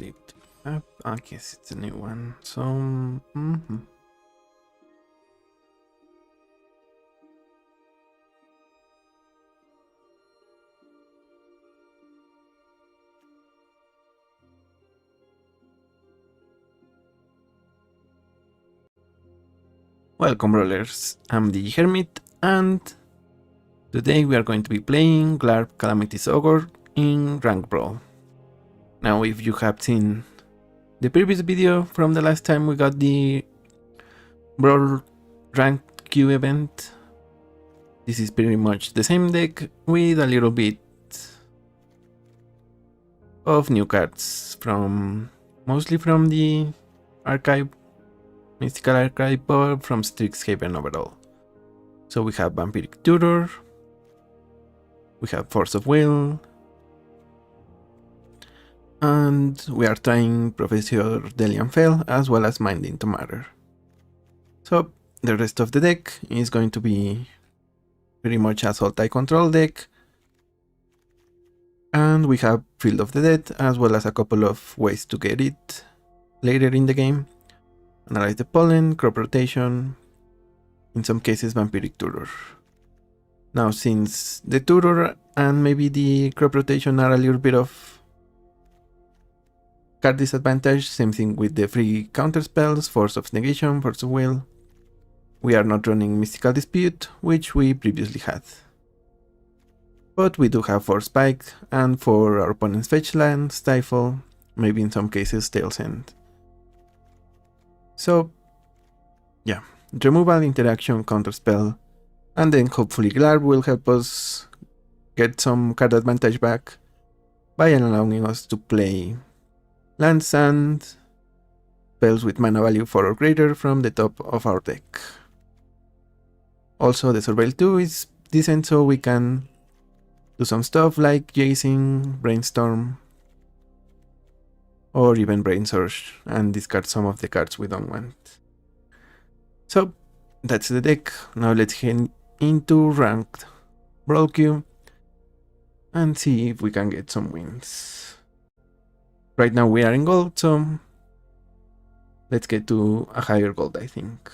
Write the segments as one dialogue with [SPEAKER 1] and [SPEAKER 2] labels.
[SPEAKER 1] list up? I guess it's a new one. So, welcome, rollers. I'm the Hermit, and today we are going to be playing Glarb Calamity's Augur in Rank Brawl. Now, if you have seen the previous video from the last time we got the Brawl Rank Q event, this is pretty much the same deck with a little bit of new cards mostly from the archive, mystical archive, but from Strixhaven overall. So we have Vampiric Tutor, we have Force of Will, and we are trying Professor Delian Fell as well as Mind into Matter. So the rest of the deck is going to be pretty much a Sultai control deck, and we have Field of the Dead as well as a couple of ways to get it later in the game. Analyze the pollen, crop rotation, in some cases Vampiric Tutor. Now, since the Tutor and maybe the crop rotation are a little bit of card disadvantage, same thing with the free counter spells, Force of Negation, Force of Will. We are not running Mystical Dispute, which we previously had. But we do have Force Spike, and for our opponent's fetch land, Stifle, maybe in some cases Tail's End. So, yeah, removal, interaction, counterspell, and then hopefully Glarb will help us get some card advantage back by allowing us to play lands and spells with mana value 4 or greater from the top of our deck. Also, the Surveil 2 is decent, so we can do some stuff like Jazzing, Brainstorm, or even Brain Surge, and discard some of the cards we don't want. So that's the deck. Now let's head into ranked Brawl queue and see if we can get some wins. Right now we are in gold, so let's get to a higher gold, I think.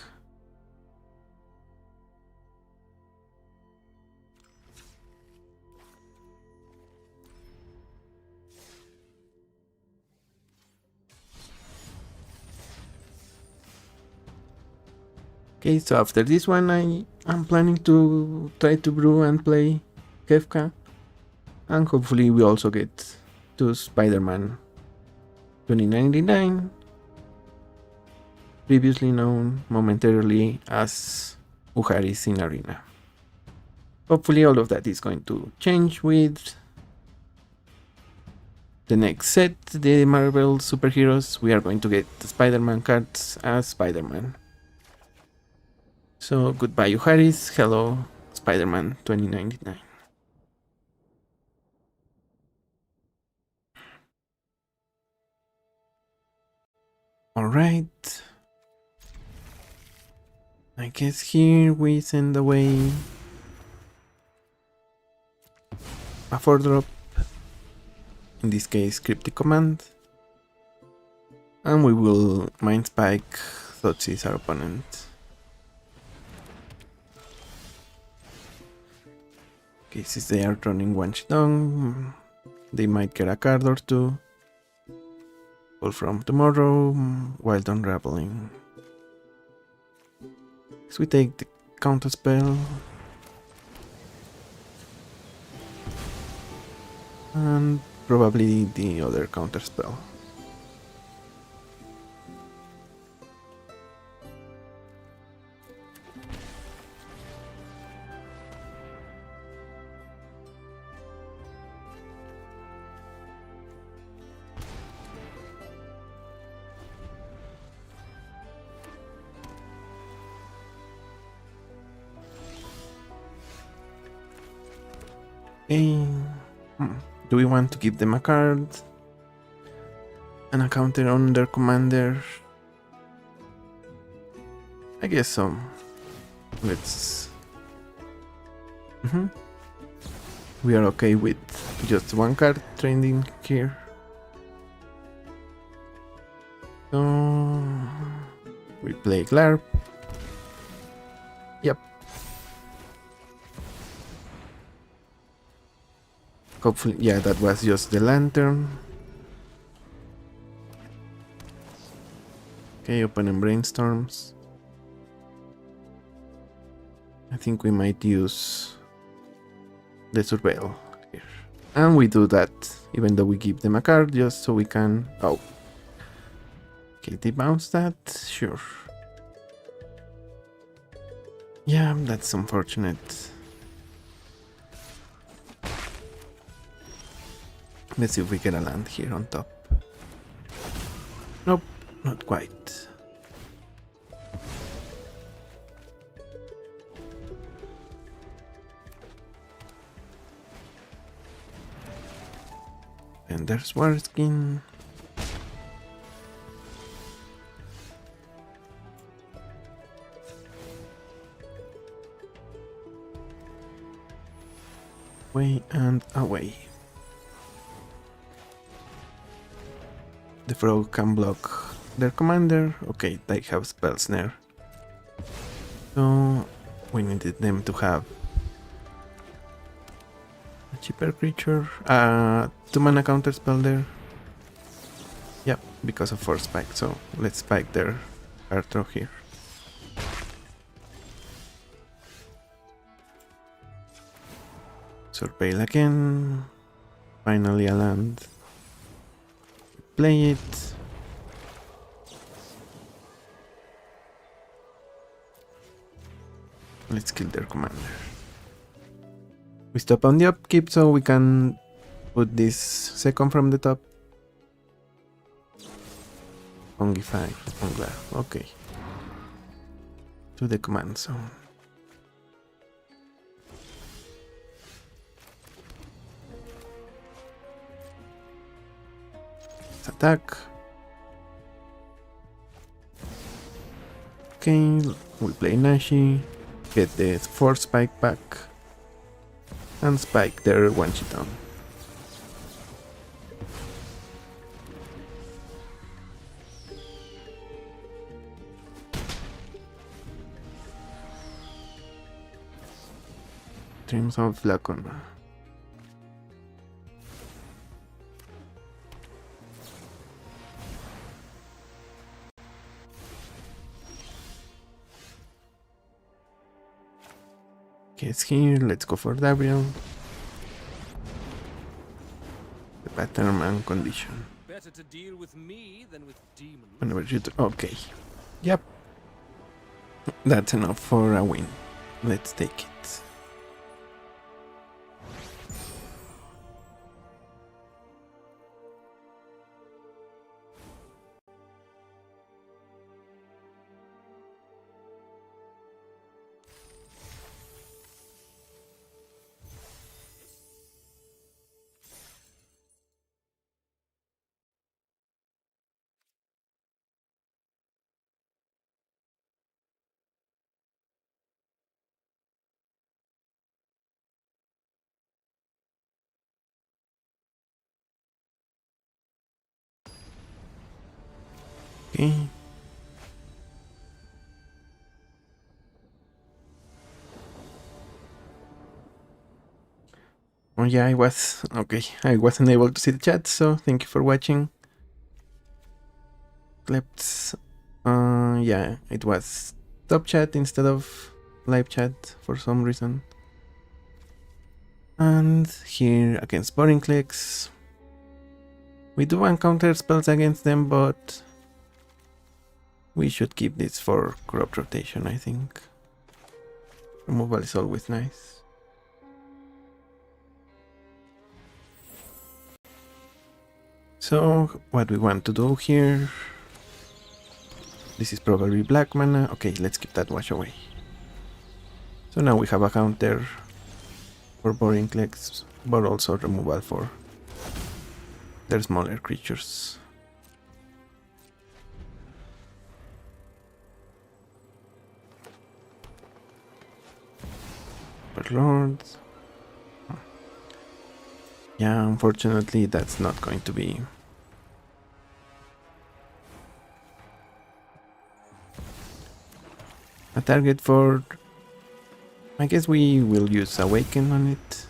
[SPEAKER 1] Okay, so after this one I'm planning to try to brew and play Kefka, and hopefully we also get to Spider-Man 2099, previously known momentarily as Uharis in Arena. Hopefully all of that is going to change with the next set, the Marvel superheroes. We are going to get the Spider-Man cards as Spider-Man. So goodbye Uharis, hello Spider-Man 2099. Alright. I guess here we send away a 4-drop, in this case Cryptic Command, and we will Mind Spike Thoughtseize our opponent. Okay, since they are running one Shidong, they might get a card or two. Pull from Tomorrow, Wild Unraveling. So we take the counter spell. And probably the other counter spell. Okay. Do we want to give them a card and a counter on their commander? I guess so. Let's... We are okay with just one card trending here. So we play Glarb. Yep. Hopefully, yeah, that was just the lantern. Okay, open and brainstorms. I think we might use the surveil here. And we do that even though we give them a card just so we can... Oh. Okay, they bounce that? Sure. Yeah, that's unfortunate. Let's see if we get a land here on top. Nope, not quite. And there's Warskin. Away and away. The frog can block their commander. Okay, they have spell snare. So we needed them to have a cheaper creature. 2-mana counter spell there. Yep, because of force spike. So let's spike their card draw here. Surveil again. Finally a land. Play it. Let's kill their commander. We stop on the upkeep so we can put this second from the top. Only 5 on Glarb. Okay. To the command zone. Let's attack. Okay, we play Nashi. Get the force spike back. And spike their one shit down. Dreams of Flacon. Okay, it's here. Let's go for W. The pattern and condition.
[SPEAKER 2] Better to deal with me than with demons.
[SPEAKER 1] Whenever you okay. Yep. That's enough for a win. Let's take it. Okay. Oh yeah, I wasn't able to see the chat, so thank you for watching. Let's yeah, it was top chat instead of live chat for some reason. And here against boring clicks. We do encounter spells against them, but we should keep this for corrupt rotation, I think. Removal is always nice. So, what we want to do here... This is probably black mana. Okay, let's keep that wash away. So now we have a counter for boring clicks, but also removal for their smaller creatures. Overlord. Yeah, unfortunately that's not going to be a target for... I guess we will use Awaken on it.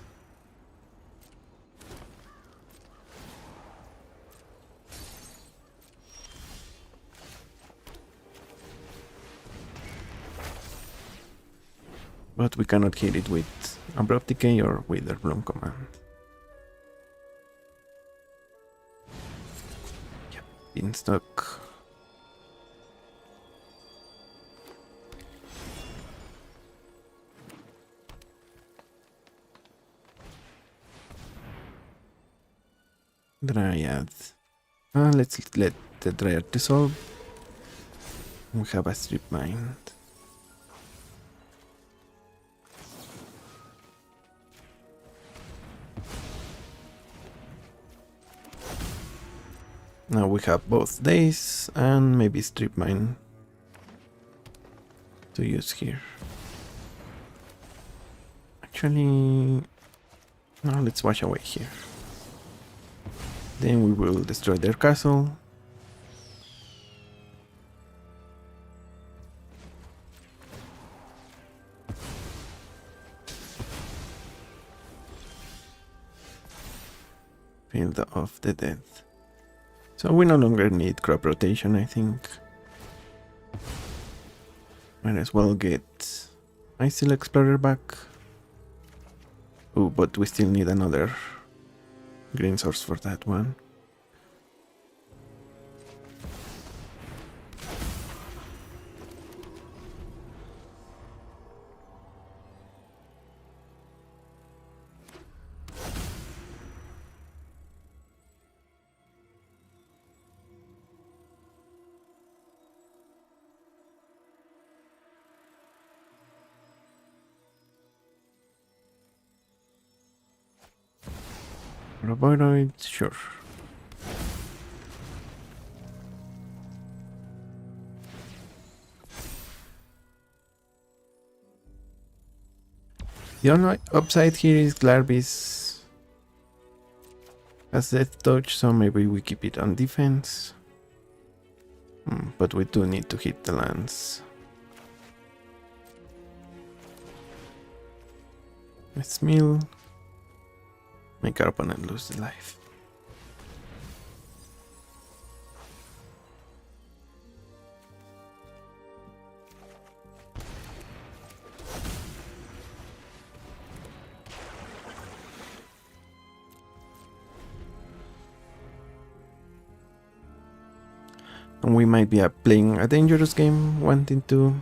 [SPEAKER 1] But we cannot hit it with Abrupt Decay or Wither Bloom command. Yep, Beanstalk. Dryad. Let's let the Dryad dissolve. We have a Strip Mine. Now we have both days and maybe Strip Mine to use here. Actually, no, let's wash away here. Then we will destroy their castle. Field of the Dead. So we no longer need crop rotation, I think. Might as well get Icicle Explorer back. Oh, but we still need another green source for that one. Robotoid, sure. The only upside here is Glarb has Death Touch, so maybe we keep it on defense. But we do need to hit the lands. Let's mill. Make our opponent lose the life. And we might be playing a dangerous game, wanting to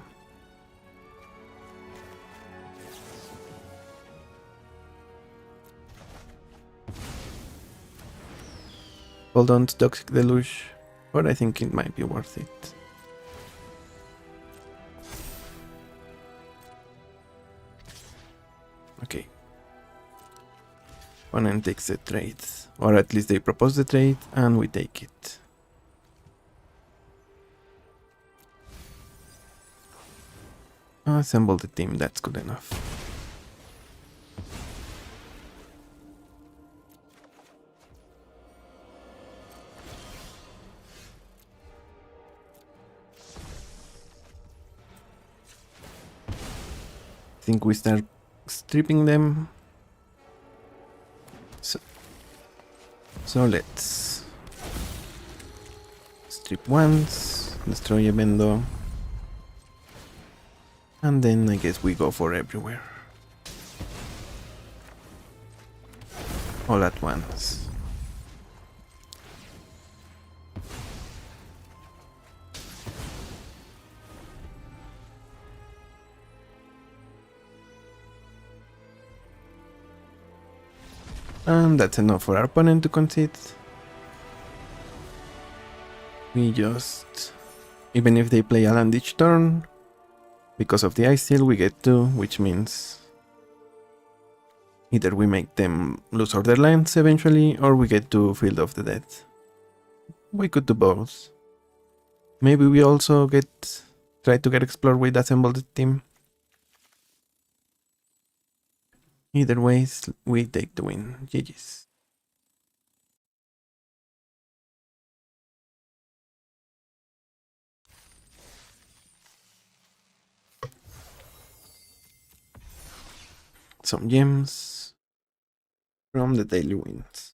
[SPEAKER 1] hold on to Toxic Deluge, but I think it might be worth it. Okay. Opponent takes the trade, or at least they propose the trade, and we take it. Assemble the team, that's good enough. I think we start stripping them. So let's strip once, destroy a Bendo, and then I guess we go for everywhere. All at once. And that's enough for our opponent to concede. We just... Even if they play a land each turn, because of the Ice Seal we get 2, which means either we make them lose all their lands eventually, or we get to Field of the Dead. We could do both. Maybe we also try to get Explore with Assembled Team. Either ways, we take the win. GG's. some gems from the daily wins.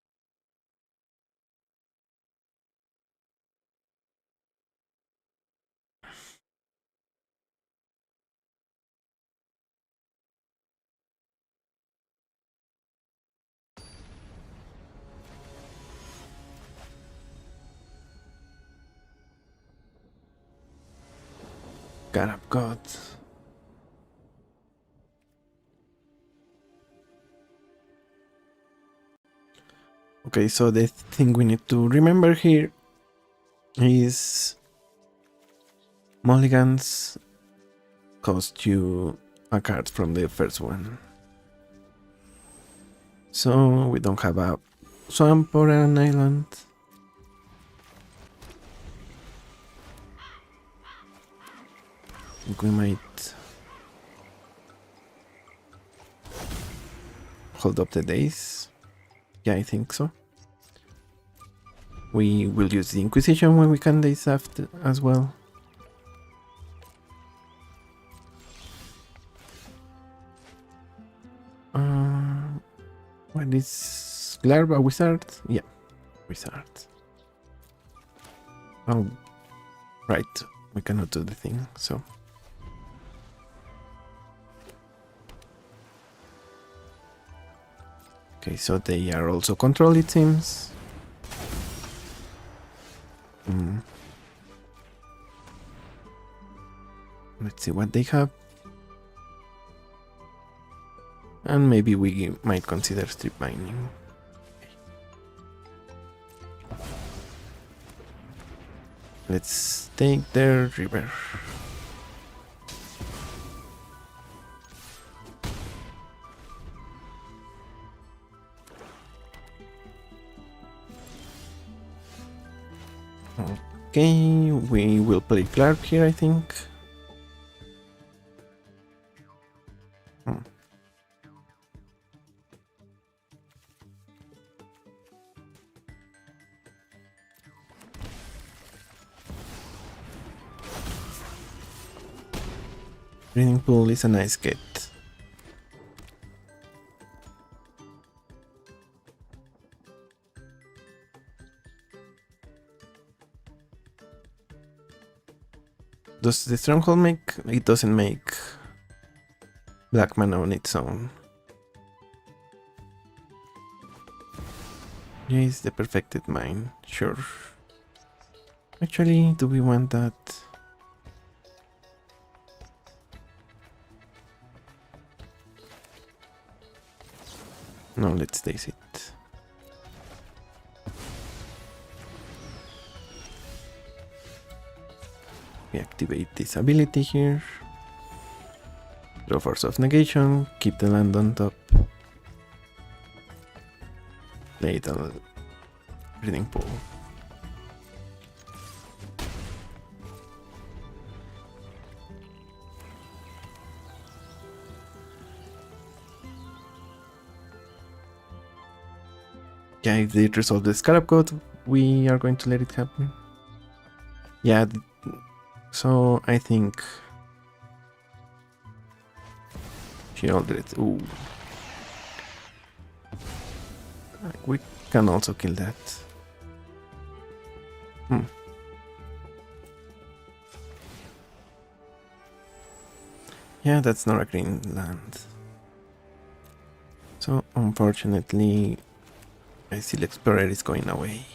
[SPEAKER 1] Glarb God. Okay, so the thing we need to remember here is mulligans cost you a card from the first one. So we don't have a swamp or an island. I think we might hold up the days. Yeah, I think so. We will use the Inquisition when we can days after as well. What is Glarb, a wizard? Yeah, wizard. Oh, right. We cannot do the thing, so. Okay, so they are also control, it seems. Let's see what they have. And maybe we might consider strip mining. Let's take their river. Okay, we will play Glarb here, I think. Breeding pool is a nice get. Does the stronghold make? It doesn't make black mana on its own. Yeah, it's the perfected mine, sure. Actually, do we want that? No, let's daze it. We activate this ability here. Draw Force of Negation, keep the land on top. Play it on Breeding Pool. Yeah, if they resolve the Scarab code, we are going to let it happen. Yeah, so I think she already. Ooh. We can also kill that. Yeah, that's not a green land. So unfortunately, I still Explorer is going away.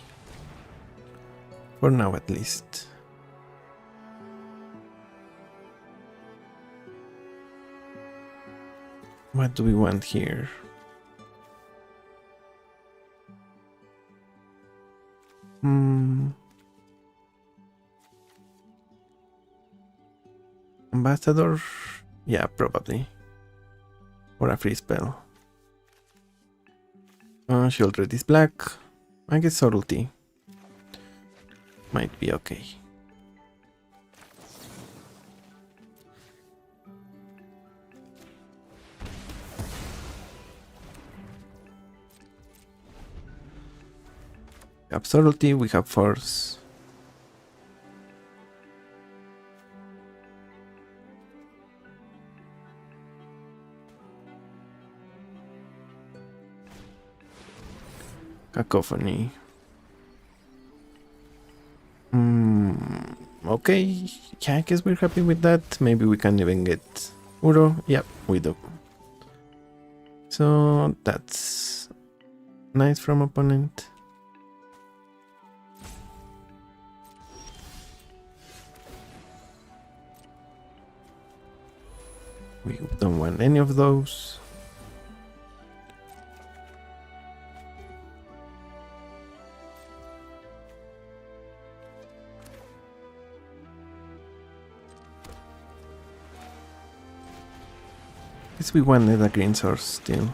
[SPEAKER 1] For now at least. What do we want here? Ambassador? Yeah, probably. Or a free spell. Shield red is black. I guess subtlety might be okay. Subtlety, we have force. Cacophony. Okay, yeah, I guess we're happy with that. Maybe we can even get Uro. Yep, we do. So that's nice from opponent. We don't want any of those. Guess we wanted a green source still.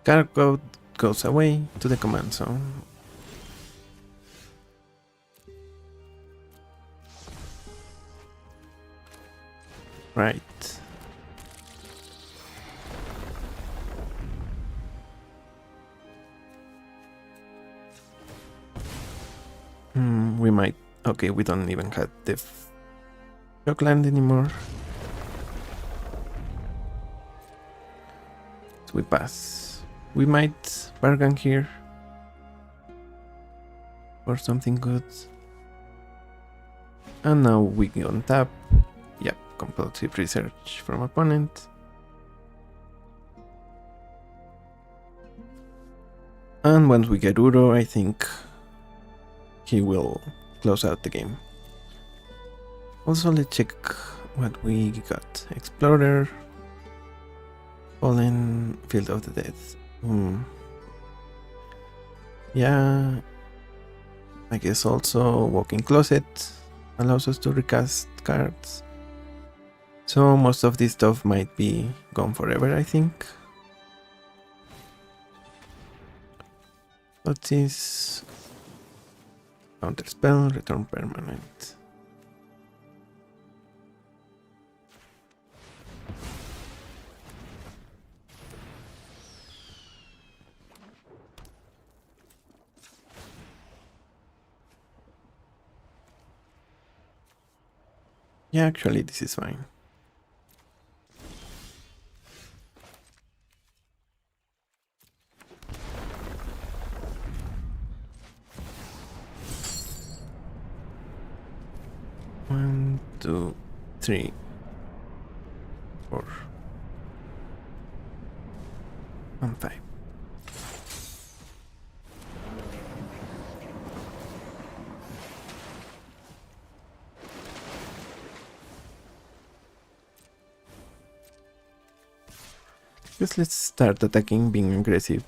[SPEAKER 1] Card code goes away to the command zone. Right. We might. Okay, we don't even have the Shockland anymore. So we pass. We might bargain here for something good. And now we go on tap. Yep, compulsive research from opponent. And once we get Uro, I think he will close out the game. Also, let's check what we got. Explorer, Fallen, Field of the Dead. Yeah, I guess also Walking Closet allows us to recast cards. So most of this stuff might be gone forever, I think. What's this? Counter spell, return permanent. Yeah, actually this is fine. One, two, three, 4, and 5. Just let's start attacking, being aggressive.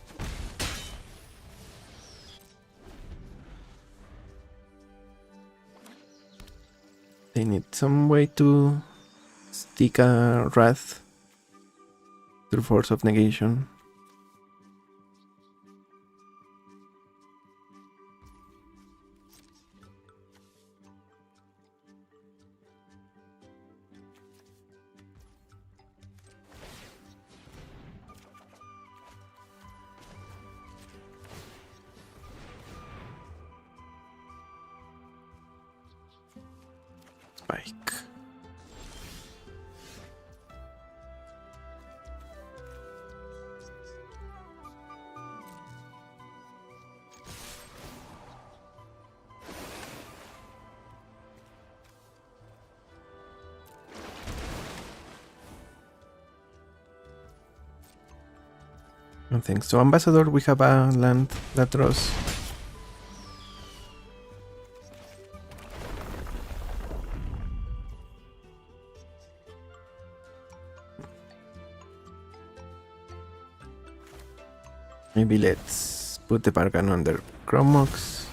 [SPEAKER 1] They need some way to stick a Wrath through Force of Negation. Spike. No thanks. So Ambassador, we have a land that draws. Maybe let's put the bargain under Chromox.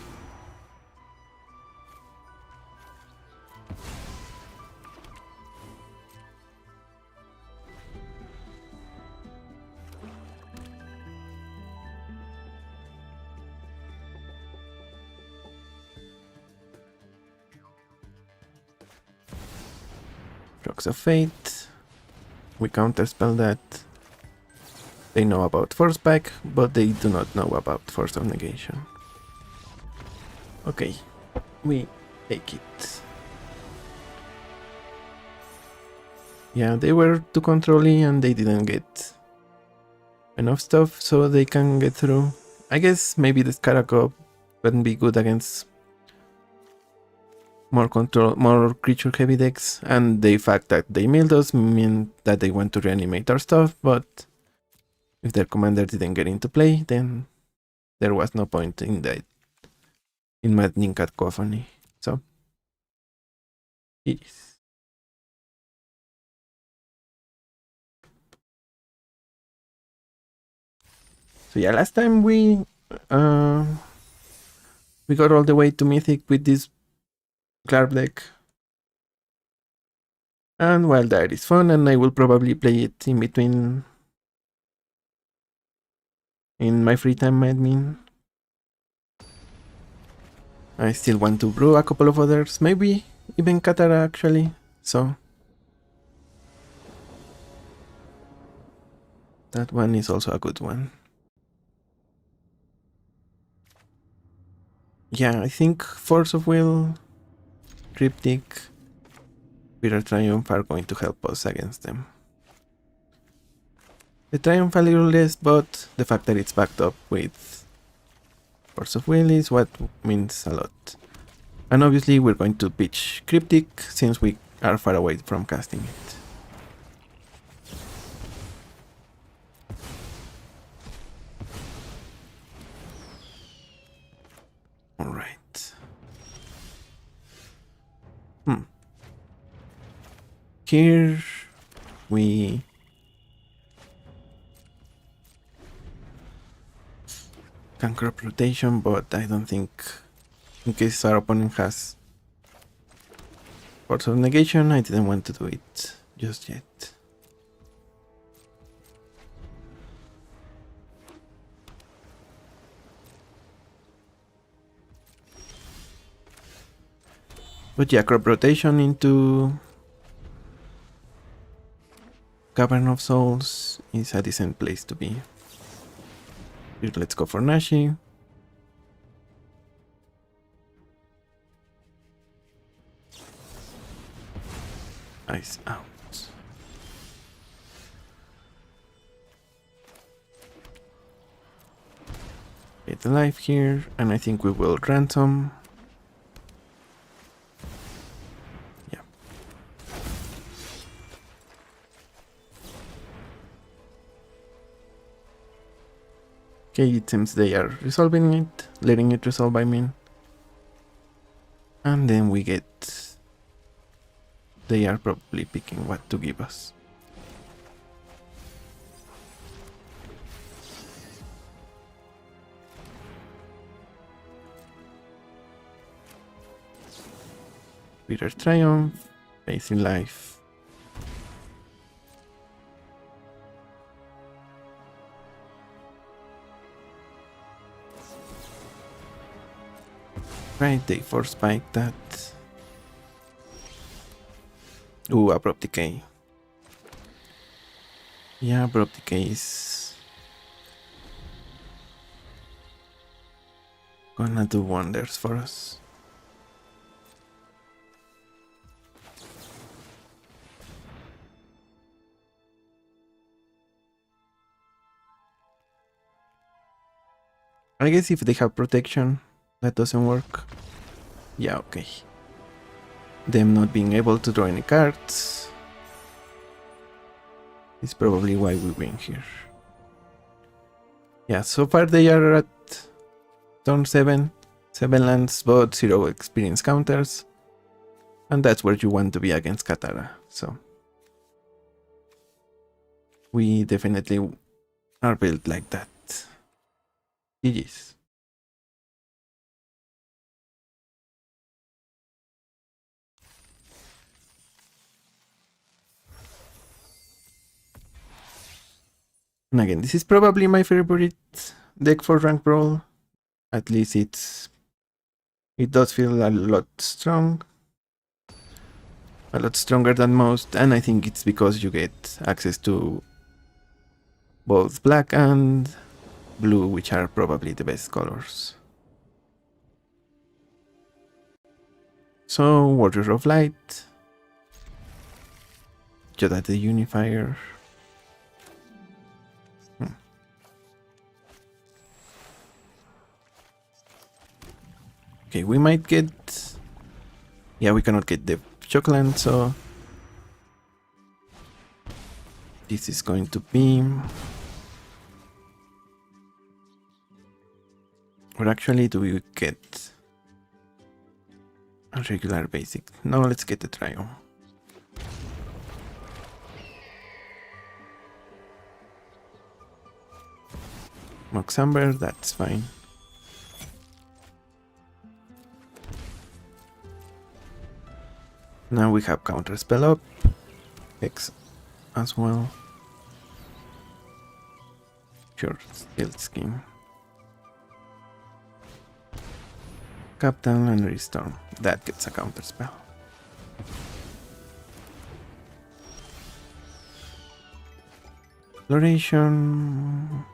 [SPEAKER 1] Rocks of Fate. We counterspell that. They know about Force Spike, but they do not know about Force of Negation. Okay, we take it. Yeah, they were too controlling and they didn't get enough stuff so they can get through. I guess maybe the Scarab wouldn't be good against more creature heavy decks, and the fact that they milled us meant that they want to reanimate our stuff, but if their commander didn't get into play, then there was no point in that, in maddening cacophony. So it is. So yeah, last time we got all the way to Mythic with this Glarb deck. And while that is fun, and I will probably play it in between in my free time, I mean. I still want to brew a couple of others, maybe even Katara actually, so that one is also a good one. Yeah, I think Force of Will, Cryptic, Bitter Triumph are going to help us against them. The Triumph a little less, but the fact that it's backed up with Force of Will is what means a lot. And obviously we're going to pitch Cryptic since we are far away from casting it. Alright. Here we can crop rotation, but I don't think, in case our opponent has Force of Negation, I didn't want to do it just yet. But yeah, crop rotation into Cavern of Souls is a decent place to be. Here, let's go for Nashi. Ice out. Get alive here, and I think we will ransom. Yeah. Okay, it seems they are resolving it, letting it resolve, I mean. And then we get... They are probably picking what to give us. Bitter Triumph, Facing Life. Right, they force spike that. Ooh, Abrupt Decay. Yeah, Abrupt Decay is gonna do wonders for us. I guess if they have protection, that doesn't work. Yeah, okay. Them not being able to draw any cards is probably why we win here. Yeah, so far they are at turn 7. 7 lands, but 0 experience counters. And that's where you want to be against Katara, so... We definitely are built like that. GG's. And again, this is probably my favorite deck for Rank Brawl. At least it does feel a lot strong. a lot stronger than most, and I think it's because you get access to both black and blue, which are probably the best colors. So, Warrior of Light, Yoda the Unifier. Okay, we might get... Yeah, we cannot get the Shockland, so... This is going to be... Or actually, do we get a regular basic? No, let's get the trio. Moxamber, that's fine. Now we have counter spell up, X as well. Sure, Stealth Scheme. Captain and Restorm. That gets a counter spell. Exploration.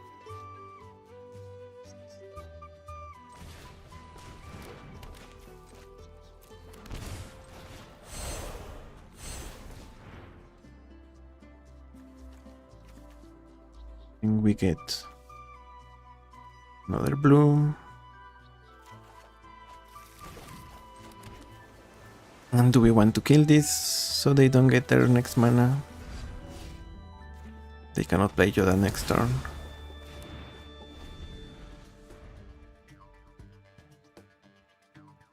[SPEAKER 1] And we get another blue. And do we want to kill this so they don't get their next mana? They cannot play Yoda next turn.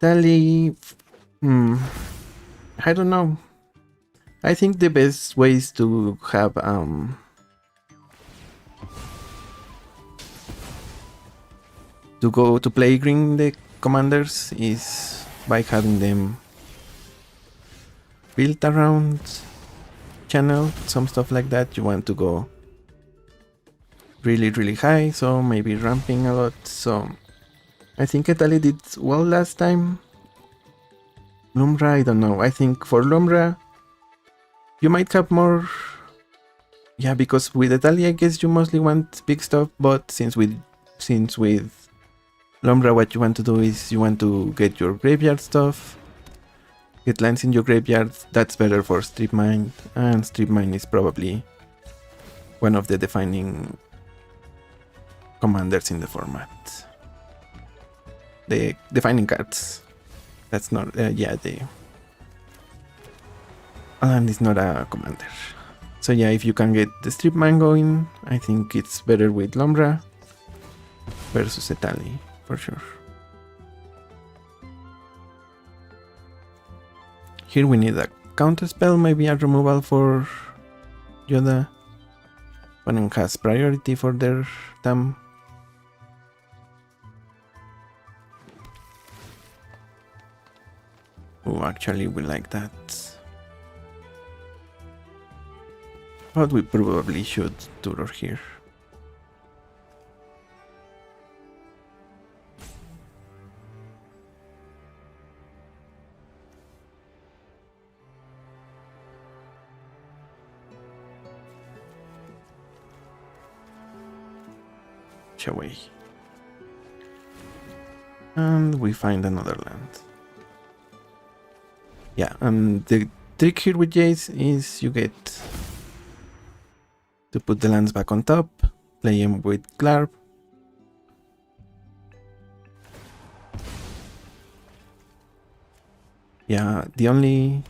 [SPEAKER 1] Tally... I don't know. I think the best ways to have to go to play green the commanders is by having them built around channel, some stuff like that. You want to go really high, so maybe ramping a lot. So I think Etali did well last time. Lumbra, I don't know. I think for Lumbra you might have more. Yeah, because with Etali I guess you mostly want big stuff, but since with Lumbra what you want to do is you want to get your graveyard stuff. Get lands in your graveyard, that's better for Strip Mine, and Strip Mine is probably one of the defining commanders in the format. The defining cards. That's not, yeah, the land is not a commander. So yeah, if you can get the Strip Mine going, I think it's better with Lumbra versus Etali, for sure. Here we need a counter spell, maybe a removal for Yoda. Opponent has priority for their Tam. Oh, actually we like that. But we probably should tutor here. Away. And we find another land. Yeah, and the trick here with Jace is you get to put the lands back on top, play him with Glarb. Yeah, the only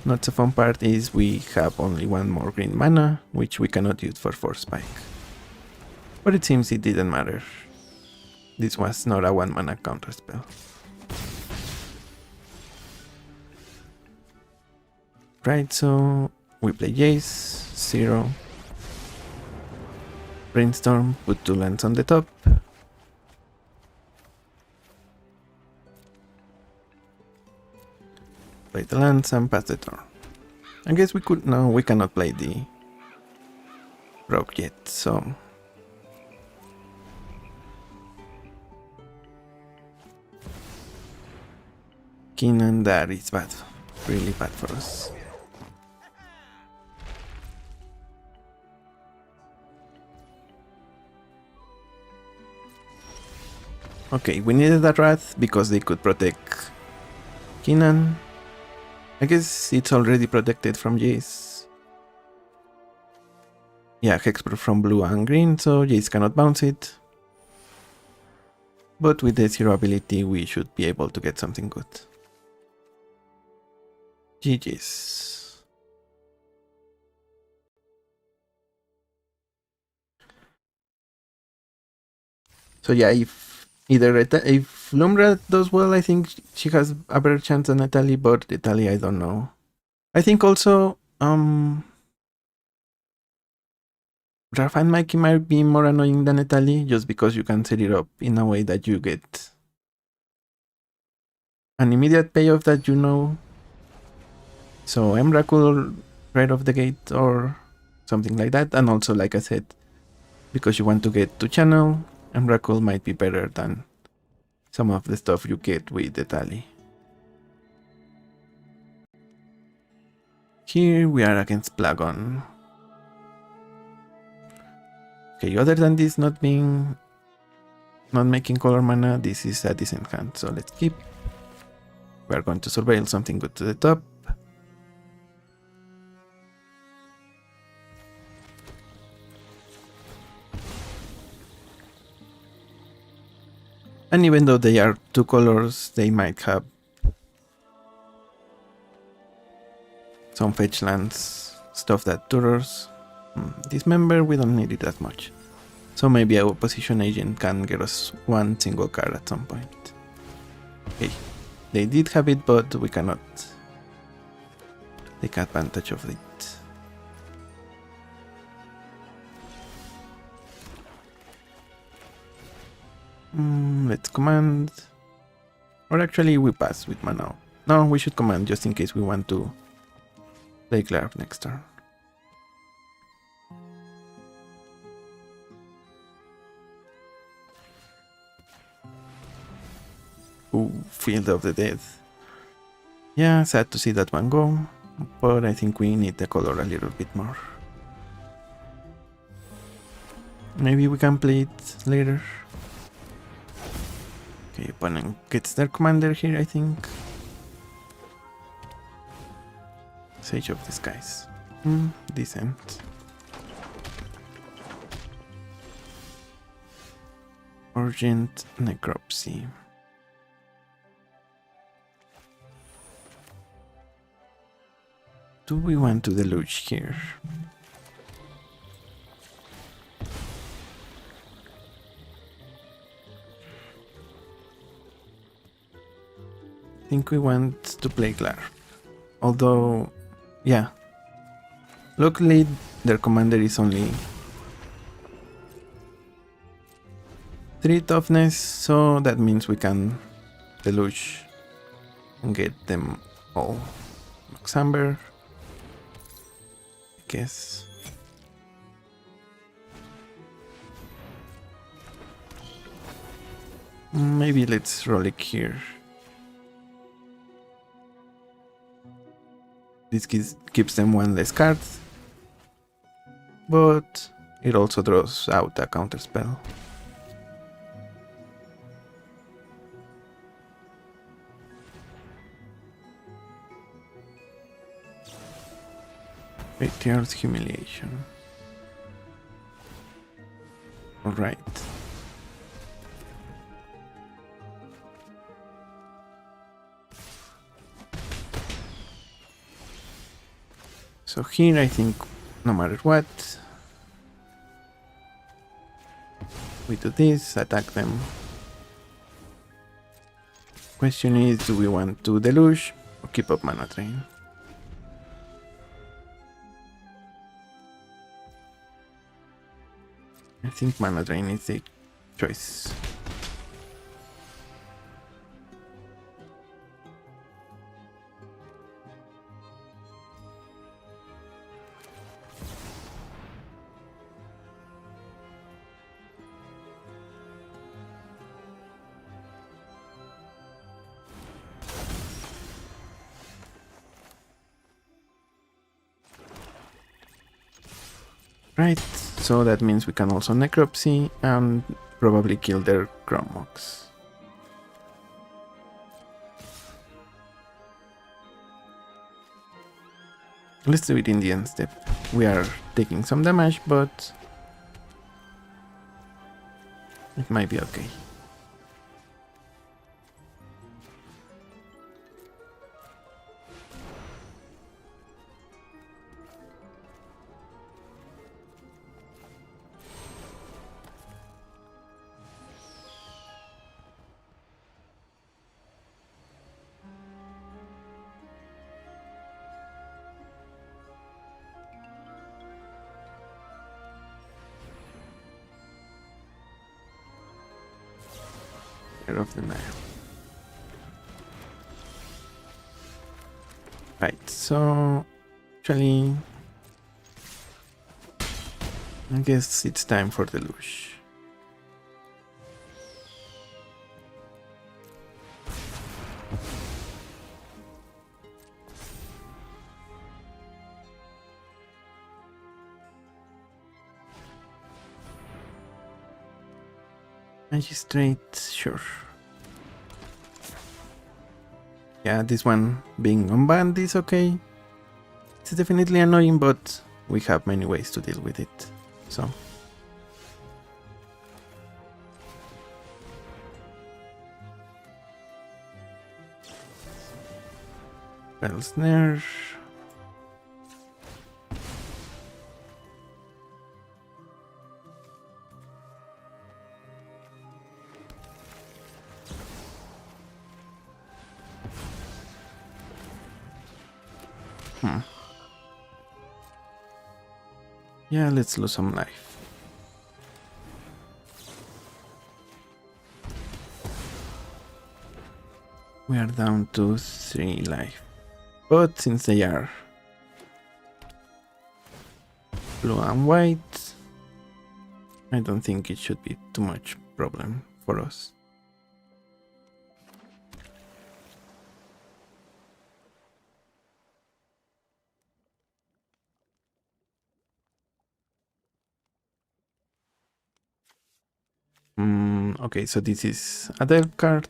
[SPEAKER 1] not so fun part is we have only one more green mana, which we cannot use for Force Spike. But it seems it didn't matter. This was not a 1 mana counter spell. Right, so we play Jace, 0. Brainstorm, put 2 lands on the top. Play the lands and pass the turn. I guess we could, no, we cannot play the rogue yet, so... king, and that is bad. Really bad for us. Okay, we needed that Wrath because they could protect Keenan. I guess it's already protected from Jace. Yeah, Hexproof from blue and green, so Jace cannot bounce it. But with the zero ability, we should be able to get something good. GG's. So yeah, if Lumra does well, I think she has a better chance than Natalie, but Natalie, I don't know. I think also Raf and Mikey might be more annoying than Natalie, just because you can set it up in a way that you get an immediate payoff that you know. So Emrakul right off the gate or something like that, and also like I said, because you want to get to channel, Emrakul might be better than some of the stuff you get with the Tally. Here we are against Plagon. Okay, other than this not making color mana, this is a decent hand, so let's keep. We are going to surveil something good to the top. And even though they are two colors, they might have some fetch lands, stuff that tutors. Dismember, we don't need it that much. So maybe our position agent can get us one single card at some point. Okay, they did have it, but we cannot take advantage of it. Let's command. Or actually we pass with mana. No, we should command just in case we want to play Glarb next turn. Ooh, Field of the Dead. Yeah, sad to see that one go, but I think we need the color a little bit more. Maybe we can play it later. Okay, opponent gets their commander here, I think. Sage of the Skies. Decent. Urgent Necropsy. Do we want to deluge here? I think we want to play Glarb. Although, yeah. Luckily, their commander is only 3 toughness, so that means we can deluge and get them all. Max Amber, I guess. Maybe let's roll it here. This gives them one less card, but it also draws out a counter spell. Patriarch's Humiliation. Alright. So here I think no matter what, we do this, attack them. Question is, do we want to deluge or keep up mana drain? I think mana drain is the choice. Right, so that means we can also necropsy and probably kill their Chromox. Let's do it in the end step. We are taking some damage, but it might be okay. Of the Nile. Right, so actually I guess it's time for the luge. Magistrate, sure. Yeah, this one being unbanned is okay. It's definitely annoying, but we have many ways to deal with it. So. Spell snare. Yeah, let's lose some life. We are down to 3 life. But since they are blue and white, I don't think it should be too much problem for us. Okay, so this is a dev card.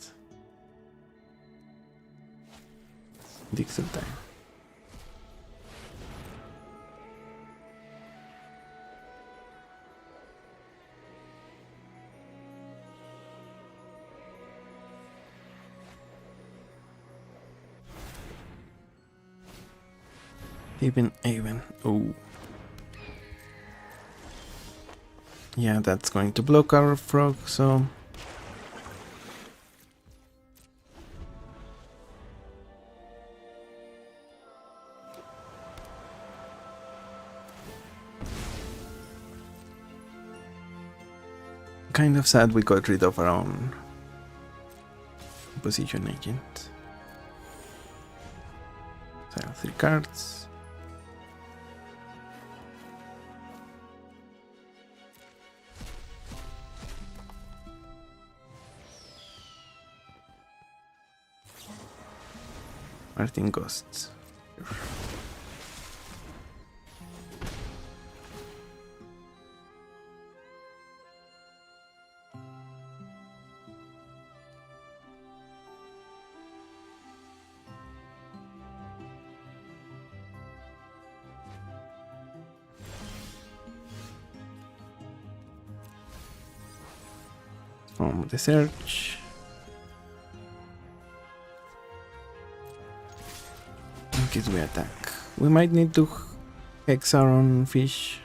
[SPEAKER 1] Dixel time. Even. Oh. Yeah, that's going to block our frog, so... Kind of sad we got rid of our own opposition agent. So 3 cards. Martin Ghosts. From the search. In case we attack. We might need to hex our own fish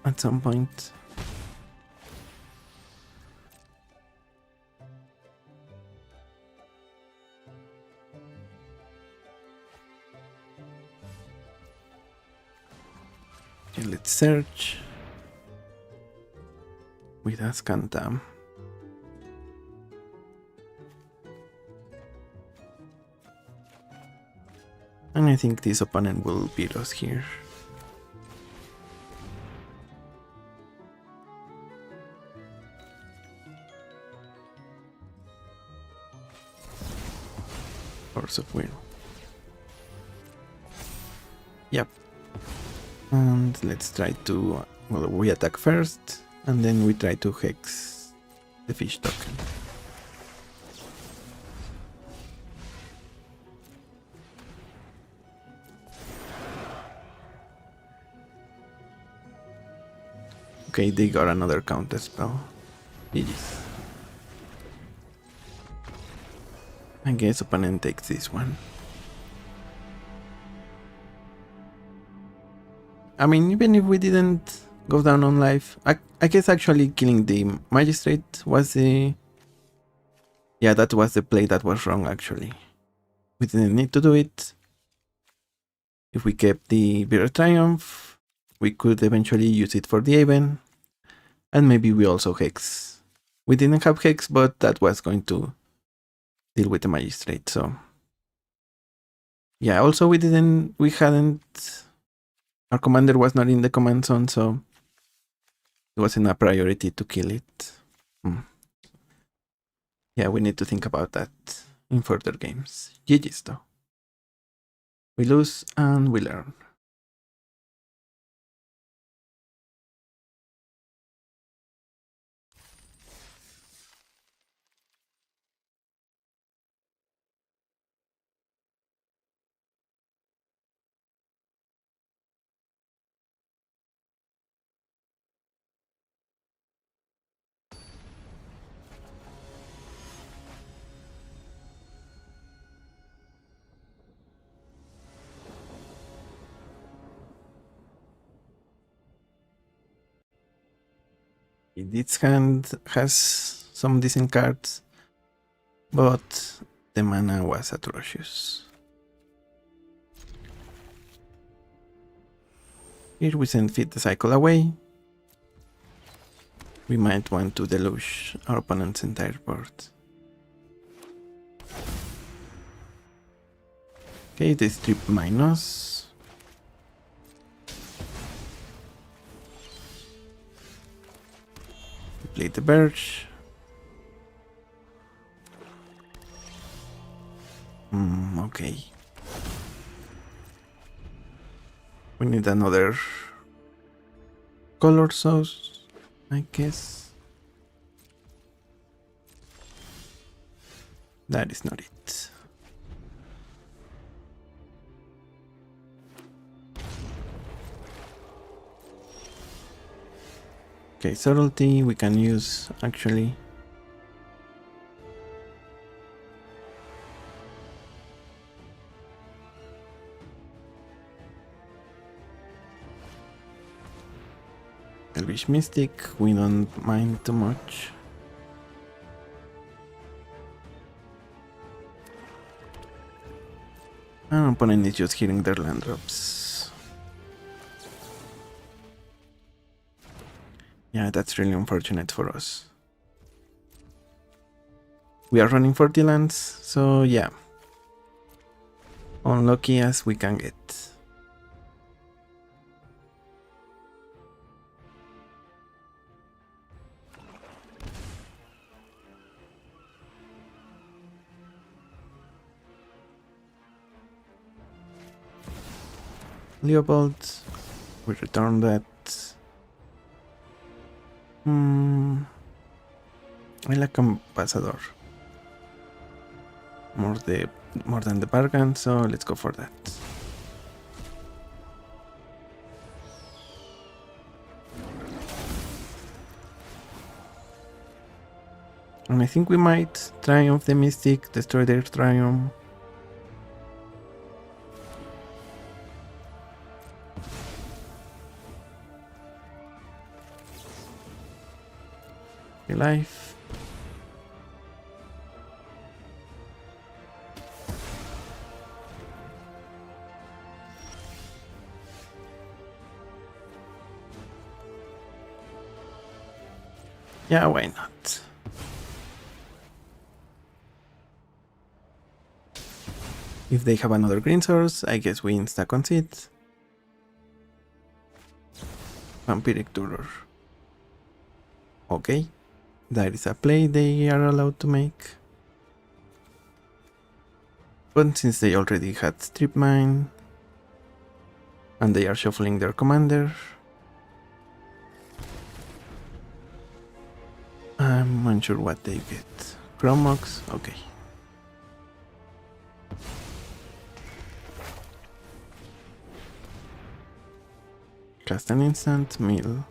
[SPEAKER 1] at some point. Okay, let's search with Ascantam. And I think this opponent will beat us here. Force of will. Yep. And let's try to, well, we attack first, and then we try to hex the fish token. Okay, they got another counter spell. GG's. I guess opponent takes this one. I mean, even if we didn't go down on life, I guess actually killing the magistrate was the... Yeah, that was the play that was wrong actually. We didn't need to do it. If we kept the Beer Triumph, we could eventually use it for the Haven. And maybe we also Hex. We didn't have Hex, but that was going to deal with the Magistrate, so... Yeah, also we hadn't... Our commander was not in the command zone, so... It wasn't a priority to kill it. Yeah, we need to think about that in further games. GG's though. We lose and we learn. This hand has some decent cards, but the mana was atrocious. Here we send Feed the Cycle away. We might want to deluge our opponent's entire board. Okay, they strip minus. We play the Birch. Okay. We need another color source, I guess. That is not it. Okay, subtlety we can use actually. Elvish Mystic, we don't mind too much. Our opponent is just hitting their land drops. Yeah, that's really unfortunate for us. We are running 40 lands, so yeah. Unlucky as we can get. Leopold, we return that. I like Ambassador more than the bargain, so let's go for that. And I think we might Triumph the Mystic, destroy their Triumph. Life. Yeah, why not? If they have another green source, I guess we insta-concede. Vampiric Tutor. Okay. That is a play they are allowed to make. But since they already had Strip Mine, And they are shuffling their commander. I'm unsure what they get. Chromox, okay. Cast an instant, mill.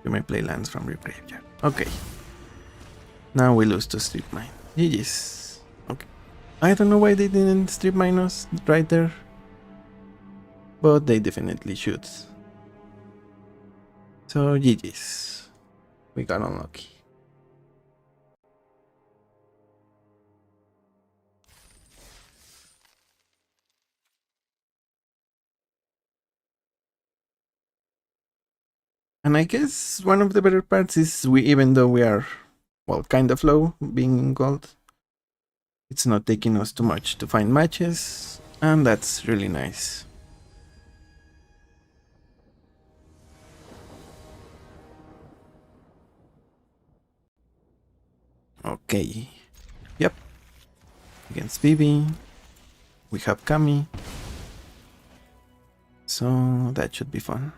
[SPEAKER 1] You may play lands from your graveyard. Okay. Now we lose to Strip Mine. GG's. Okay. I don't know why they didn't Strip Mine us right there. But they definitely should. So GG's. We got unlucky. And I guess one of the better parts is even though we are, well, kind of low, being in gold, it's not taking us too much to find matches, and that's really nice. Okay. Yep. Against BB. We have Kami. So that should be fun.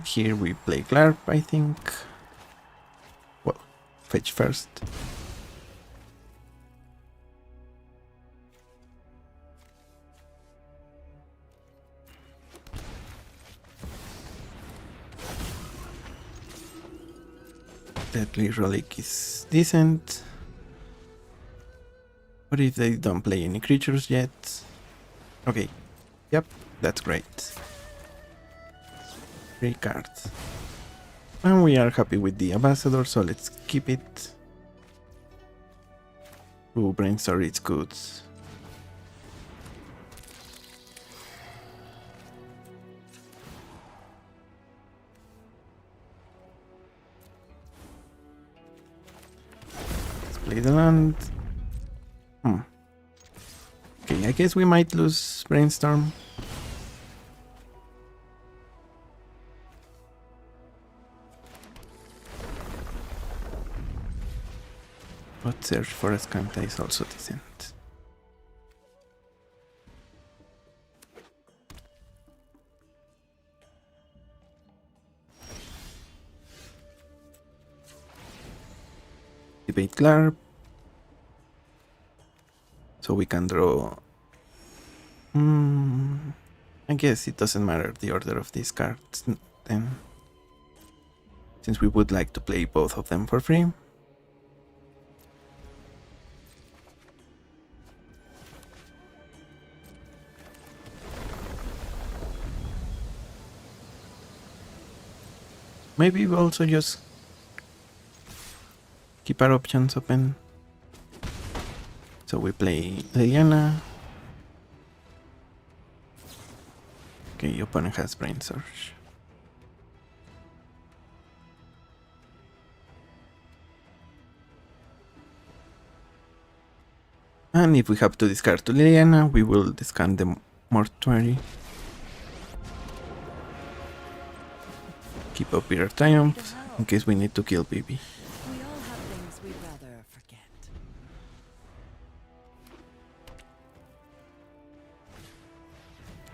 [SPEAKER 1] Here we play Glarb, I think. Well, fetch first. Deadly Relic is decent. What if they don't play any creatures yet? Okay, yep, that's great. 3 cards. And we are happy with the ambassador, so let's keep it. Ooh, brainstorm, it's good. Let's play the land. Okay, I guess we might lose brainstorm. But search for Escanta is also decent. Debate Glarb. So we can draw. I guess it doesn't matter the order of these cards then. Since we would like to play both of them for free. Maybe we also just keep our options open. So we play Liliana. Okay, opponent has Brain Surge. And if we have to discard to Liliana, we will discard the Mortuary. Keep up Bitter Triumph in case we need to kill BB.
[SPEAKER 3] We all have things we'd rather forget.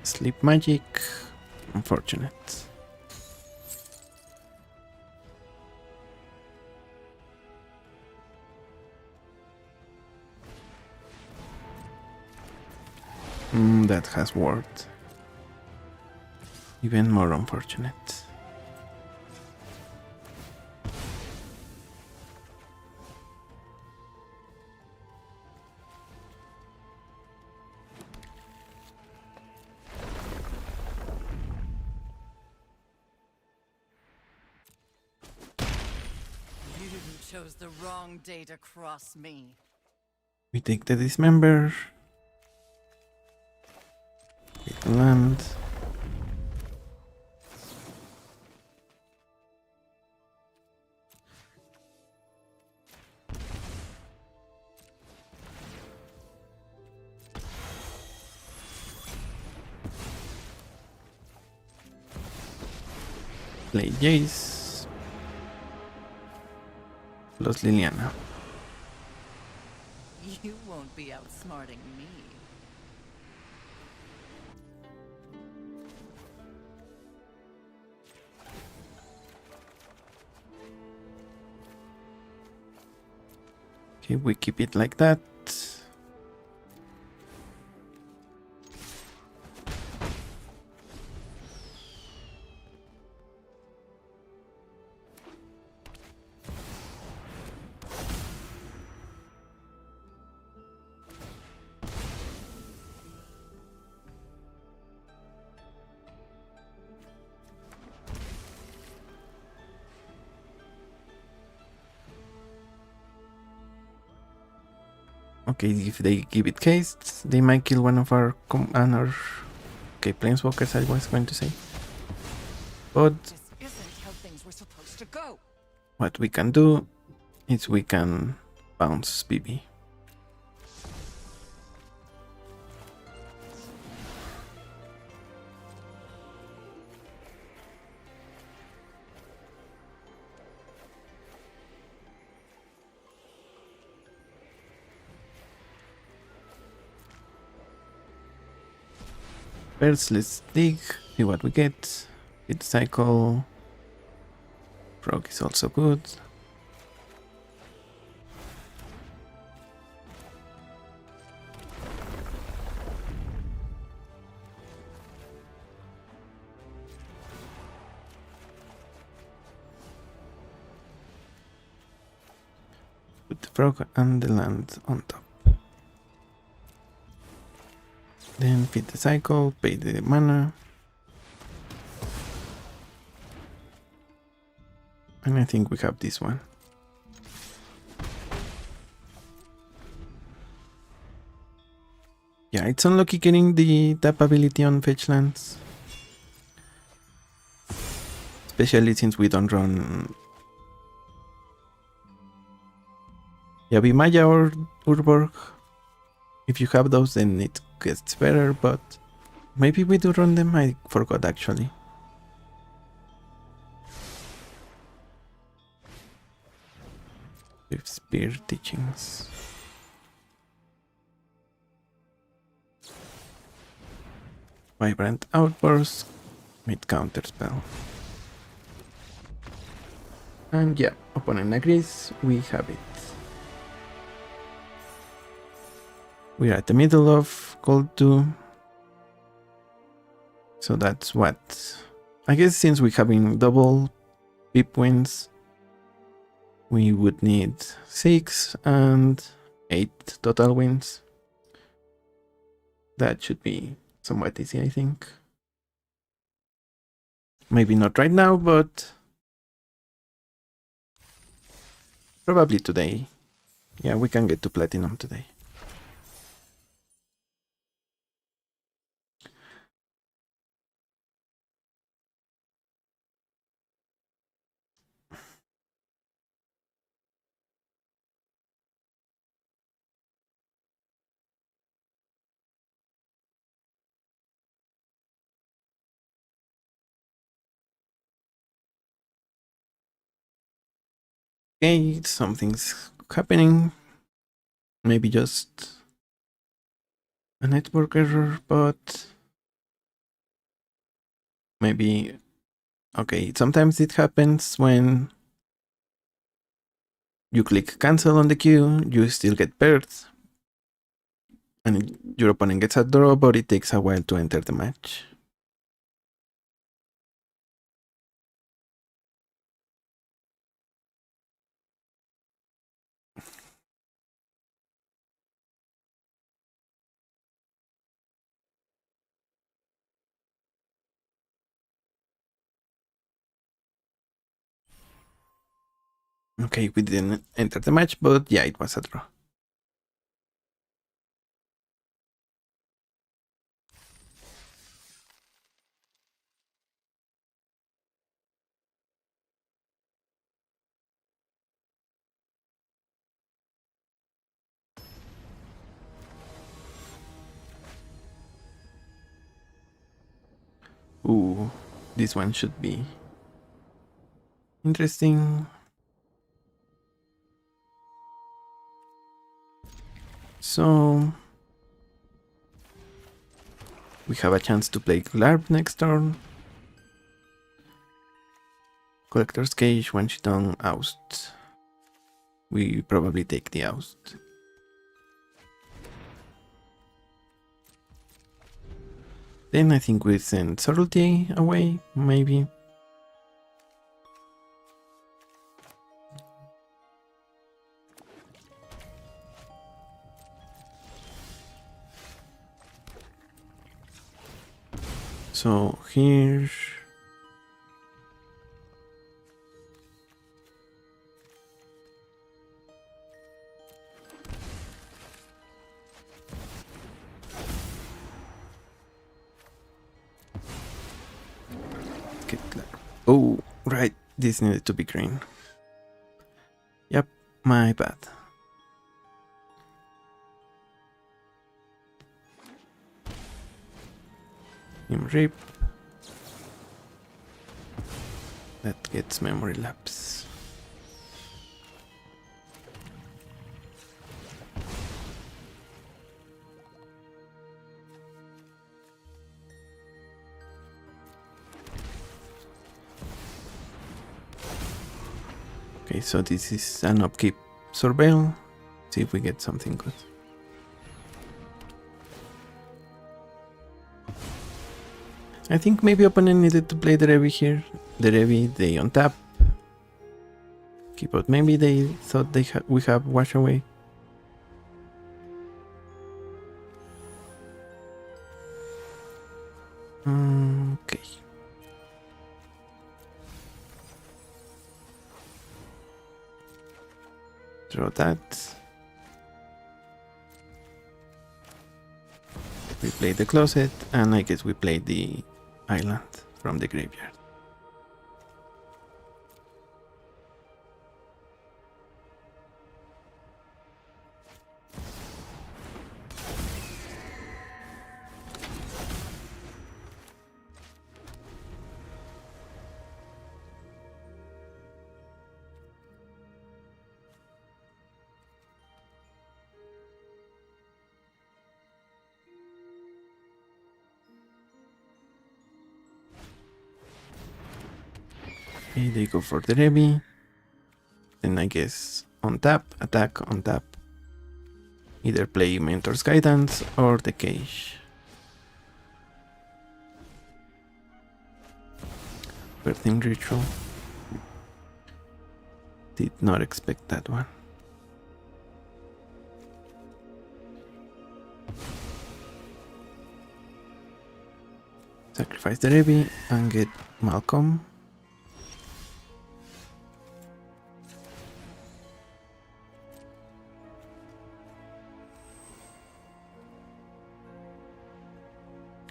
[SPEAKER 1] Sleep Magic. Unfortunate. That has worked. Even more unfortunate.
[SPEAKER 3] You chose the wrong day to cross me.
[SPEAKER 1] We take the Dismember. Hit land. Play Jace plus Liliana.
[SPEAKER 3] You won't be outsmarting me.
[SPEAKER 1] Okay, we keep it like that. Okay, if they give it haste, they might kill one of our planeswalkers, I was going to say. But
[SPEAKER 3] This isn't how things were supposed to go.
[SPEAKER 1] what we can do is we can bounce BB. First, let's dig, see what we get. Hit cycle. Frog is also good. Put the frog and the land on top. Then feed the cycle, pay the mana. And I think we have this one. Yeah, it's unlucky getting the tap ability on fetch lands. Especially since we don't run Mage or Urborg. If you have those, then it gets better, but maybe we do run them, I forgot actually. With Spear Teachings. Vibrant Outburst, mid counterspell. And yeah, opponent agrees, we have it. We're at the middle of Gold 2. So that's what... I guess since we're having double pip wins, we would need 6 and 8 total wins. That should be somewhat easy, I think. Maybe not right now, but probably today. Yeah, we can get to platinum today. Okay, something's happening. Maybe just a network error, but maybe... Okay, sometimes it happens when you click cancel on the queue, you still get paired, and your opponent gets a draw, but it takes a while to enter the match. Okay, we didn't enter the match, but yeah, it was a draw. Ooh, this one should be Interesting. So we have a chance to play Glarb next turn. Collector's Cage, one shit on Oust. We probably take the Oust. Then I think we send Subtlety away, maybe. So here... Oh, right, this needed to be green. Yep, my bad. Rip. That gets memory lapse. Okay, so this is an upkeep surveil. See if we get something good. I think maybe opponent needed to play the Revi here. The Revi, they untap. Keep out. Maybe they thought we have wash away. Okay. Draw that. We play the closet, and I guess we play the island from the graveyard. Okay, they go for the Revi. Then I guess on tap, attack, on tap. Either play Mentor's Guidance or the Cage. Birthing Ritual. Did not expect that one. Sacrifice the Revi and get Malcolm.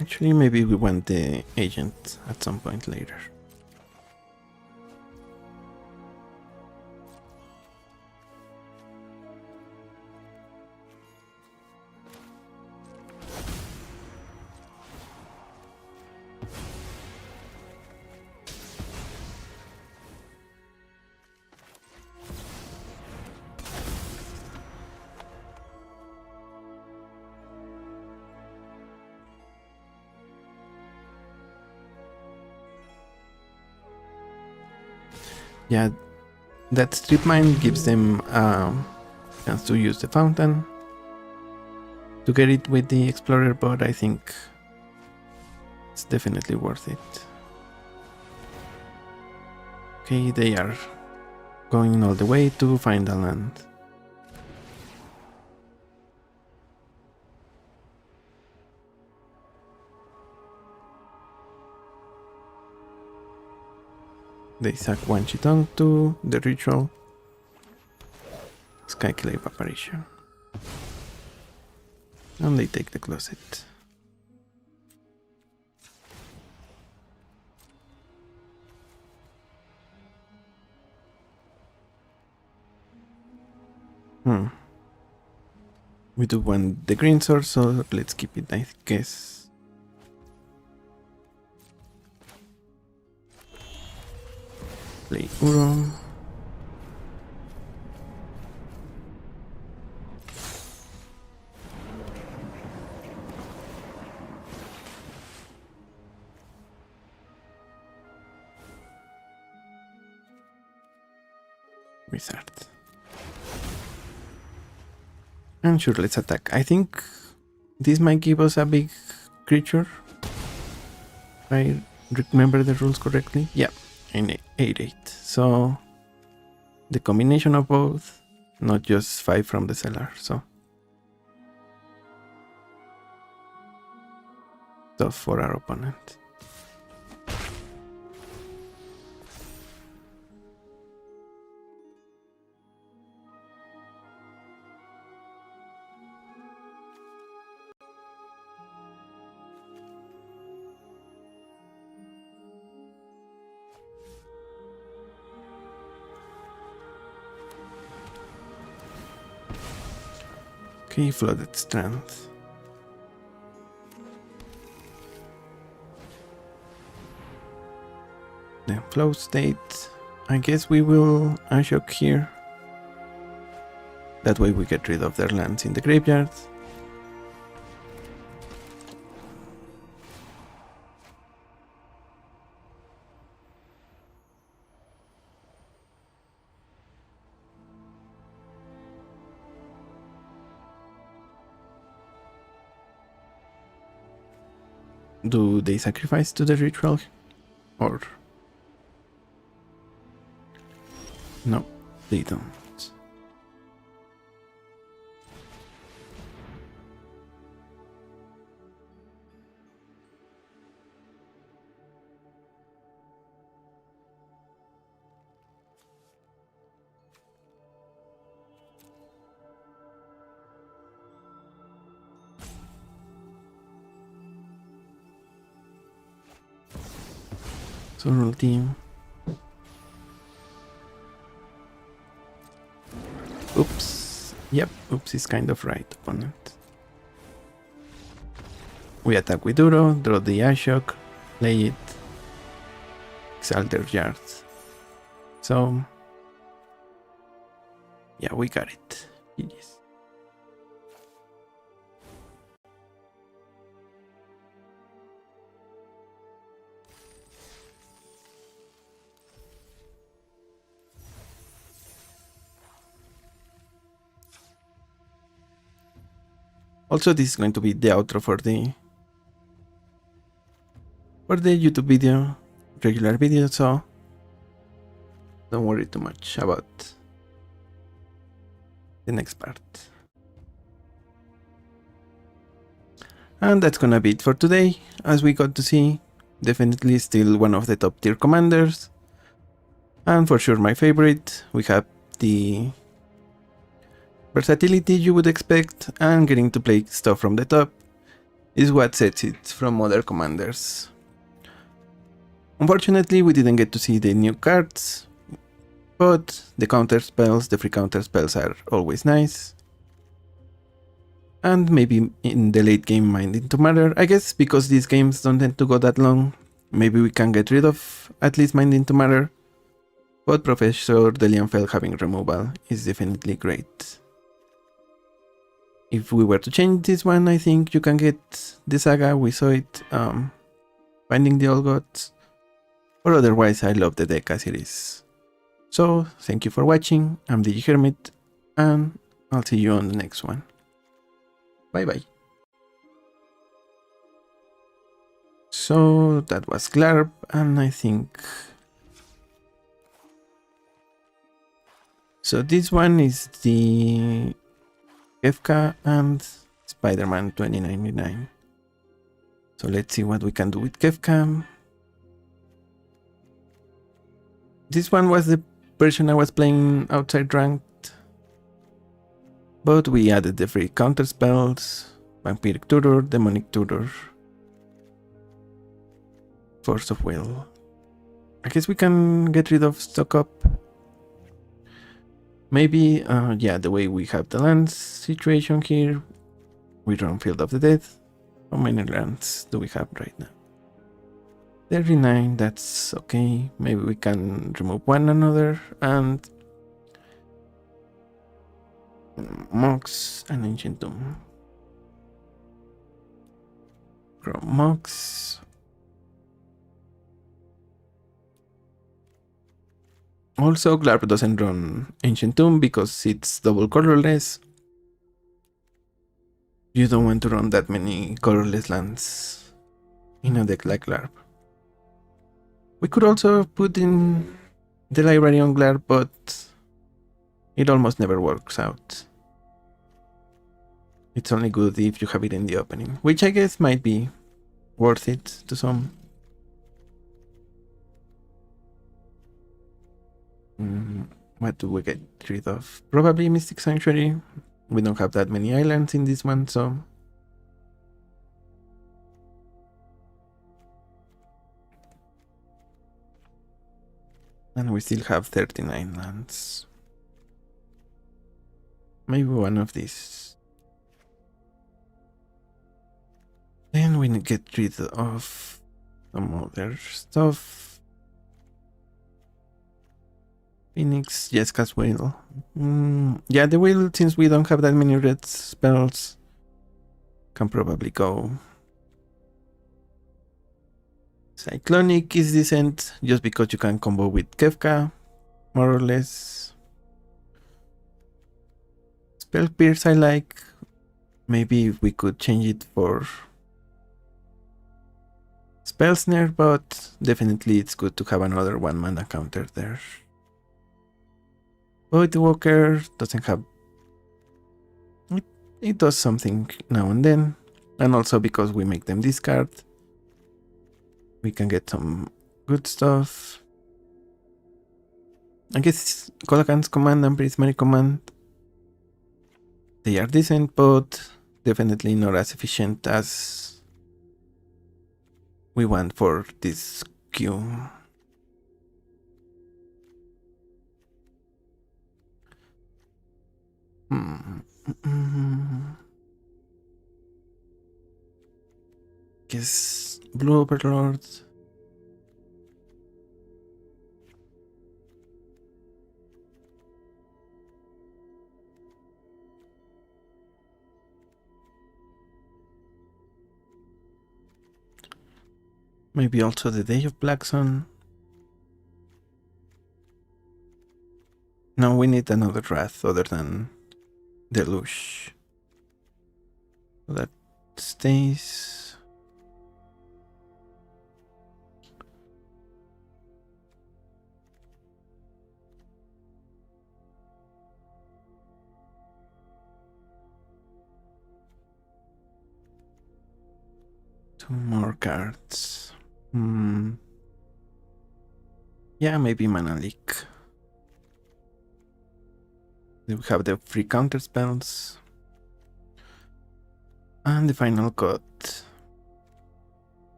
[SPEAKER 1] Actually, maybe we want the agent at some point later. Yeah, that strip mine gives them a chance to use the fountain to get it with the explorer, but I think it's definitely worth it. Okay, they are going all the way to find a land. They sack one Chitong to the ritual. Skyclave apparition. And they take the closet. We do want the green source, so let's keep it, I guess. Play Uro. Wizard. And sure, let's attack. I think this might give us a big creature. If I remember the rules correctly. Yeah, in 8/8. So the combination of both, not just 5 from the cellar. So tough for our opponent. Okay, flooded strength. Then flow state. I guess we will Ashok here. That way we get rid of their lands in the graveyard. Do they sacrifice to the ritual? Or... no, they don't. Sorrel team. Oops. Yep, oops is kind of right, opponent. We attack with Duro, draw the Ashok, play it, exalt their yards. So, yeah, we got it. GG's. Also, this is going to be the outro for the YouTube video, regular video, so don't worry too much about the next part. And that's gonna be it for today. As we got to see, definitely still one of the top tier commanders, and for sure my favorite. We have the versatility you would expect, and getting to play stuff from the top is what sets it from other commanders. Unfortunately, we didn't get to see the new cards, but the counter spells, the free counter spells are always nice. And maybe in the late game Mind into Matter, I guess because these games don't tend to go that long, maybe we can get rid of at least Mind into Matter, but Professor Delianfeld having removal is definitely great. If we were to change this one, I think you can get the Saga, we saw it, Finding the Old Gods, or otherwise I love the deck as it is. So, thank you for watching, I'm the Hermit, and I'll see you on the next one. Bye bye. So, that was Glarb, and I think... so this one is the Kefka and Spider-Man 2099. So let's see what we can do with Kefka. This one was the version I was playing outside ranked, but we added the free counter spells, Vampiric Tutor, Demonic Tutor, Force of Will. I guess we can get rid of Stock Up. Maybe, yeah, the way we have the lands situation here, we run Field of the Dead. How many lands do we have right now? 39, that's okay. Maybe we can remove one another and Mox and Ancient Tomb. From Mox. Also, Glarb doesn't run Ancient Tomb because it's double colorless. You don't want to run that many colorless lands in a deck like Glarb. We could also put in the library on Glarb, but it almost never works out. It's only good if you have it in the opening, which I guess might be worth it to some. What do we get rid of? Probably Mystic Sanctuary. We don't have that many islands in this one, so... And we still have 39 lands. Maybe one of these. Then we get rid of some other stuff. Phoenix, Jeska's Whale. Yeah, the whale, since we don't have that many red spells, can probably go. Cyclonic is decent, just because you can combo with Kefka, more or less. Spell Pierce I like. Maybe if we could change it for Spell Snare, but definitely it's good to have another 1 mana counter there. Voidwalker doesn't have... It does something now and then, and also because we make them discard, we can get some good stuff. I guess Colacan's Command and Prismary Command, they are decent, but definitely not as efficient as we want for this queue. Guess Blue Overlord. Maybe also the Day of Black Sun. No, we need another Wrath other than Deluge. So that stays. Two more cards. Yeah, maybe Mana Leak. Then we have the free counter spells. And the final cut.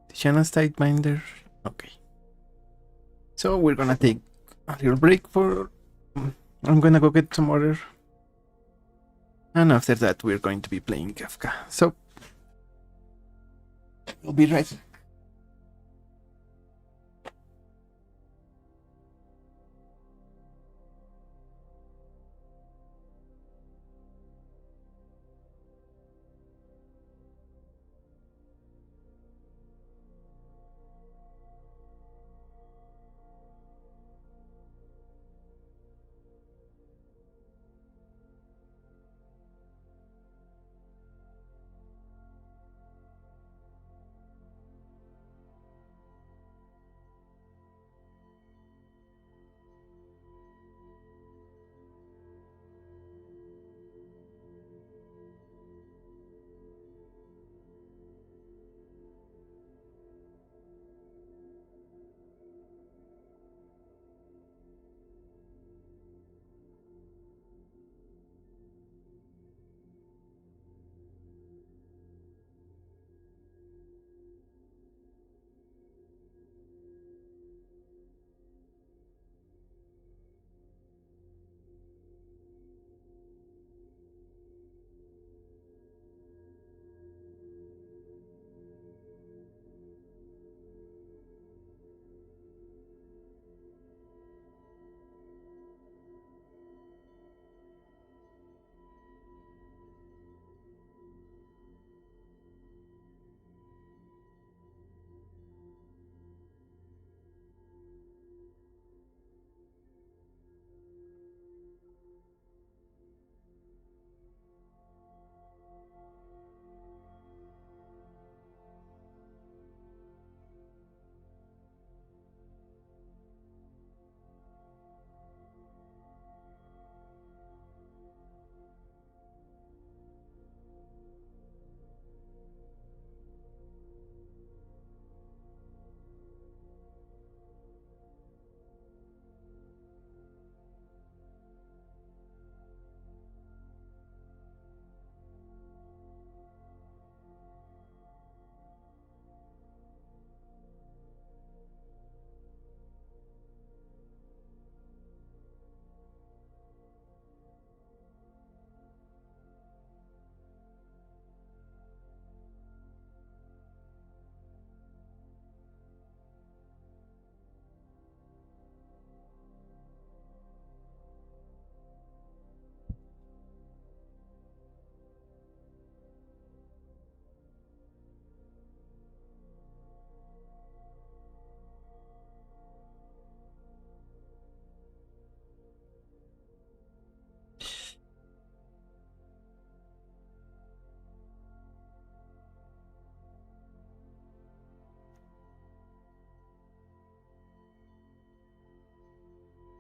[SPEAKER 1] Tiziana's Tidebinder. Okay. So we're gonna take a little break for... I'm gonna go get some water. And after that we're going to be playing Kefka. So we'll be right back.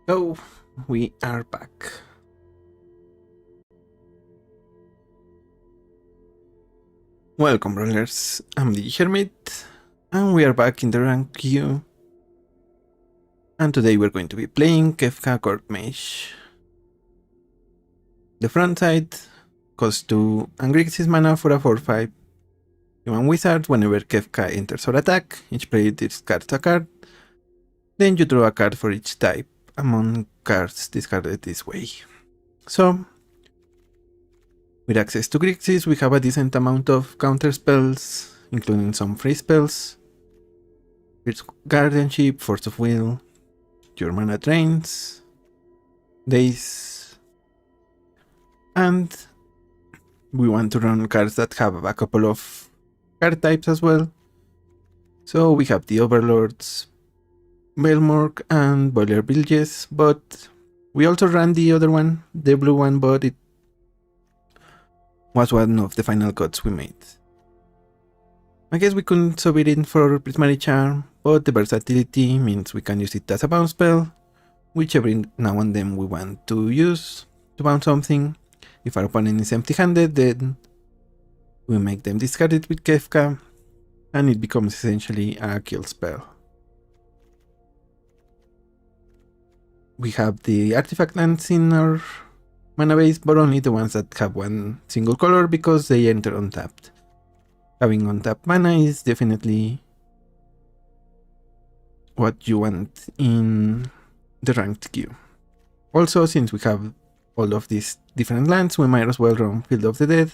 [SPEAKER 1] So, we are back. Welcome, rollers. I'm the Hermit, and we are back in the rank queue. And today we're going to be playing Kefka Mage. The front side costs 2 and Grixis mana for a 4/5 human wizard. Whenever Kefka enters or attack, each player discards a card. Then you draw a card for each type among cards discarded this way. So, with access to Grixis, we have a decent amount of counter spells, including some free spells. It's Guardianship, Force of Will, your mana drains, days, and we want to run cards that have a couple of card types as well. So we have the Overlords, Belmork, and Boiler Bilges, but we also ran the other one, the blue one, but it was one of the final cuts we made. I guess we couldn't sub it in for Prismatic Charm, but the versatility means we can use it as a bounce spell, which every now and then we want to use to bounce something. If our opponent is empty-handed, then we make them discard it with Kefka, and it becomes essentially a kill spell. We have the artifact lands in our mana base, but only the ones that have one single color because they enter untapped. Having untapped mana is definitely what you want in the ranked queue. Also, since we have all of these different lands, we might as well run Field of the Dead,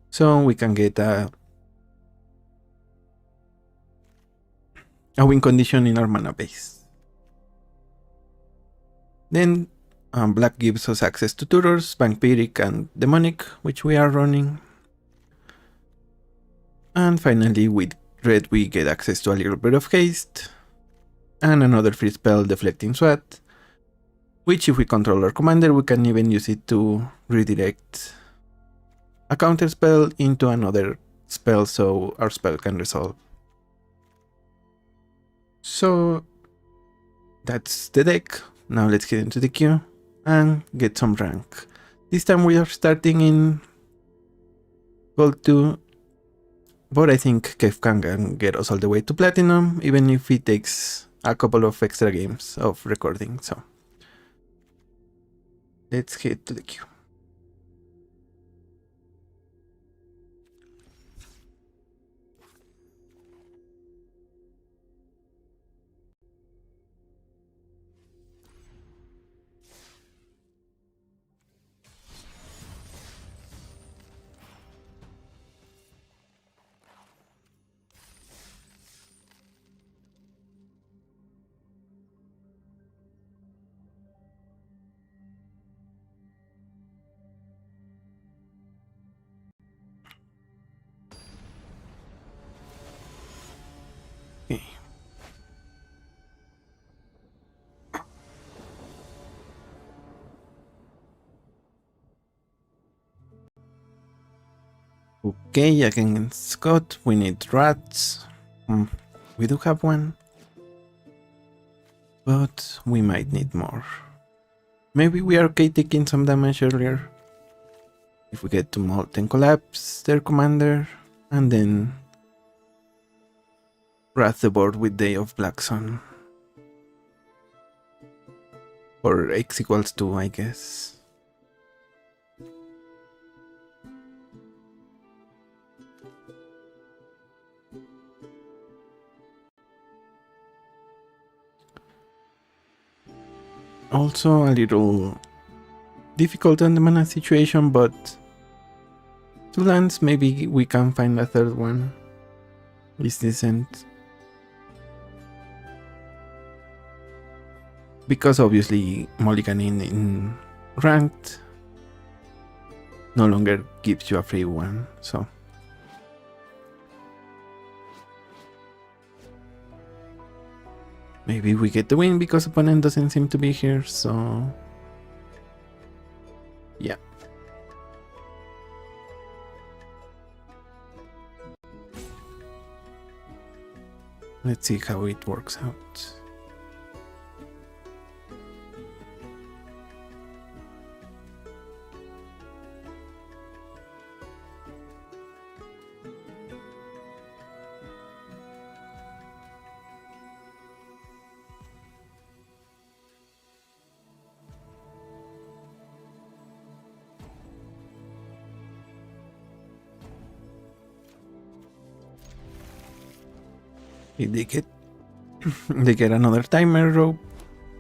[SPEAKER 1] so we can get a win condition in our mana base. Then black gives us access to tutors, vampiric and demonic, which we are running. And finally with red we get access to a little bit of haste and another free spell, Deflecting Swat, which if we control our commander we can even use it to redirect a counter spell into another spell so our spell can resolve. So that's the deck. Now let's get into the queue and get some rank. This time we are starting in Gold 2, but I think Kefka can get us all the way to Platinum, even if it takes a couple of extra games of recording. So let's head to the queue. Okay. Okay, against Scott, we need rats. We do have one, but we might need more. Maybe we are okay taking some damage earlier. If we get to Molten Collapse their commander, and then wrath the board with Day of Black Sun. Or X equals 2, I guess. Also a little difficult on the mana situation, but 2 lands, maybe we can find a third one. Is decent. Because obviously mulliganing in ranked no longer gives you a free one, so. Maybe we get the win because opponent doesn't seem to be here, so yeah. Let's see how it works out. Did they get they get another timer rope?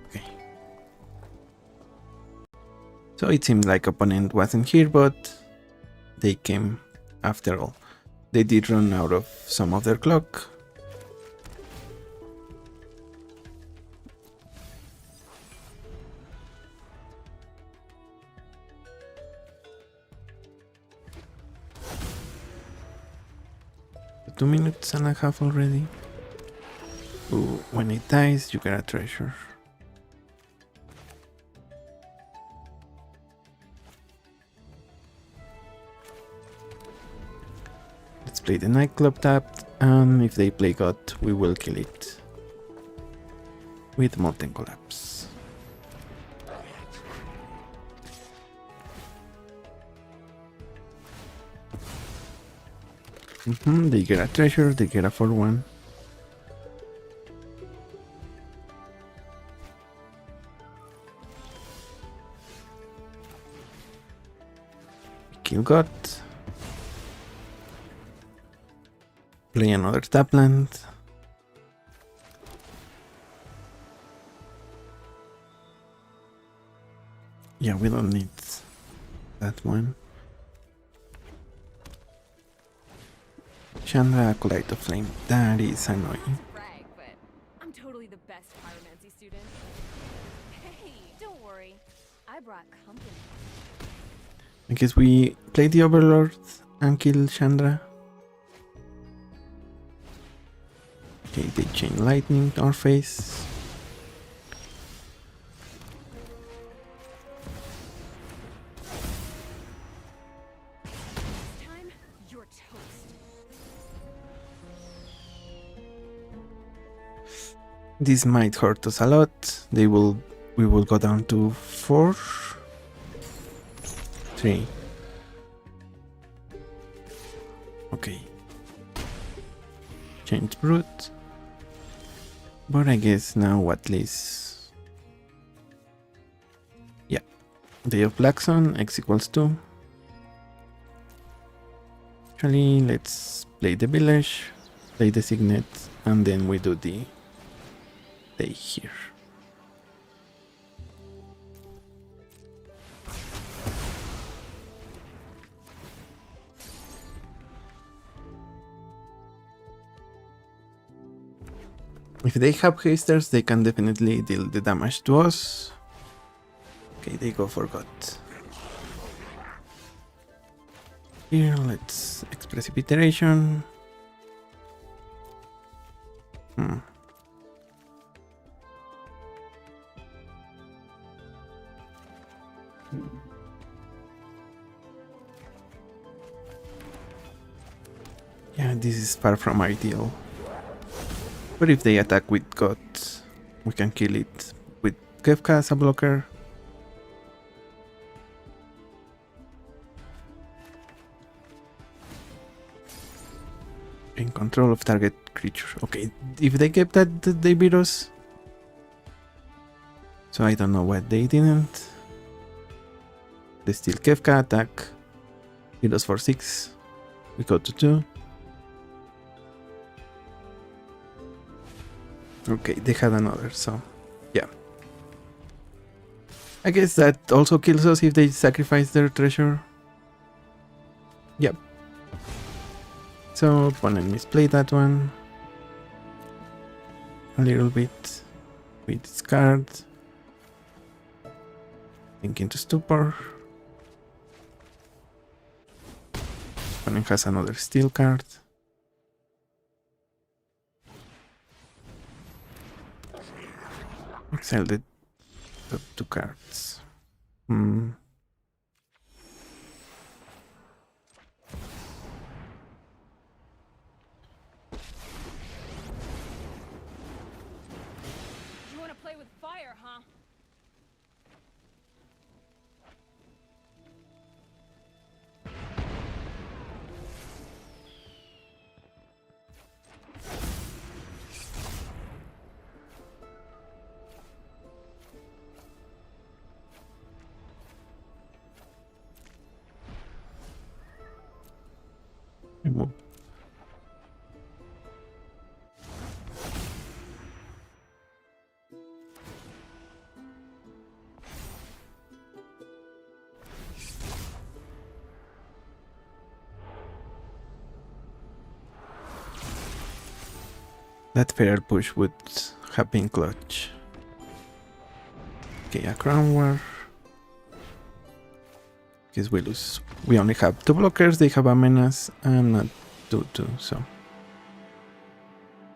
[SPEAKER 1] Okay. So it seemed like opponent wasn't here, but they came after all. They did run out of some of their clock. Two minutes and a half already. Ooh, when it dies, you get a treasure. Let's play the nightclub tapped, and if they play God, we will kill it with Molten Collapse. They get a treasure, they get a 4-1. Kill God. Play another tap land. Yeah, we don't need that one. Chandra, Acolyte of Flame. That is annoying.
[SPEAKER 4] Brag, but I'm totally the best pyromancy student. Hey, don't worry. I brought company.
[SPEAKER 1] I guess we play the Overlord and kill Chandra. Okay, they chain lightning to our face.
[SPEAKER 4] This time, you're toast.
[SPEAKER 1] This might hurt us a lot. We will go down to 4, 3. Okay. Change brewed. But I guess now at least, yeah. Day of Black Sun, X equals 2. Actually, let's play the village, play the signet, and then we do the day here. If they have hasters, they can definitely deal the damage to us. Okay, they go for God. Here, let's Precipitation. Yeah, this is far from ideal. But if they attack with God, we can kill it with Kefka as a blocker. In control of target creature. Okay, if they kept that, they beat us. So I don't know why they didn't. They still Kefka attack. Hit us for 6. We go to 2. Okay, they had another, so yeah. I guess that also kills us if they sacrifice their treasure. Yep. So opponent misplayed that one a little bit. We discard. Think into stupor. Opponent has another steel card. Exile the top 2 cards.
[SPEAKER 4] You want to play with fire, huh?
[SPEAKER 1] That feral push would have been clutch. Okay, a crown war. Guess we lose. We only have 2 blockers, they have a menace and a 2-2, so.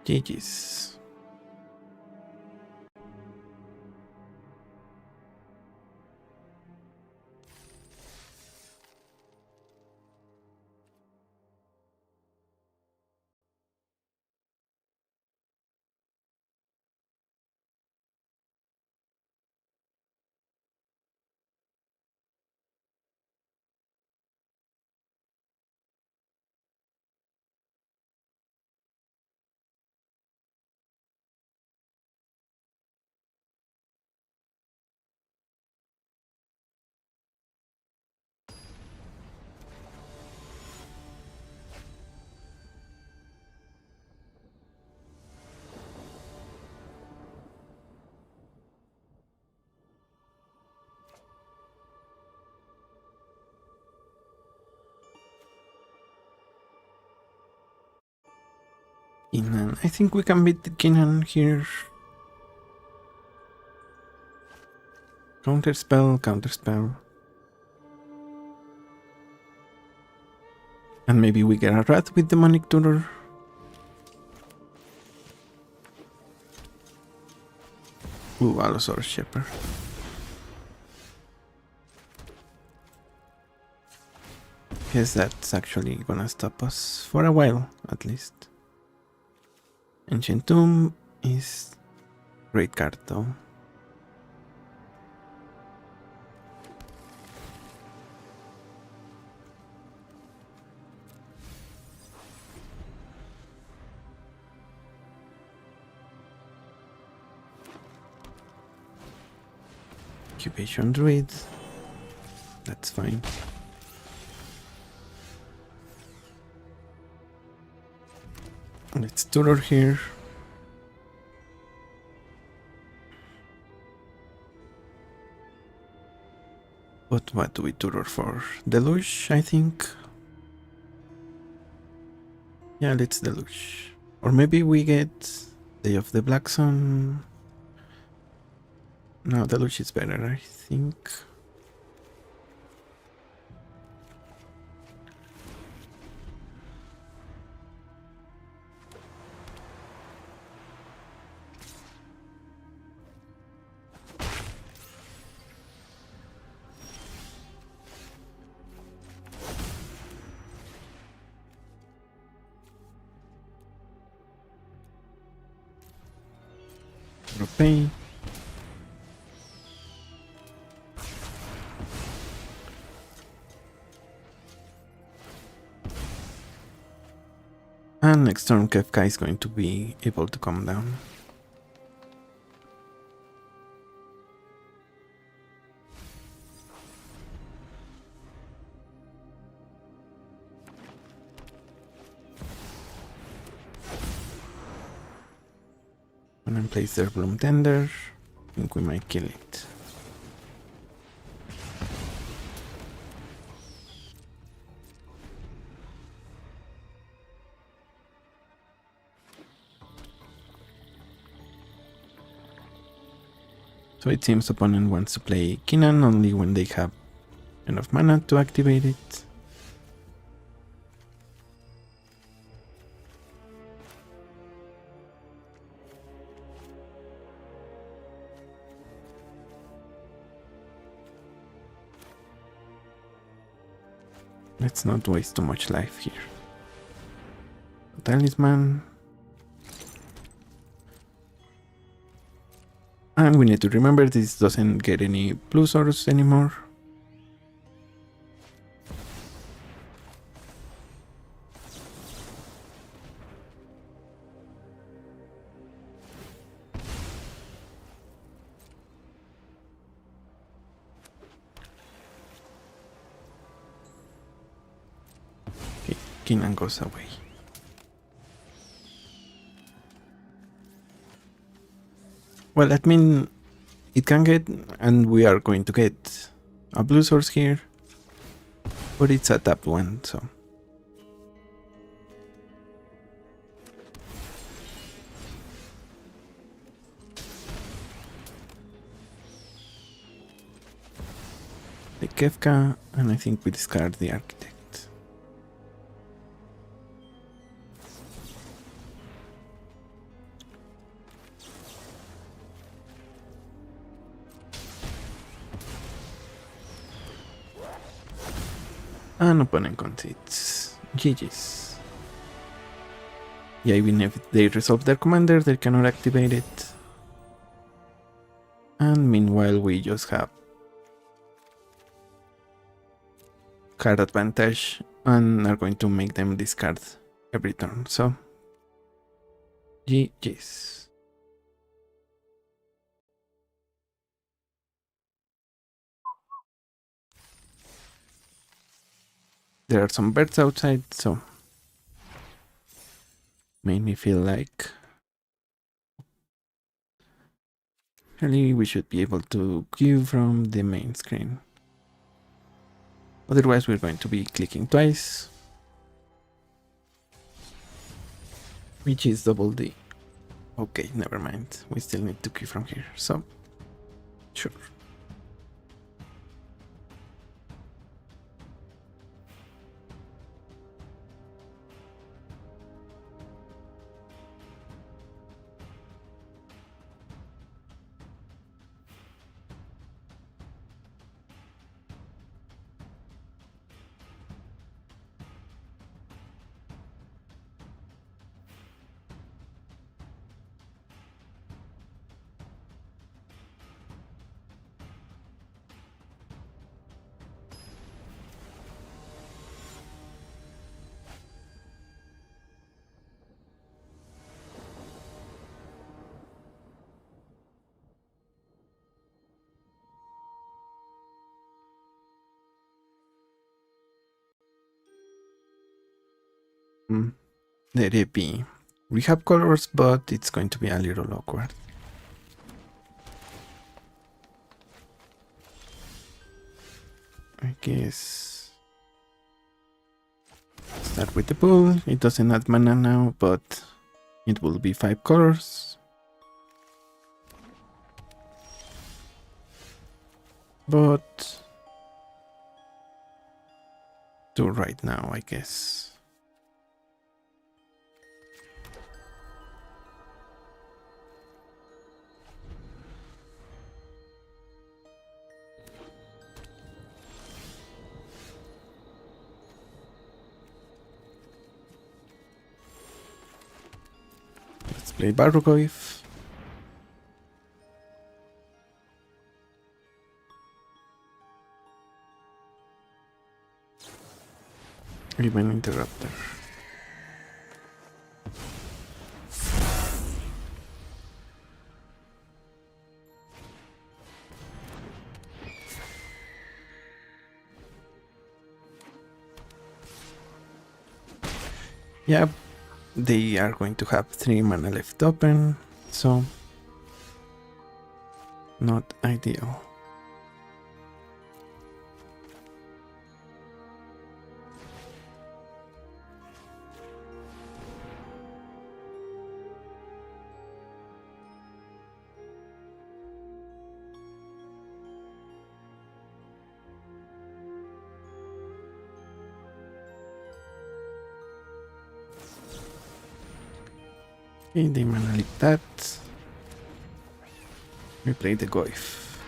[SPEAKER 1] GG's. Keenan. I think we can beat Keenan here. Counterspell, counterspell. And maybe we get a rat with Demonic Tutor. Ooh, Allosaurus Shepherd. Guess that's actually gonna stop us for a while, at least. Ancient Tomb is great card though. Incubation Druid. That's fine. Let's tutor here. But what do we tutor for? Deluge, I think. Yeah, let's Deluge. Or maybe we get Day of the Black Sun. No, Deluge is better, I think. Pay. And next turn Kefka is going to be able to come down. And then place their Bloom Tender. I think we might kill it. So it seems opponent wants to play Keenan only when they have enough mana to activate it. Let's not waste too much life here. Talisman. And we need to remember this doesn't get any blue source anymore. Okay, Keenan goes away. Well, that means it can get, and we are going to get a blue source here, but it's a tapped one, so. Kefka, and I think we discard the Architect. And opponent concedes. GG's. Yeah, even if they resolve their commander, they cannot activate it. And meanwhile, we just have card advantage and are going to make them discard every turn. So, GG's. There are some birds outside, so made me feel like really we should be able to queue from the main screen. Otherwise, we're going to be clicking twice, which is double D. Okay, never mind. We still need to queue from here, so sure. Let it be. We have colors, but it's going to be a little awkward. I guess start with the pool. It doesn't add mana now, but it will be 5 colors. But 2 right now, I guess. Let's play Barrogoyf. Even Interrupter. Yeah, they are going to have 3 mana left open, so not ideal. Okay, they mana like that. We play the Goyf.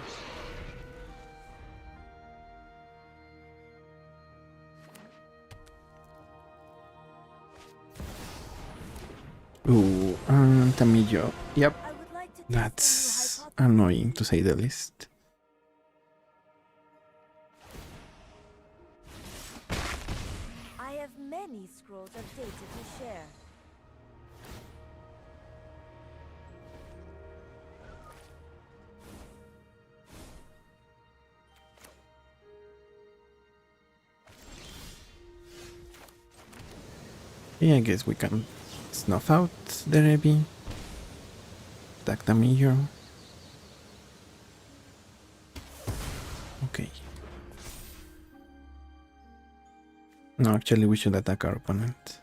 [SPEAKER 1] Ooh, and Tamillo. Yep,
[SPEAKER 3] I would like to test
[SPEAKER 1] that's
[SPEAKER 3] a new hypothesis.
[SPEAKER 1] annoying to say the least.
[SPEAKER 3] I have many scrolls of data to share.
[SPEAKER 1] Yeah, I guess we can snuff out the Rebi. Attack Tamillo. Okay. No, actually we should attack our opponent.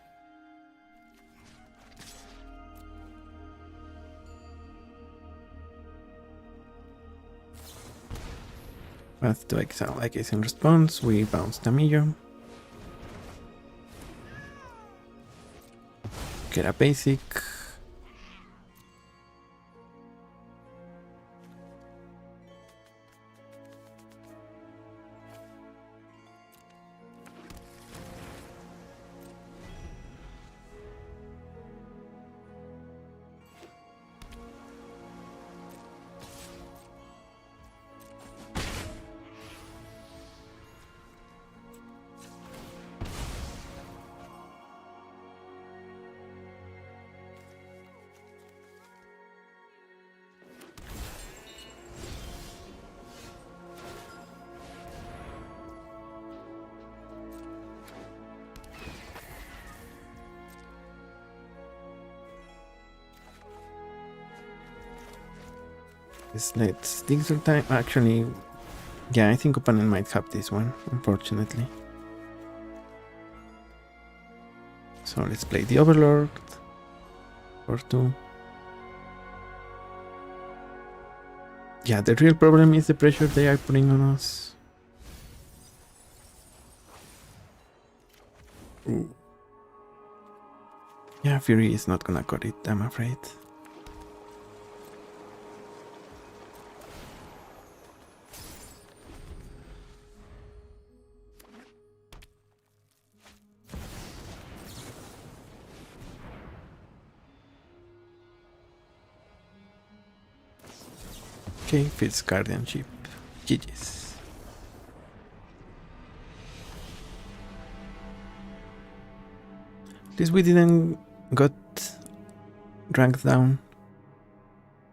[SPEAKER 1] Path to exile. I guess in response, we bounce Tamillo. Get a basic. Let's take some time. Actually, yeah, I think opponent might have this one, unfortunately. So let's play the Overlord or 2. Yeah, the real problem is the pressure they are putting on us. Ooh. Yeah, Fury is not gonna cut it, I'm afraid. Okay, Fitz Guardianship. GG's. At least we didn't got ranked down.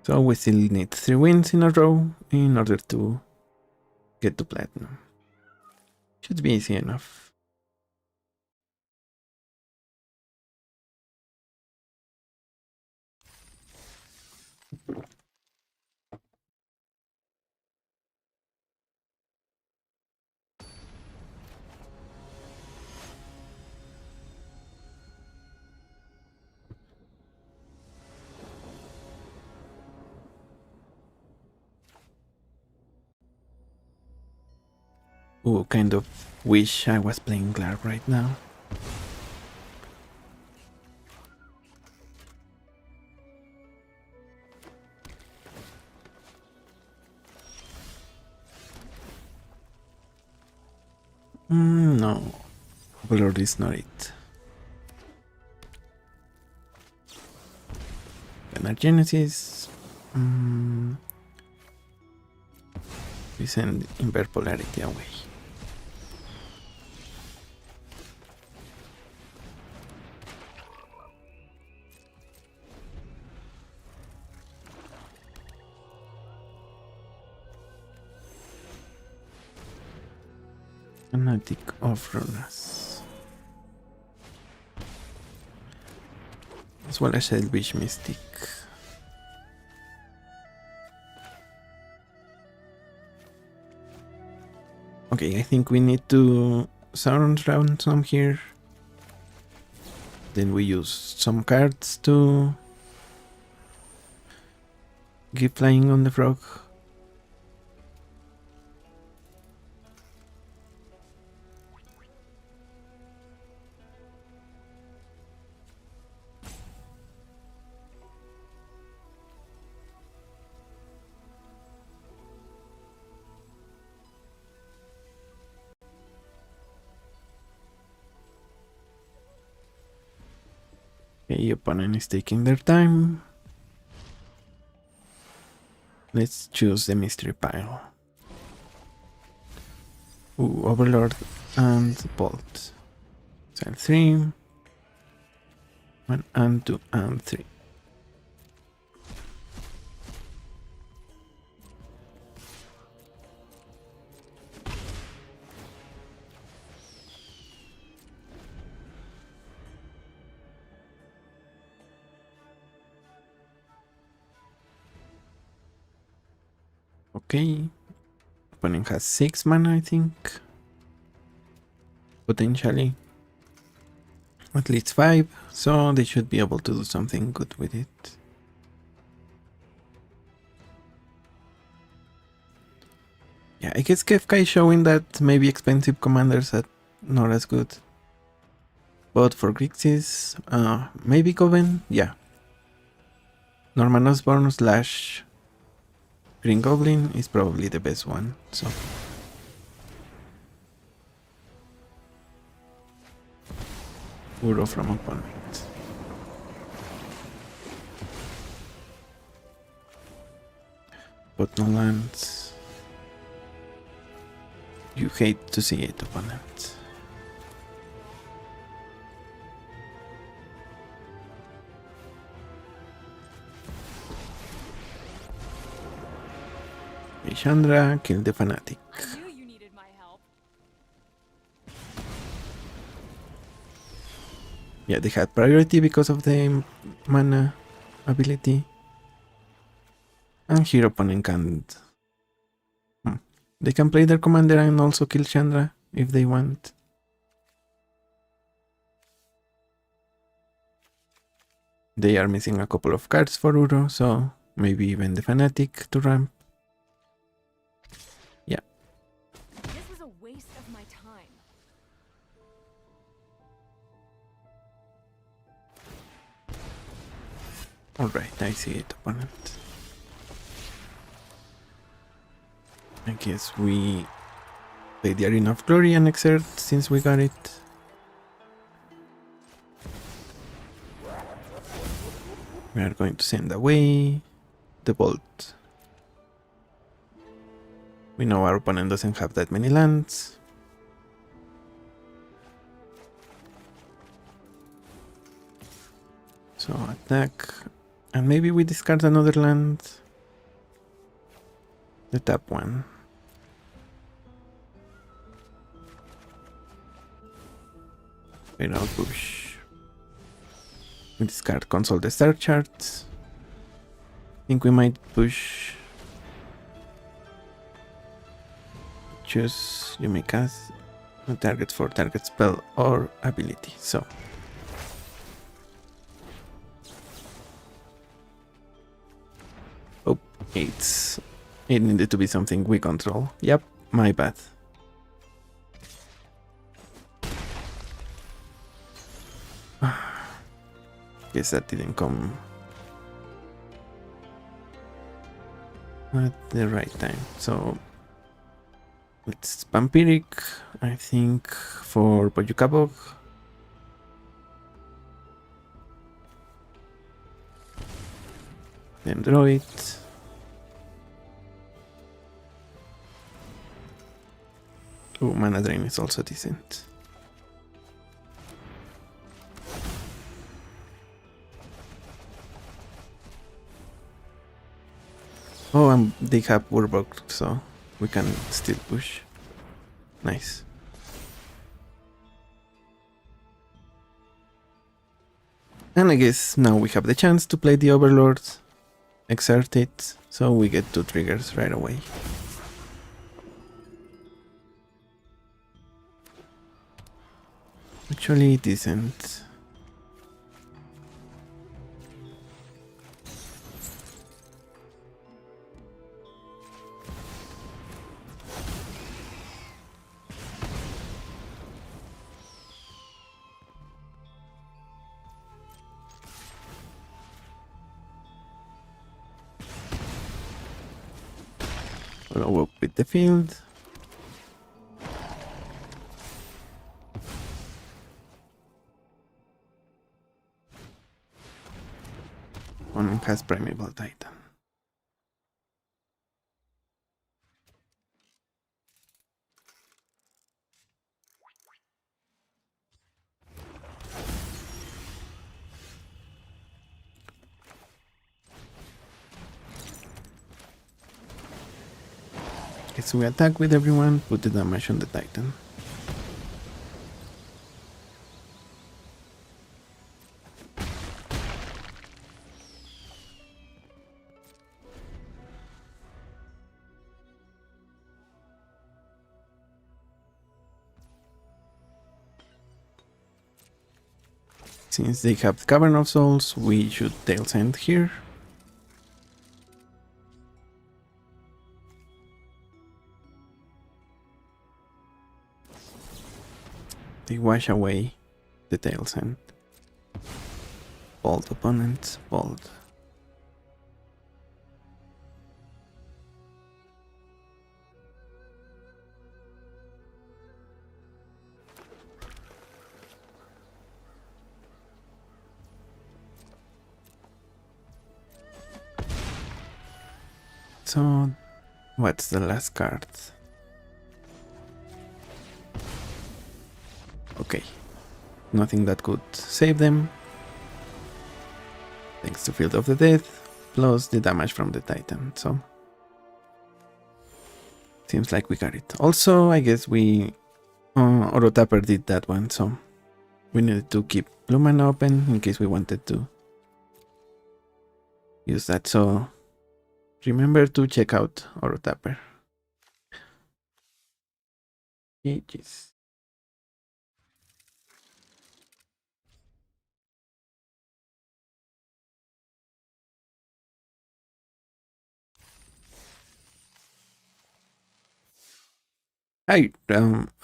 [SPEAKER 1] So we still need 3 wins in a row in order to get to platinum. Should be easy enough. Ooh, kind of wish I was playing Glarb right now. No, Overlord is not it. Genesis. We send Invert Polarity away. Fanatic of Runas. As well as Elvish Mystic. Okay, I think we need to surround round some here. Then we use some cards to give flying on the frog. Okay, opponent is taking their time. Let's choose the mystery pile. Ooh, Overlord and Bolt. So 3. 1 and 2 and 3. Okay. Opponent has 6 mana, I think. Potentially. At least 5, so they should be able to do something good with it. Yeah, I guess Kefka is showing that maybe expensive commanders are not as good. But for Grixis, maybe Coven? Yeah. Norman Osborn / Green Goblin is probably the best one, so. Uro from opponent. But no lands. You hate to see it, opponent. Chandra, kill the fanatic.
[SPEAKER 4] I knew you needed my help.
[SPEAKER 1] Yeah, they had priority because of the mana ability. And here opponent can't. They can play their commander and also kill Chandra if they want. They are missing a couple of cards for Uro, so maybe even the fanatic to ramp. Yeah.
[SPEAKER 4] This was a waste of my time.
[SPEAKER 1] Alright, I see it, opponent. I guess we play the Arena of Glory and Exert since we got it. We are going to send away the Bolt. We know our opponent doesn't have that many lands. So attack. And maybe we discard another land. The top one. We now push. We discard console the star charts. Think we might push. Choose you may cast no targets for target spell or ability. So oh, it needed to be something we control. Yep, my bad. Guess that didn't come at the right time. So it's Vampiric, I think, for Boyukabog. Then Droid. Oh, Mana Drain is also decent. Oh, and they have Warburg, so we can still push. Nice. And I guess now we have the chance to play the Overlord, exert it, so we get 2 triggers right away. Actually decent. Follow up with the field. One has Primeval Titan. Okay, so we attack with everyone, put the damage on the Titan. Since they have Cavern of Souls, we should Tail Send here. They wash away the tails and bold opponents, bold. So, what's the last card? Okay, nothing that could save them. Thanks to Field of the Dead, plus the damage from the Titan, so seems like we got it. Also, I guess we Auto Tapper did that one, so we needed to keep blue mana open in case we wanted to use that. So remember to check out Auto Tapper. GG's. Hi,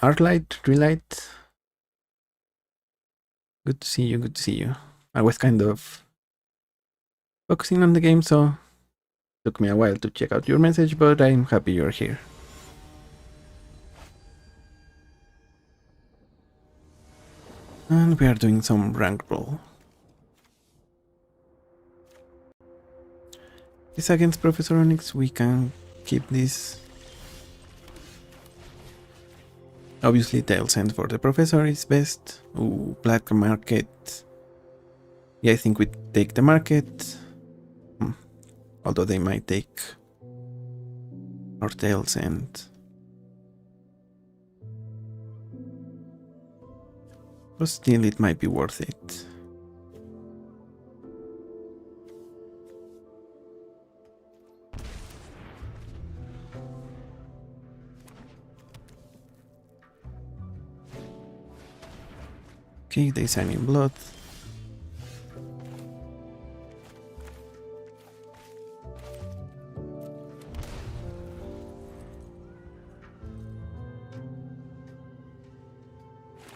[SPEAKER 1] Artlight, Relight. Good to see you, good to see you. I was kind of focusing on the game, so took me a while to check out your message, but I'm happy you're here. And we are doing some rank Brawl. This against Professor Onyx, we can keep this. Obviously, Tails End for the Professor is best. Ooh, Black Market. Yeah, I think we take the market. Although they might take our Tails End. But still, it might be worth it. Okay, they sign in blood.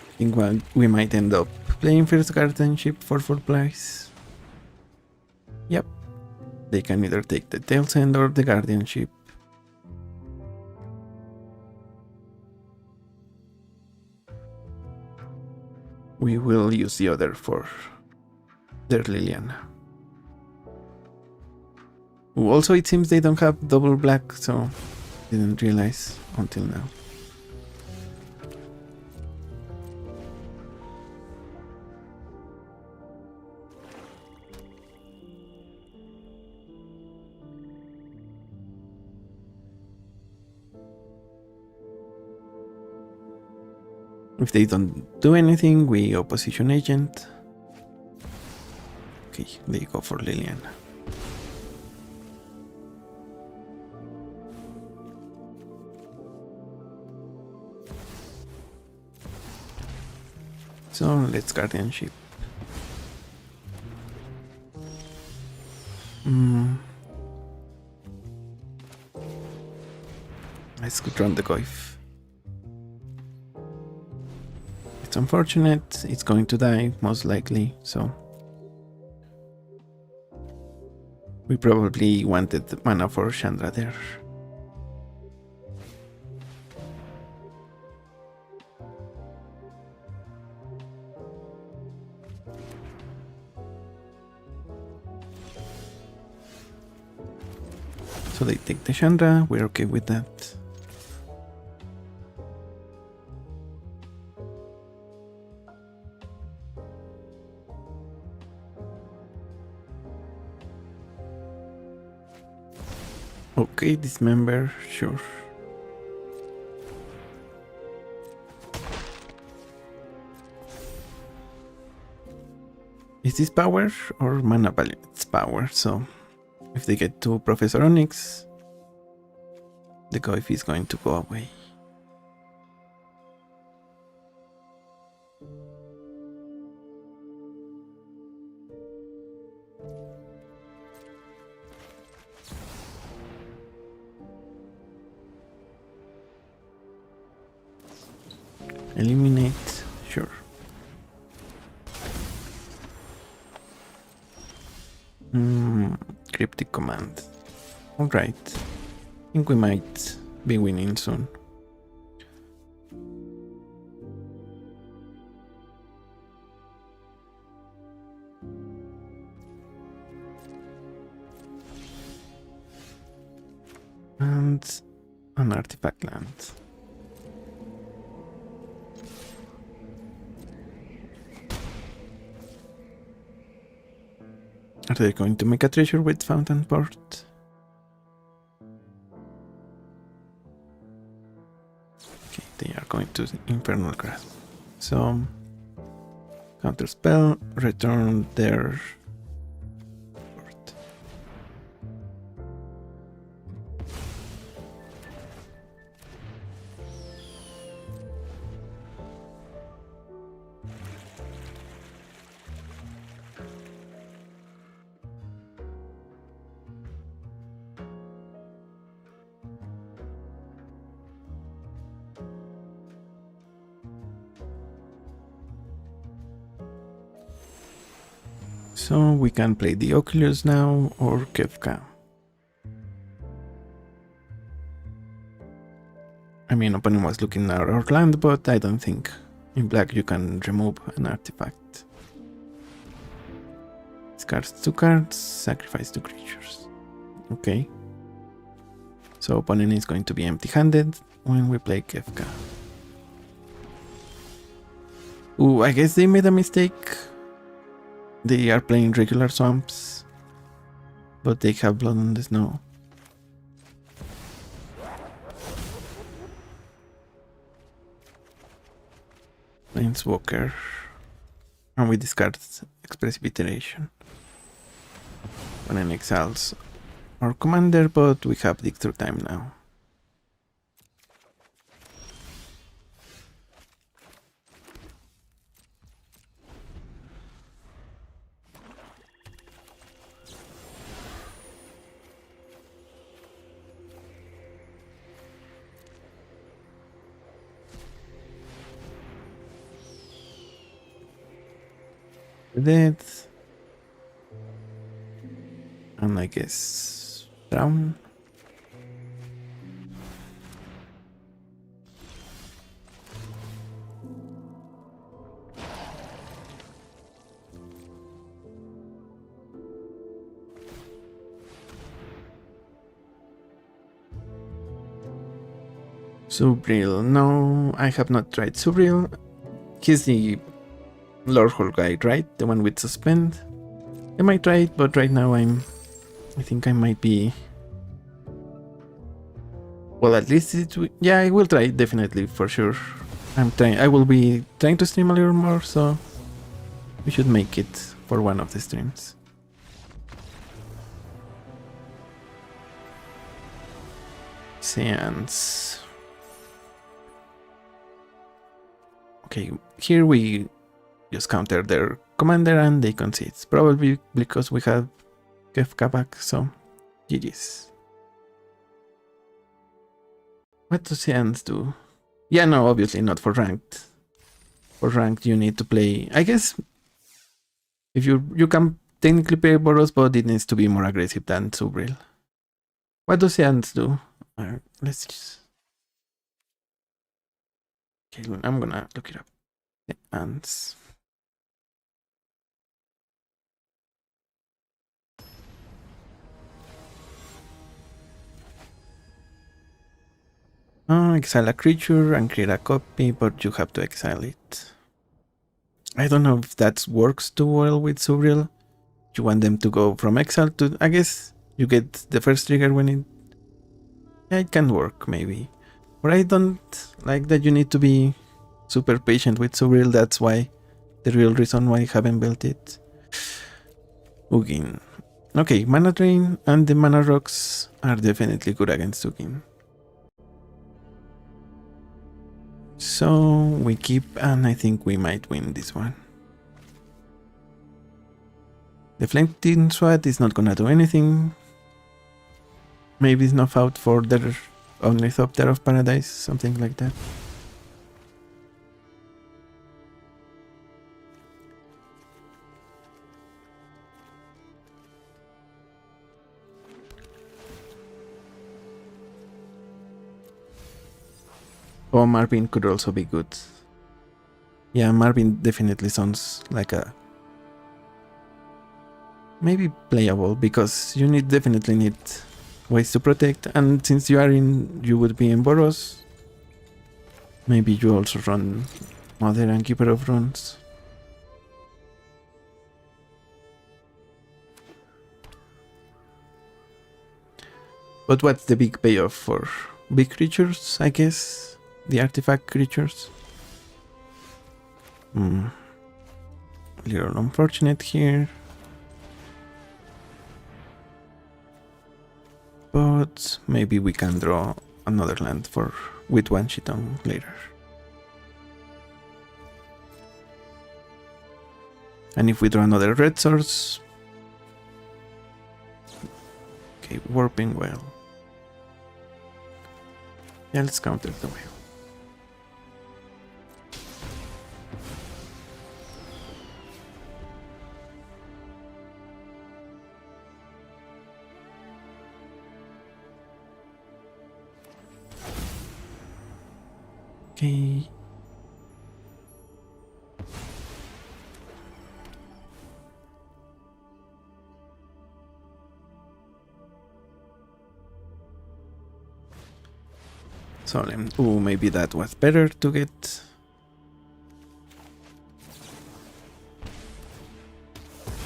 [SPEAKER 1] I think we might end up playing first guardianship for 4 price. Yep. They can either take the Tails End or the guardianship. We will use the other for their Liliana. Ooh, also, it seems they don't have double black, so didn't realize until now. If they don't do anything, we opposition agent. Okay, they go for Liliana. So let's guardianship. Let's go run the Goif. It's unfortunate, it's going to die, most likely, so we probably wanted mana for Chandra there. So they take the Chandra, we're okay with that. Okay, dismember, sure. Is this power or mana value? It's power, so if they get to Professor Onyx, the Goif is going to go away. Eliminate, sure. cryptic command. Alright. I think we might be winning soon. And an artifact land. Are they going to make a treasure with Fountain Port? Okay, they are going to Infernal Grasp. So, counter spell, return their port. So we can play the Oculus now or Kefka. I mean, opponent was looking at our land, but I don't think in black you can remove an artifact. Discards 2 cards, sacrifice 2 creatures. Okay. So opponent is going to be empty-handed when we play Kefka. Ooh, I guess they made a mistake. They are playing regular swamps, but they have Blood on the Snow. Planeswalker. And we discard Expressive Iteration. Opponent exiles our commander, but we have Dig Through Time now. Dead. And I guess Drown. Subril. No, I have not tried Subril. He's the Lord Hole guy, right? The one with Suspend. I might try it, but right now I think I might be... Well, at least yeah, I will try it, definitely, for sure. I will be trying to stream a little more, so we should make it for one of the streams. Sands. Okay, here we just counter their commander and they concede. Probably because we have Kefka back, so GG's. What do Sands do? Yeah, no, obviously not for ranked. For ranked you need to play... I guess if you can technically play Boros, but it needs to be more aggressive than Subril. What do Sands do? Let's just... Okay, I'm gonna look it up. The ants. Exile a creature and create a copy, but you have to exile it. I don't know if that works too well with Subril. You want them to go from exile to... I guess you get the first trigger when it... Yeah, it can work, maybe. But I don't like that you need to be super patient with Subril. That's why... the real reason why I haven't built it. Ugin. Okay, Mana Drain and the Mana Rocks are definitely good against Ugin. So we keep, and I think we might win this one. The Flanking Swat is not gonna do anything. Maybe Snuff Out for their Ornithopter of Paradise, something like that. Oh, Marvin could also be good. Yeah, Marvin definitely sounds like a maybe playable, because you definitely need ways to protect, and since you would be in Boros, maybe you also run Mother and Keeper of Runes. But what's the big payoff for big creatures, I guess? The artifact creatures? A little unfortunate here. But maybe we can draw another land with one shit on later. And if we draw another red source... Okay, warping well. Yeah, let's counter the whale. Okay. Solemn. Ooh, maybe that was better to get.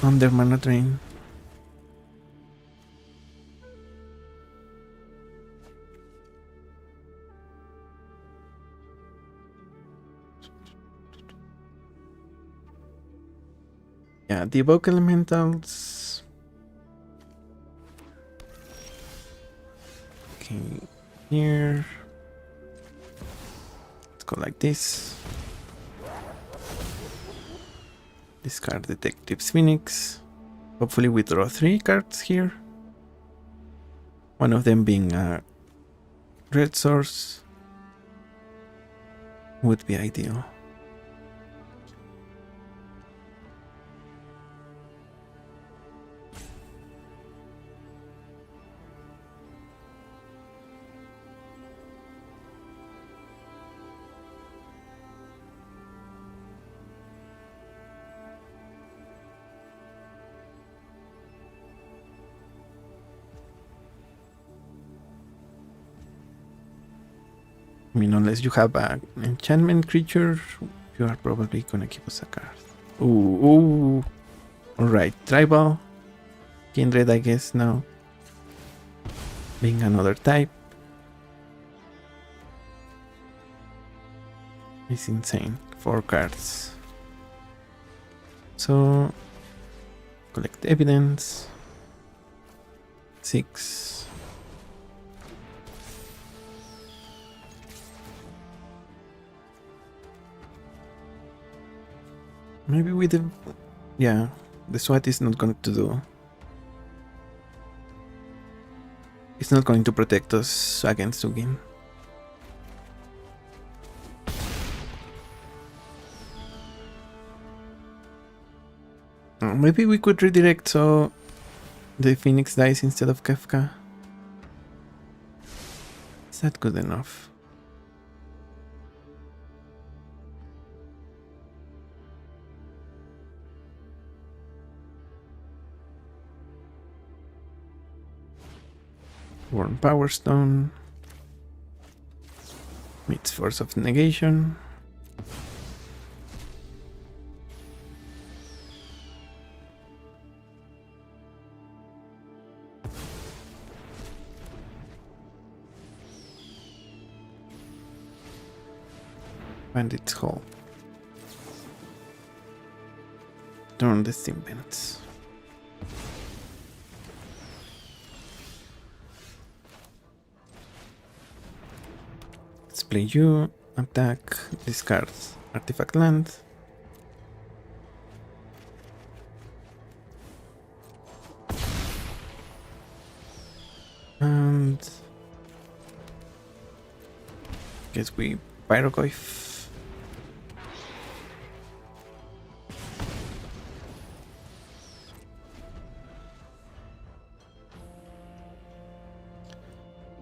[SPEAKER 1] Under mana drain. Yeah, the evoke elementals. Okay, here. Let's go like this. Discard Detective's Phoenix. Hopefully we draw 3 cards here. One of them being a red source would be ideal. I mean, unless you have an enchantment creature, you are probably gonna keep us a card. Ooh. Alright, tribal. Kindred, I guess, now. Being another type. It's insane. 4 cards. So, collect evidence. 6. Maybe with the... Yeah, the SWAT is not going to do... It's not going to protect us against Ugin. Maybe we could redirect so the Phoenix dies instead of Kefka. Is that good enough? Warm Power Stone. Meets Force of Negation. Bandit's Hall. Turn the Steam Vents. Play you, attack, discard artifact land. And guess we Pyrogoyf.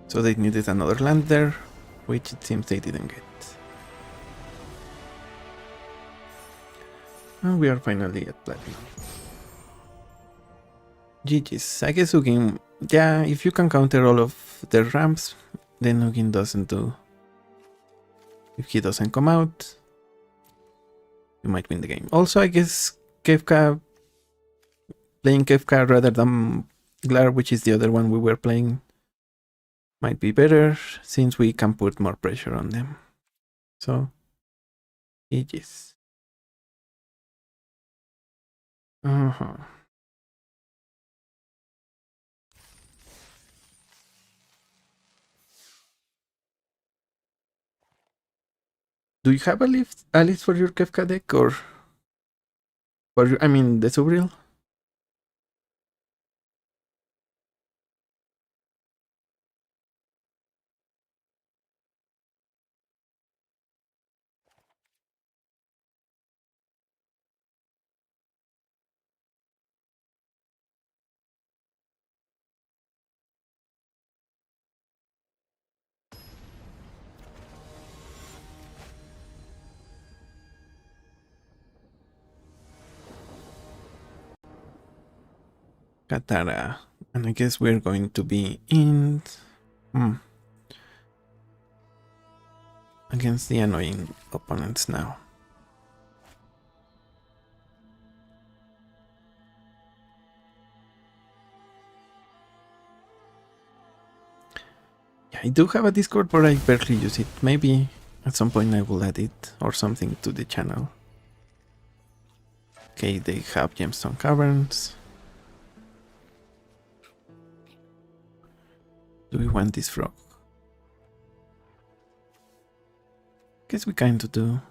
[SPEAKER 1] So they needed another land there. which it seems they didn't get. And we are finally at platinum. GG's. I guess Ugin, yeah, if you can counter all of their ramps, then Ugin doesn't do. If he doesn't come out, you might win the game. Also, I guess Kefka, playing Kefka rather than Glarb, which is the other one we were playing, might be better since we can put more pressure on them. So, GG's. Do you have a list for your Kefka deck, or for your, I mean the Subril? Katara, and I guess we're going to be in against the annoying opponents now. Yeah, I do have a Discord, but I barely use it. Maybe at some point I will add it or something to the channel. Okay, they have Gemstone Caverns. Do we want this frog? Guess we kind of do.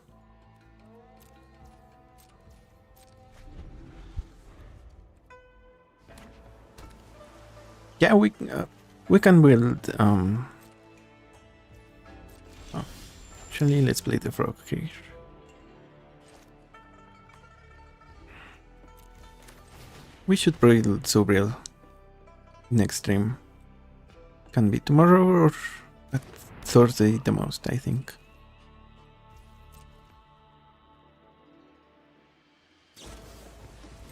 [SPEAKER 1] Yeah, we can build. Actually, let's play the frog here. We should build Subril next stream. Can be tomorrow or at Thursday the most, I think.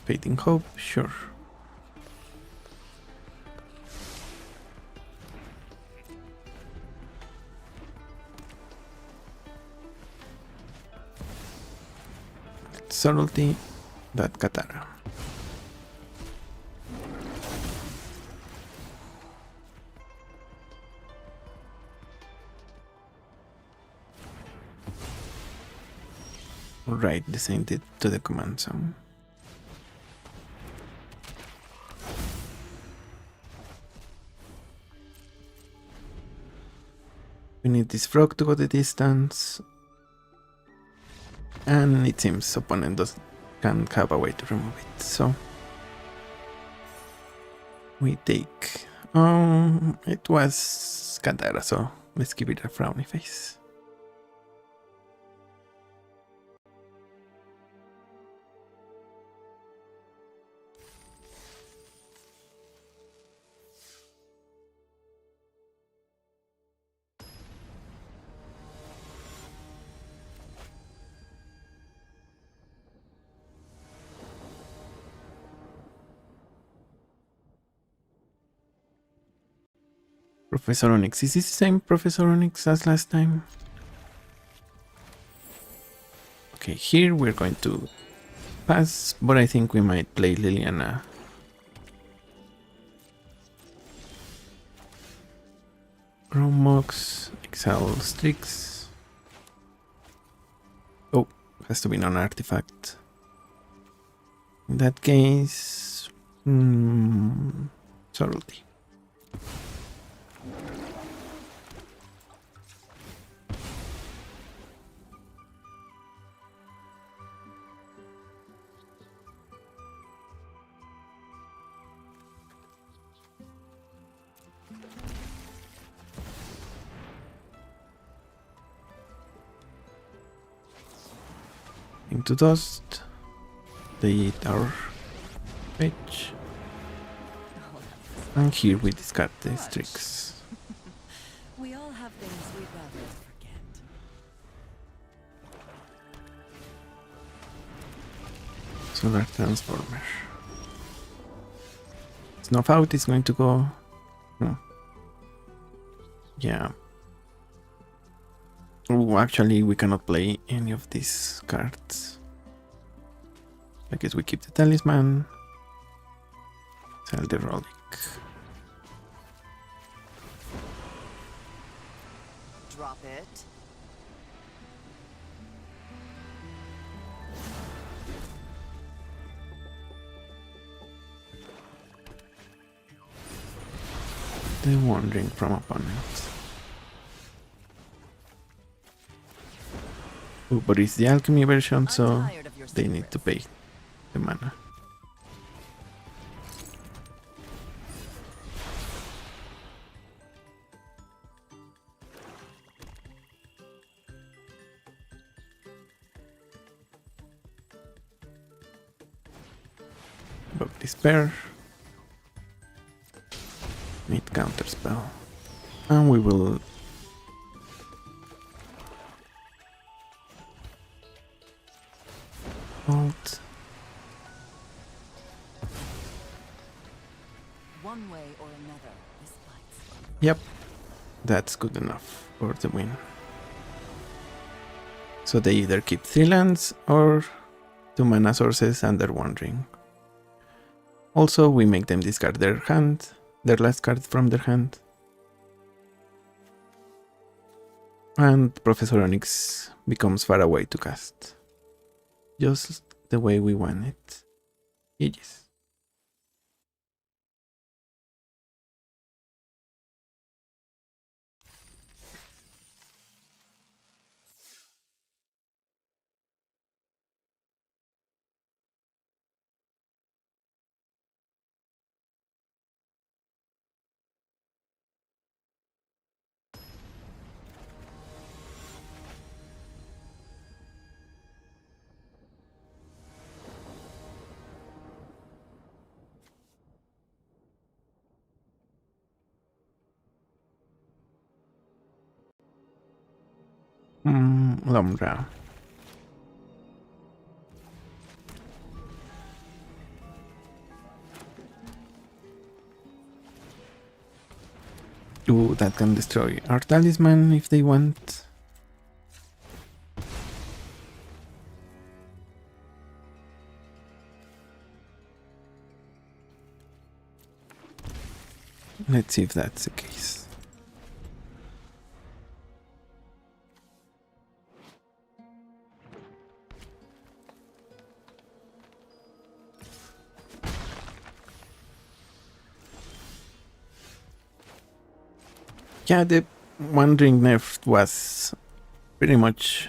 [SPEAKER 1] Fading Hope, sure. Subtlety, that Katara. Right, send it to the command zone. We need this frog to go the distance. And it seems opponent can't have a way to remove it, so we take. It was Katara, so let's give it a frowny face. Professor Onyx. Is this the same Professor Onyx as last time? Okay, here we're going to pass, but I think we might play Liliana. Chromox, exile Strix. Oh, has to be non-artifact. In that case, subtlety. Into dust. They eat our Mage. And here we discard the Strix.
[SPEAKER 3] We all have things we'd rather
[SPEAKER 1] Solar Transformer. Snuff out is going to go. Yeah. Oh, actually, we cannot play any of these cards. I guess we keep the Talisman. Sell the Relic.
[SPEAKER 5] Drop it.
[SPEAKER 1] The Wandering from opponents. Oh, but it's the Alchemy version, so they need to pay the mana. Book Despair. Need counter spell. And we will alt.
[SPEAKER 5] One way or another, this fights.
[SPEAKER 1] Yep, that's good enough for the win. So they either keep 3 lands or 2 mana sources and they're wandering. Also, we make them discard their hand, their last card from their hand. And Professor Onyx becomes far away to cast. Just the way we want it. GG's. Lumbra. Ooh, that can destroy our talisman if they want. Let's see if that's the case. Yeah, the Wandering nerf was pretty much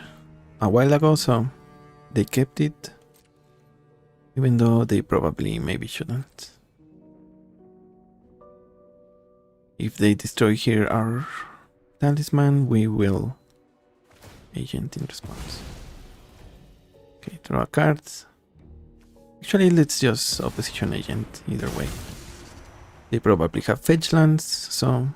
[SPEAKER 1] a while ago, so they kept it, even though they probably maybe shouldn't. If they destroy here our talisman, we will agent in response. Okay, draw a card. Actually, let's just opposition agent either way. They probably have fetch lands, so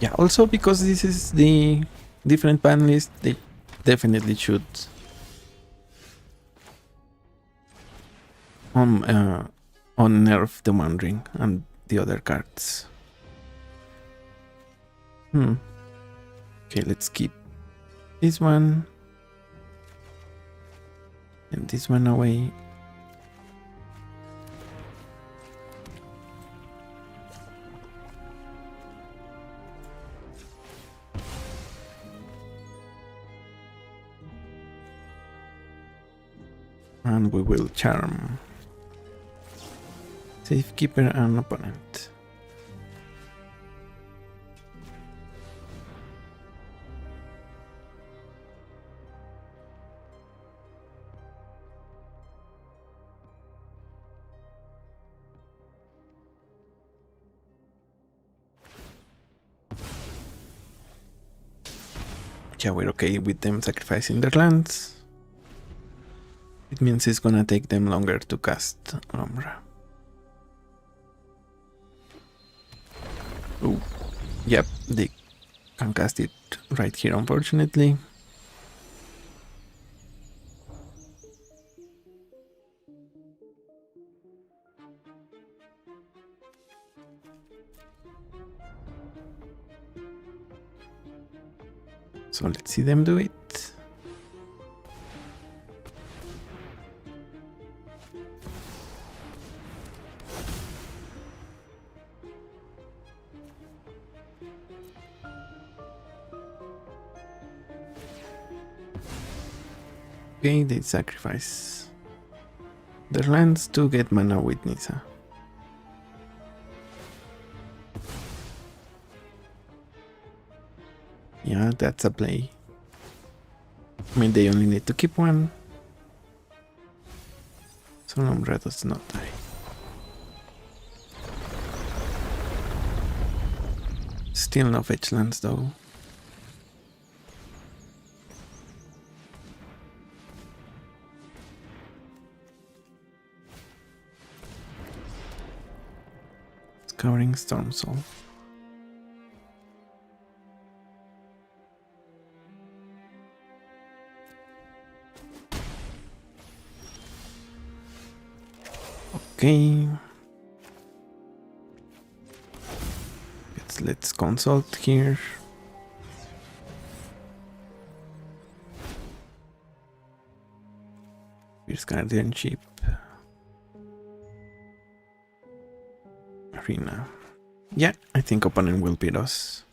[SPEAKER 1] yeah, also because this is the different ban list, they definitely should on nerf the Wandering and the other cards. Okay, let's keep this one and this one away. And we will charm Safekeeper and opponent. Yeah, we're okay with them sacrificing their lands. It means it's gonna take them longer to cast Umbra. Oh, yep, they can cast it right here, unfortunately. So let's see them do it. Okay, they sacrifice their lands to get mana with Nisa. Yeah, that's a play. I mean, they only need to keep one. So Umbra does not die. Still no fetch lands though. Covering Storm Soul. Okay. Let's consult here. Here's Guardianship. Arena. Yeah, I think opponent will beat us.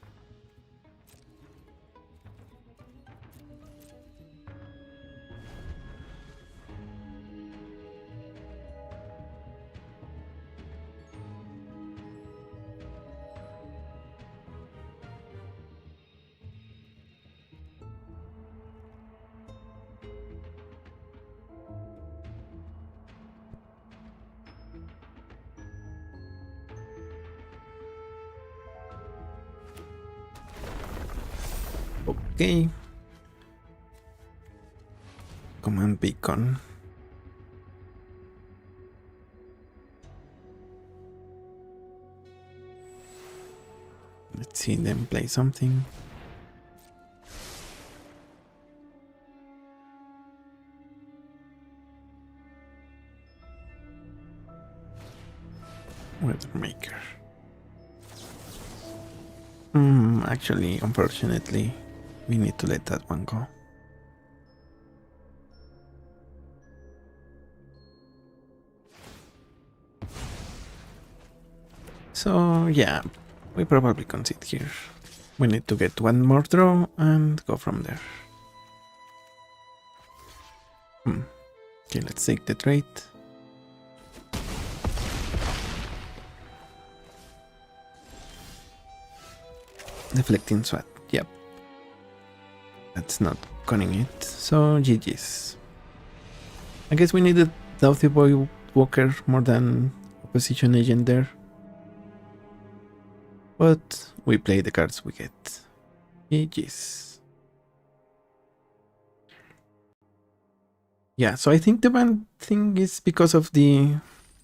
[SPEAKER 1] Okay. Command beacon. Let's see them play something. Weathermaker. Actually, unfortunately, we need to let that one go. So yeah, we probably concede here. We need to get one more draw and go from there. Okay, let's take the trade. Deflecting SWAT, yep. That's not cunning it, so GG's. I guess we needed Doughty Boy Walker more than Opposition Agent there. But we play the cards we get. GG's. Yeah, so I think the ban thing is because of the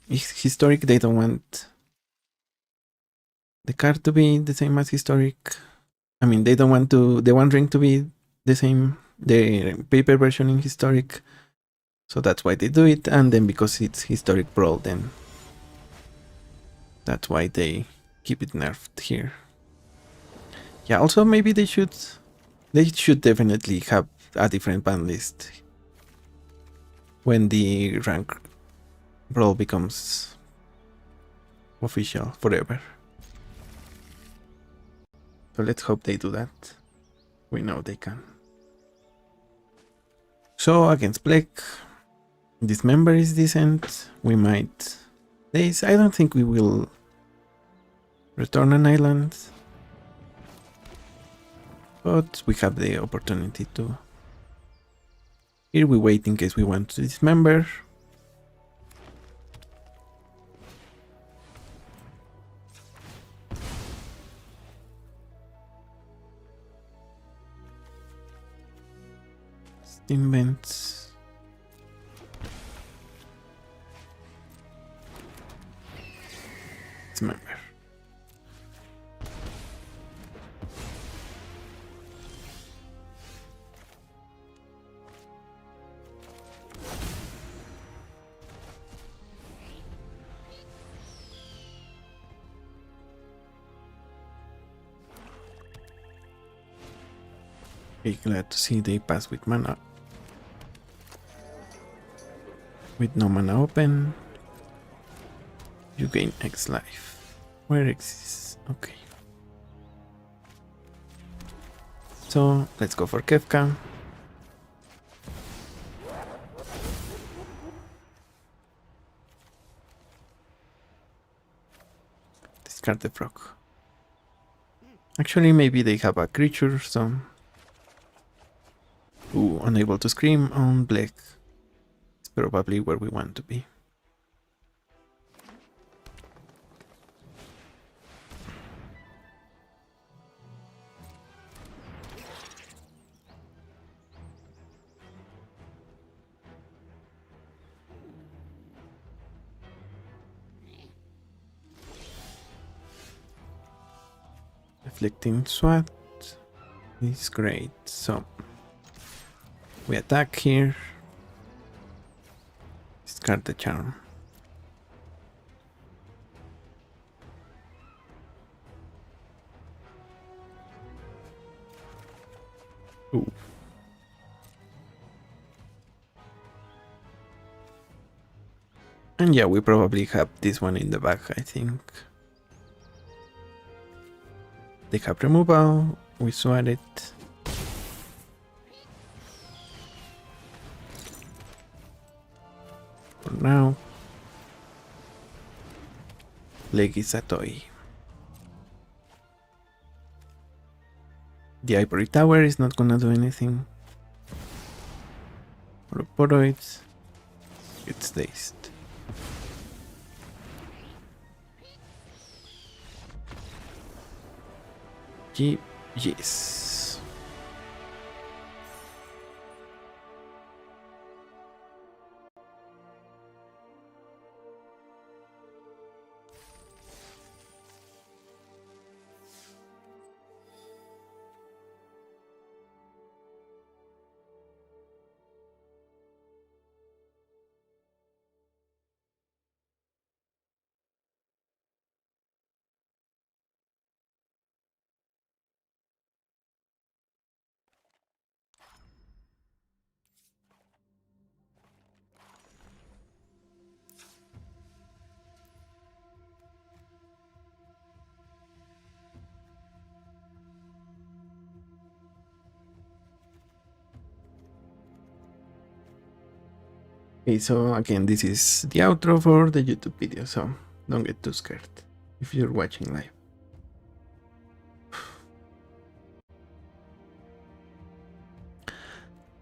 [SPEAKER 1] historic. They don't want the card to be the same as historic. I mean, they don't want the One Ring to be the same, the paper version in historic. So that's why they do it. And then because it's historic Brawl, then that's why they keep it nerfed here. Yeah, also maybe they should definitely have a different ban list when the rank Brawl becomes official forever. So let's hope they do that. We know they can. So against Black, Dismember is decent. We might... I don't think we will return an island. But we have the opportunity to... Here we wait in case we want to Dismember. Invents. member. Okay, glad to see they pass with mana. With no mana open, you gain X life. Where X is? Okay. So let's go for Kefka. Discard the frog. Actually, maybe they have a creature, so... Ooh, unable to scream on black. It's probably where we want to be. Reflecting SWAT is great, so we attack here. Discard the charm. Ooh. And yeah, we probably have this one in the back, I think. They have removal, we swat it. For now, leg is a toy. The ivory tower is not gonna do anything. Poroids gets dazed. Yes. Okay, so again, this is the outro for the YouTube video, so don't get too scared if you're watching live.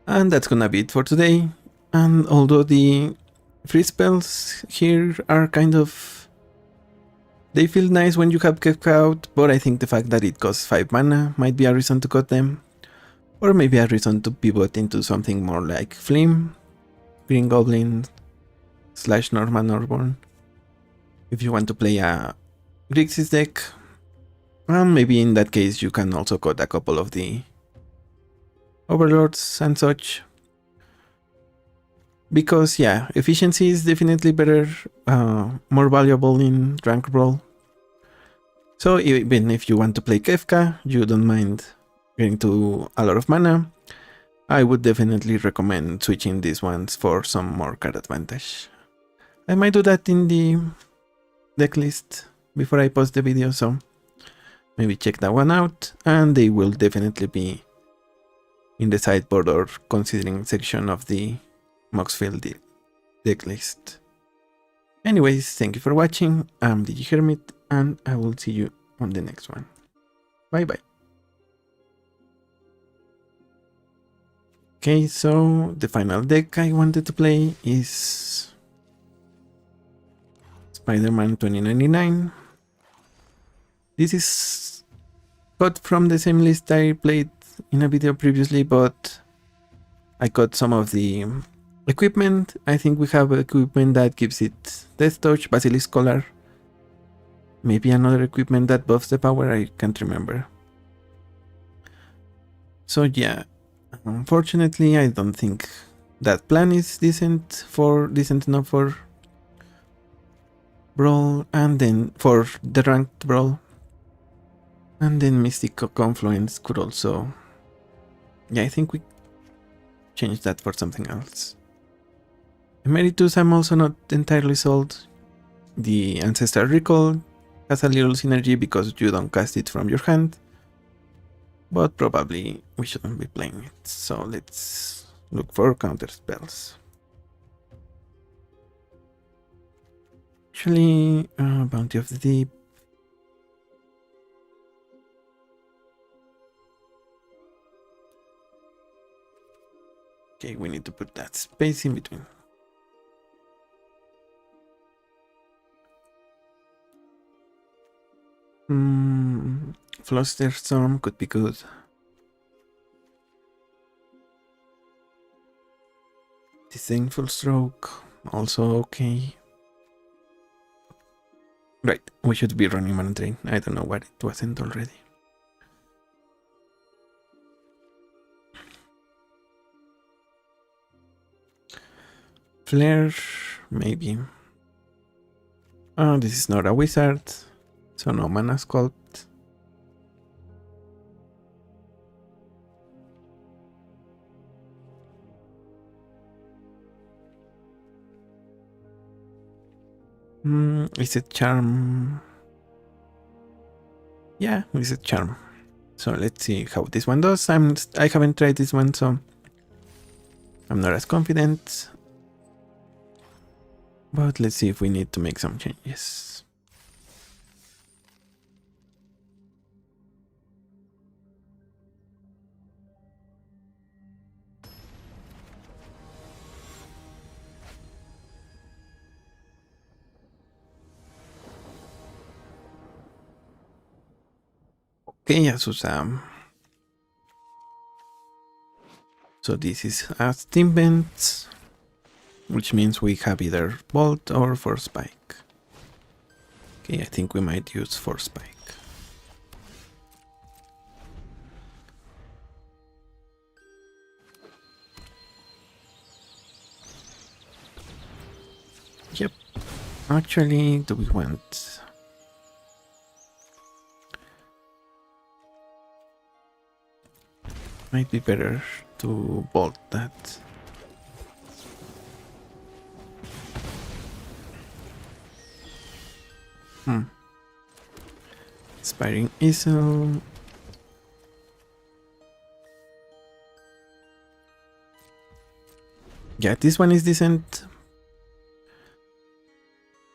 [SPEAKER 1] And that's gonna be it for today. And although the free spells here are kind of... They feel nice when you have Kefka out, but I think the fact that it costs 5 mana might be a reason to cut them. Or maybe a reason to pivot into something more like Flame, Green Goblin / Norman Norborn. If you want to play a Grixis deck, maybe in that case you can also cut a couple of the Overlords and such. Because yeah, efficiency is definitely better, more valuable in ranked Brawl. So even if you want to play Kefka, you don't mind getting to a lot of mana, I would definitely recommend switching these ones for some more card advantage. I might do that in the deck list before I post the video, so maybe check that one out, and they will definitely be in the sideboard or considering section of the Moxfield deck list. Anyways, thank you for watching. I'm the Hermit, and I will see you on the next one. Bye bye. Okay, so the final deck I wanted to play is Spider-Man 2099. This is cut from the same list I played in a video previously, but I got some of the equipment. I think we have equipment that gives it Death Touch, Basilisk Collar, Maybe another equipment that buffs the power, I can't remember. So yeah, unfortunately I don't think that plan is decent enough for Brawl, and then for the ranked Brawl. And then Mystic Confluence could also... Yeah, I think we change that for something else. Emeritus I'm also not entirely sold. The Ancestral Recall has a little synergy because you don't cast it from your hand. But probably we shouldn't be playing it. So let's look for counter spells. Actually, Bounty of the Deep. Okay, we need to put that space in between. Flusterstorm could be good. Disdainful Stroke, also okay. Right, we should be running Mana Drain. I don't know why it wasn't already. Flare, maybe. Oh, this is not a wizard, so no Mana Sculpt. Is it Charm? Yeah, it's a Charm. So let's see how this one does. I haven't tried this one, so I'm not as confident. But let's see if we need to make some changes. Okay, Azusa. So this is a Steam Vent, which means we have either Bolt or Force Spike. Okay, I think we might use Force Spike. Yep. Actually, do we want... Might be better to bolt that. Inspiring Easel. Yeah, this one is decent.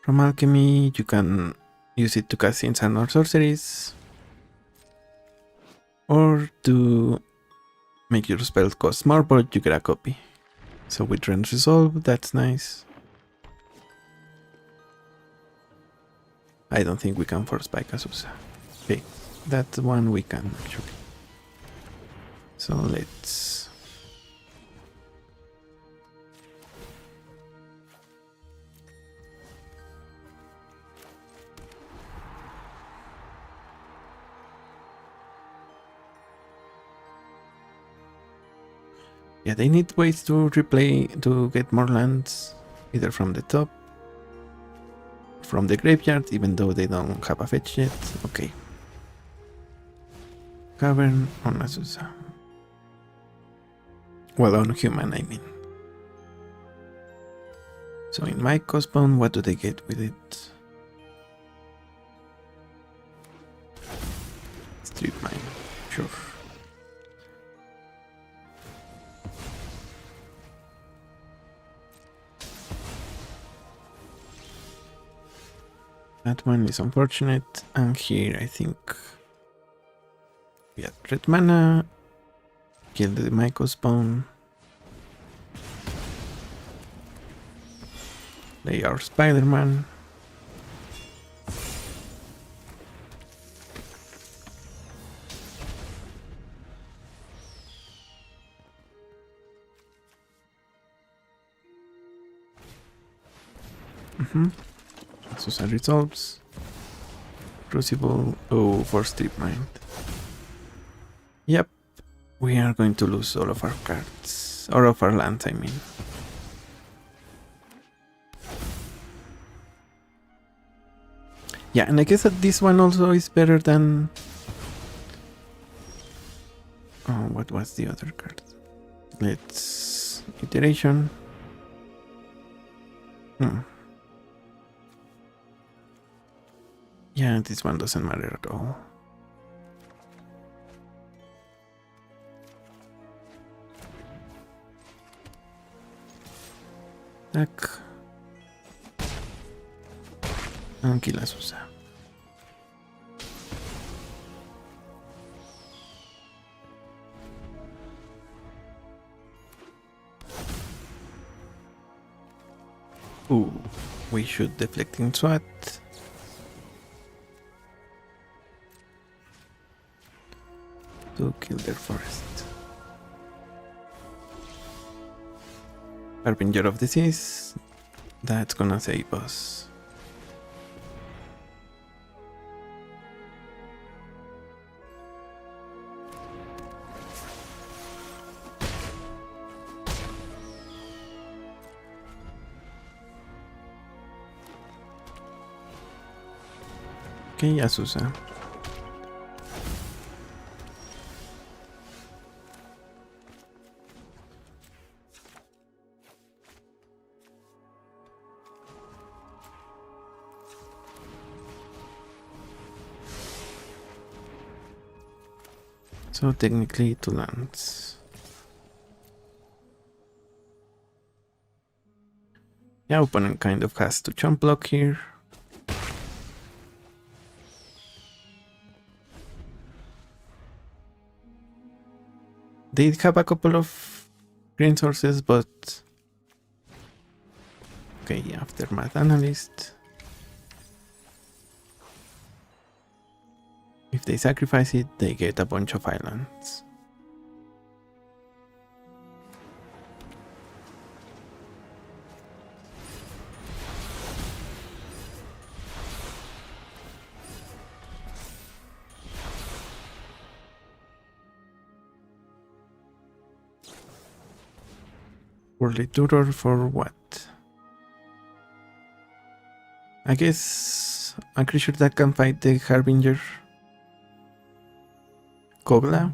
[SPEAKER 1] From Alchemy, you can use it to cast instant or sorceries. Or to make your spells cost more, but you get a copy. So with Rend Resolve, that's nice. I don't think we can force Spike Azusa. Okay, that one we can actually. So let's... Yeah, they need ways to replay, to get more lands, either from the top, from the graveyard, even though they don't have a fetch yet. Okay. Cavern on Azusa. Well, on human, I mean. So in my Cospawn, what do they get with it? Strip mine, sure. That one is unfortunate, and here I think we had red mana, kill the Myco spawn. They are Spider-Man. Azusa resolves. Crucible. Oh, for Strip Mind. Yep. We are going to lose all of our cards. All of our lands, I mean. Yeah, and I guess that this one also is better than... Oh, what was the other card? Let's... Iteration. Yeah, this one doesn't matter at all. Tac. Aquí las usa. Ooh, we should deflecting SWAT. To kill their forest. Harbinger of Disease. That's gonna save us. Okay, Azusa. So technically 2 lands. Yeah, opponent kind of has to chump block here. They have a couple of green sources, but... Okay, Aftermath Analyst. If they sacrifice it, they get a bunch of islands. Worldly Tutor for what? I guess a creature that can fight the Harbinger. Kogla?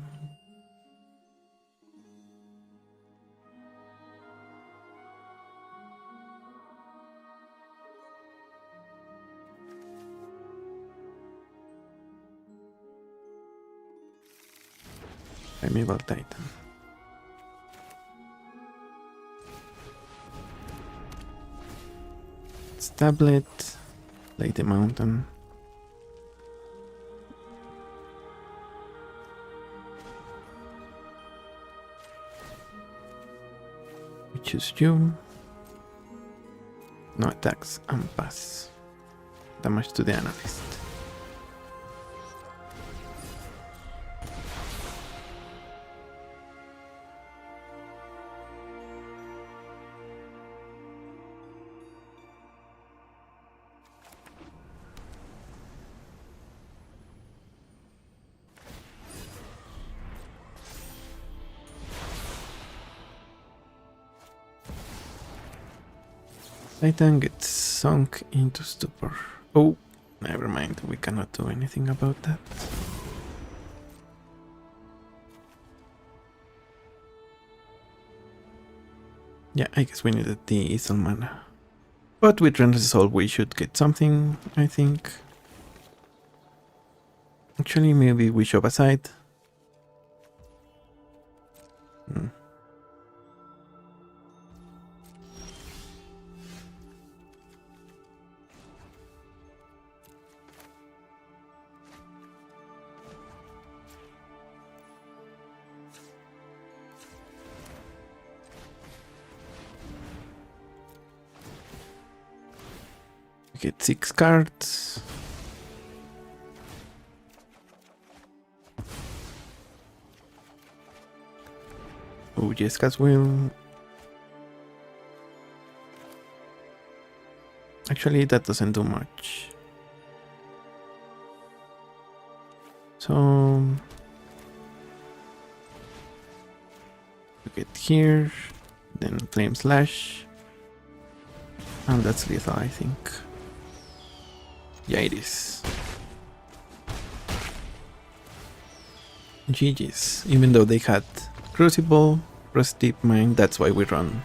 [SPEAKER 1] Primeval Titan. Tablet, play the mountain. We choose you. No attacks and pass. Damage to the analyst. Titan gets sunk into stupor. Oh, never mind. We cannot do anything about that. Yeah, I guess we needed the Isle mana. But with Rend Resolve we should get something, I think. Actually, maybe we shove aside. Get 6 cards. Oh, Jessica's Will. Actually, that doesn't do much. So we get here, then Flame Slash, and that's lethal, I think. Yeah, it is. GG's. Even though they had Crucible, Rust Deep Mine, that's why we run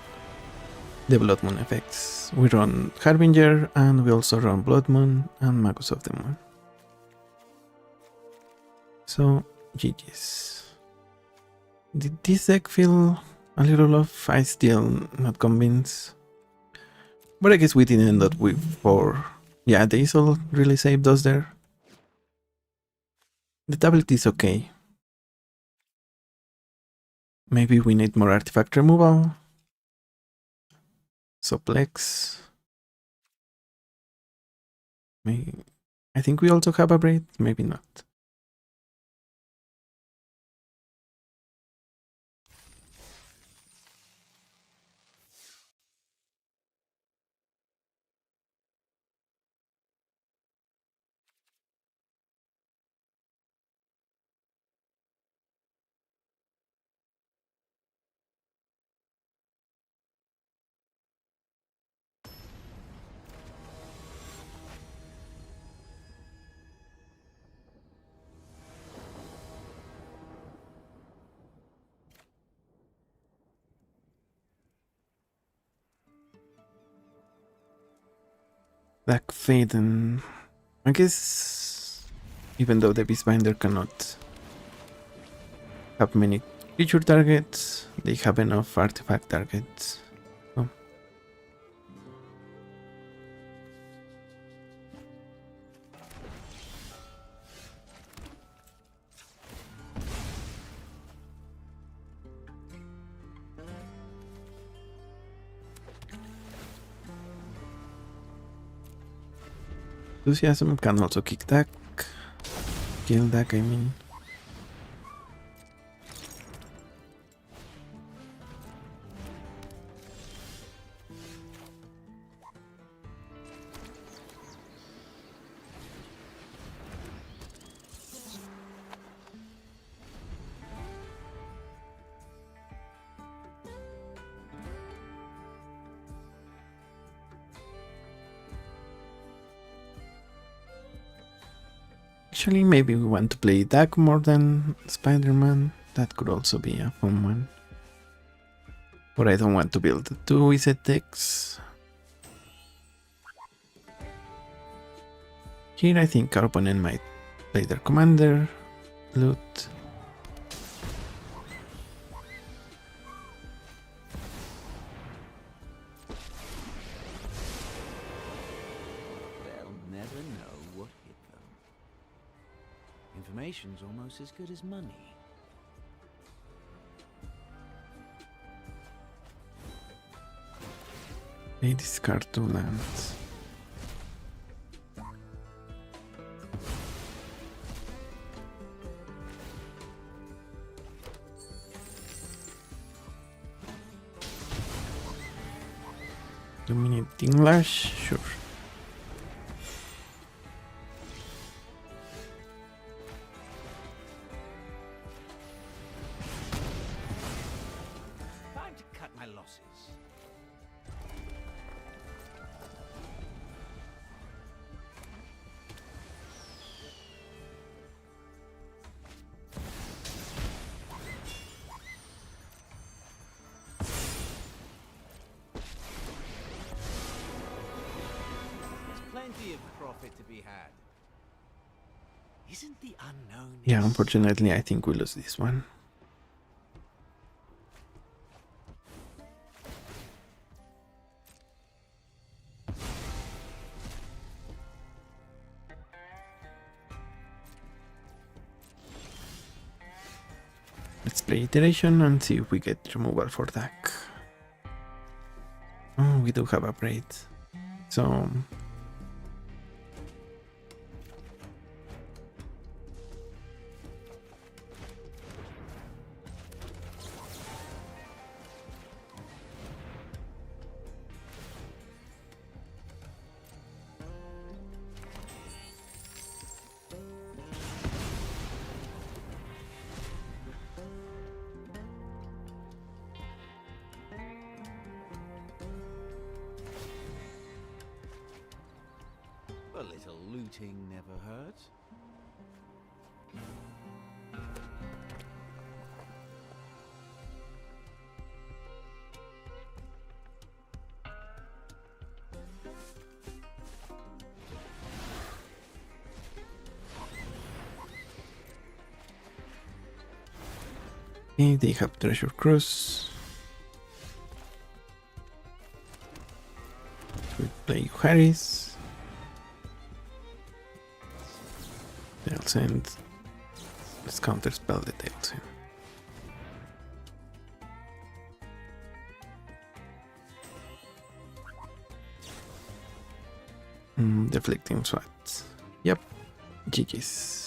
[SPEAKER 1] the Blood Moon effects. We run Harbinger, and we also run Blood Moon and Magus of the Moon. So, GG's. Did this deck feel a little off? I still not convinced. But I guess we didn't end up with 4. Yeah, the Isol really saved us there. The tablet is okay. Maybe we need more artifact removal. Suplex. Maybe. I think we also have a braid, maybe not. Black Faden. I guess even though the Beastbinder cannot have many creature targets, they have enough artifact targets. So. Enthusiasm can also kick that. Kill that, I mean. Actually, maybe we want to play Dak more than Spider-Man. That could also be a fun one. But I don't want to build 2 Wizard decks. Here I think our opponent might play their commander, loot.
[SPEAKER 6] They'll never know what hit them. Information's almost as good as money.
[SPEAKER 1] They discard 2 lands. Dominating Lash, sure.
[SPEAKER 6] Time to cut my losses. Plenty of profit to be had. Isn't the unknown?
[SPEAKER 1] Yeah, unfortunately, I think we lose this one. Let's play iteration and see if we get removal for Dak. Oh, we do have a braid. So
[SPEAKER 6] little looting never hurts.
[SPEAKER 1] Okay, they have treasure cruise. We play Harris. They'll send. Let's counter spell the they'll send. Deflecting swats. Yep. GG's.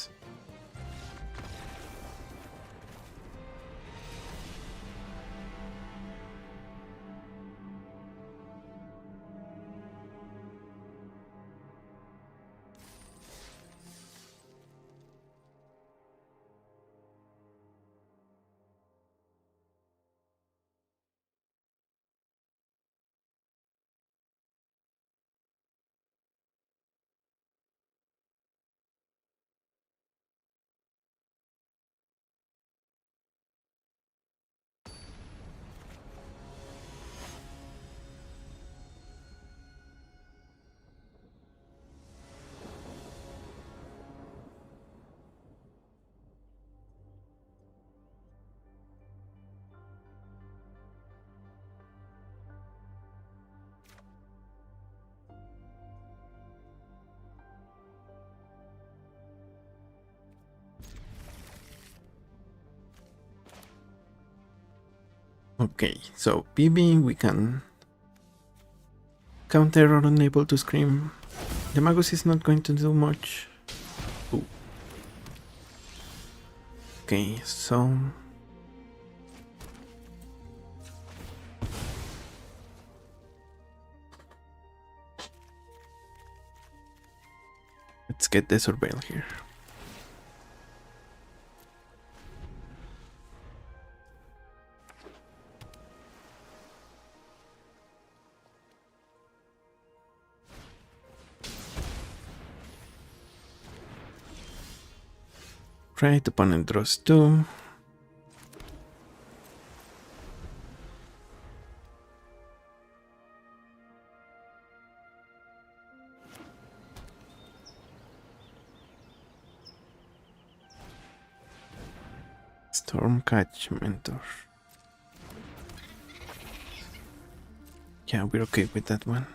[SPEAKER 1] Okay, so PB we can counter or unable to scream. The Magus is not going to do much. Ooh. Okay, so let's get the surveil here. Right, opponent draws 2. Stormcatch Mentor. Yeah, we're okay with that one.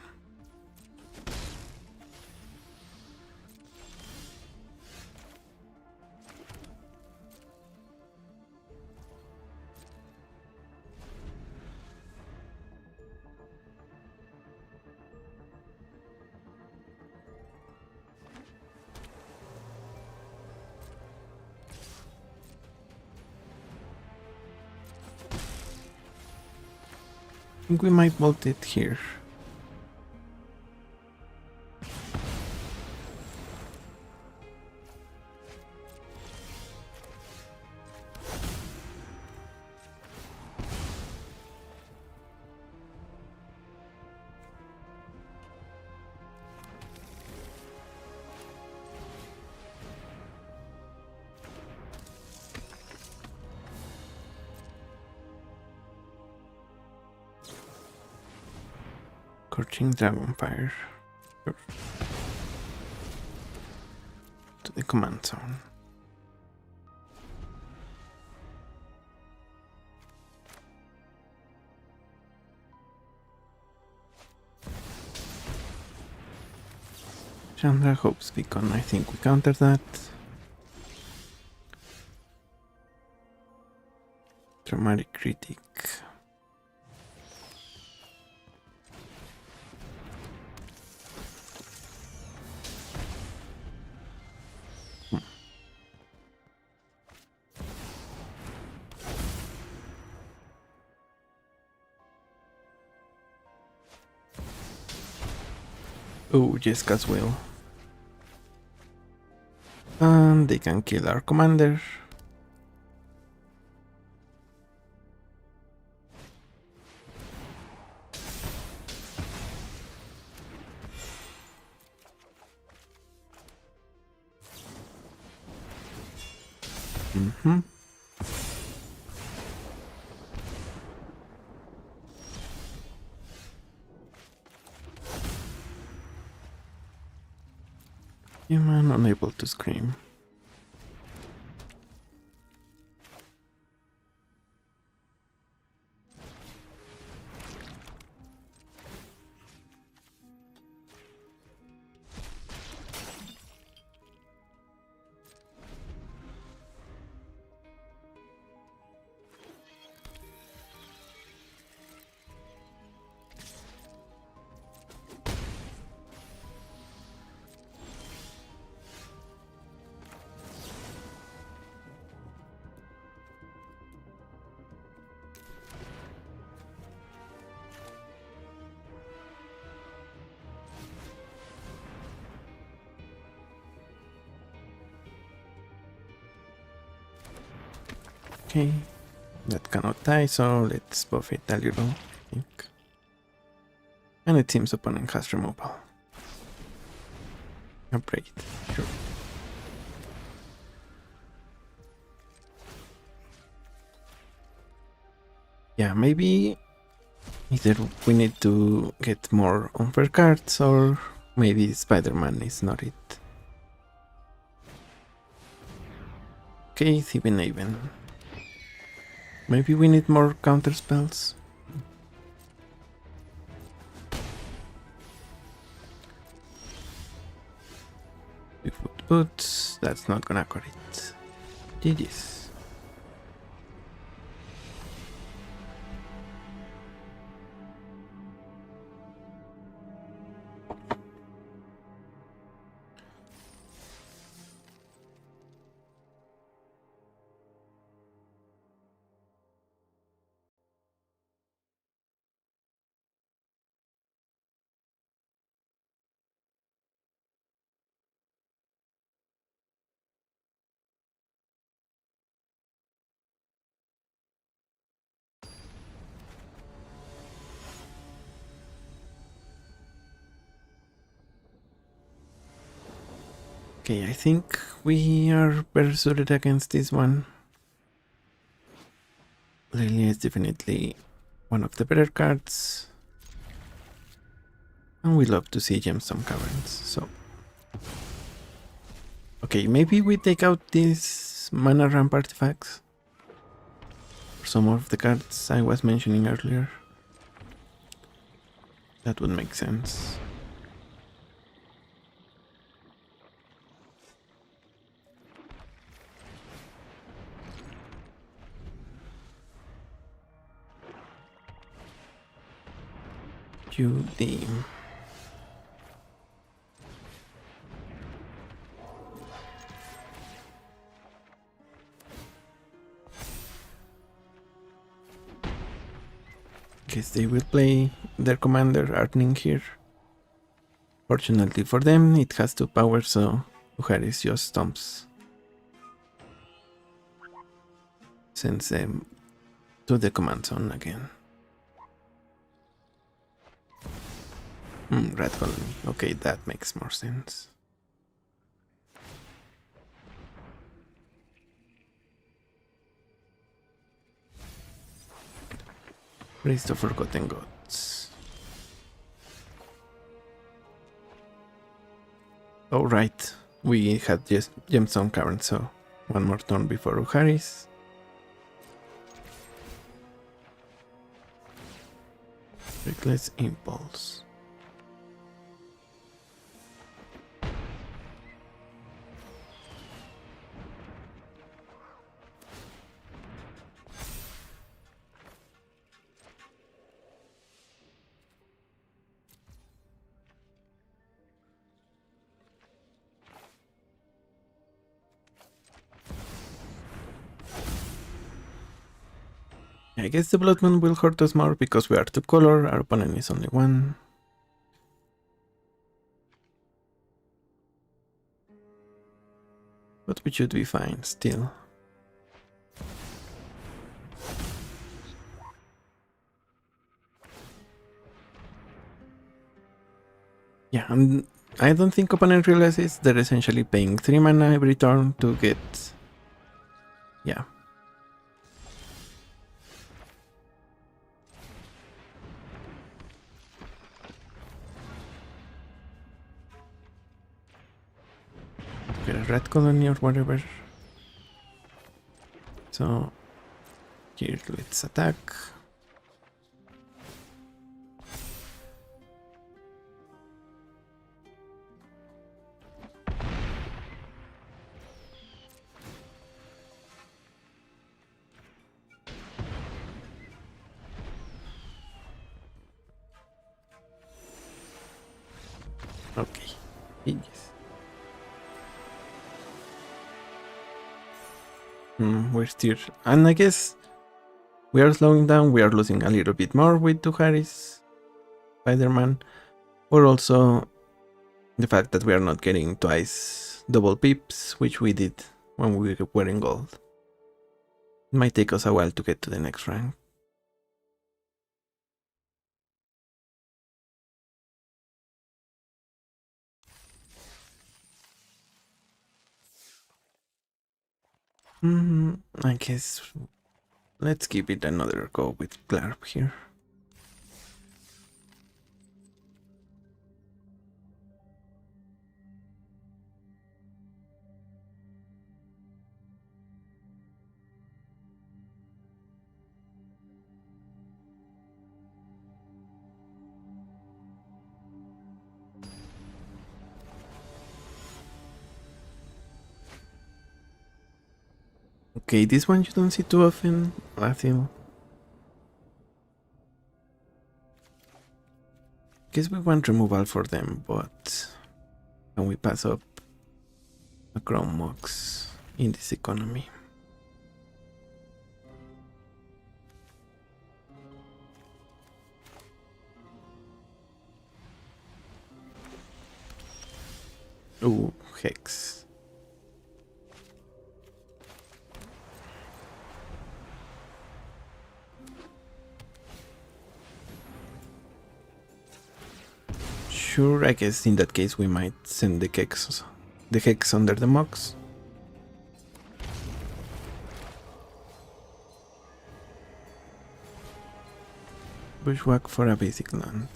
[SPEAKER 1] I think we might vault it here. Scorching Dragonfire. Sure. To the command zone. Chandra Hope's Beacon, I think we counter that. Dramatic Critic. Oh, Jessica's will. And they can kill our commander. Mm-hmm. Human unable to scream. Okay, that cannot die, so let's buff it a little, I think. And it seems opponent has removal. Upgrade, sure. Yeah, maybe either we need to get more unfair cards or maybe Spider-Man is not it. Okay, Thieving Haven. Maybe we need more counter spells. Bigfoot Boots, that's not gonna cut it. GG's. Okay, I think we are better suited against this one. Lilia is definitely one of the better cards. And we love to see Gemstone Caverns, so... Okay, maybe we take out these mana ramp artifacts. For some of the cards I was mentioning earlier. That would make sense. QD. Guess they will play their commander Artning here. Fortunately for them, it has 2 power, so Uharis just stomps. Sends them to the command zone again. Rat colony. Okay, that makes more sense. Priest of Forgotten Gods. Oh right, we had just Gemstone Cavern, so one more turn before Uharis. Reckless Impulse. I guess the Blood Moon will hurt us more because we are 2 color, our opponent is only 1. But we should be fine still. Yeah, and I don't think opponent realizes they're essentially paying 3 mana every turn to get Yeah. Get a red colony or whatever. So here let's attack. Okay. Yes. We're still, and I guess we are slowing down. We are losing a little bit more with Duharis, Spider-Man, or also the fact that we are not getting twice double pips, which we did when we were in gold. It might take us a while to get to the next rank. I guess let's give it another go with Glarb here. Okay, this one you don't see too often, I feel. Guess we want removal for them, but can we pass up a Chrome Mox in this economy? Ooh, Hex. Sure, I guess in that case we might send the Hex under the Mox. Bushwhack for a basic land.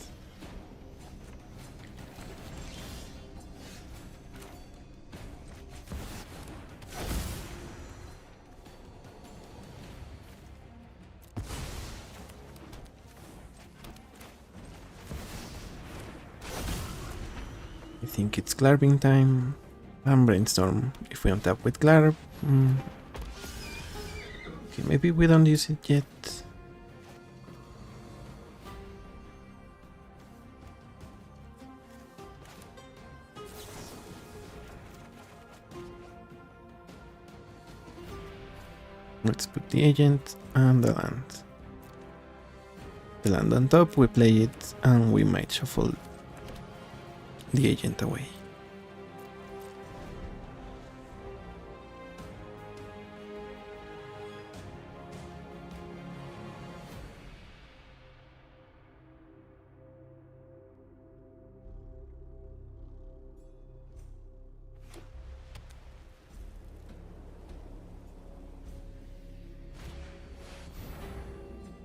[SPEAKER 1] I think it's Glarbing time. And Brainstorm if we untap with Glarb. Okay, maybe we don't use it yet. Let's put the agent and the land. The land on top, we play it, and we might shuffle the agent away.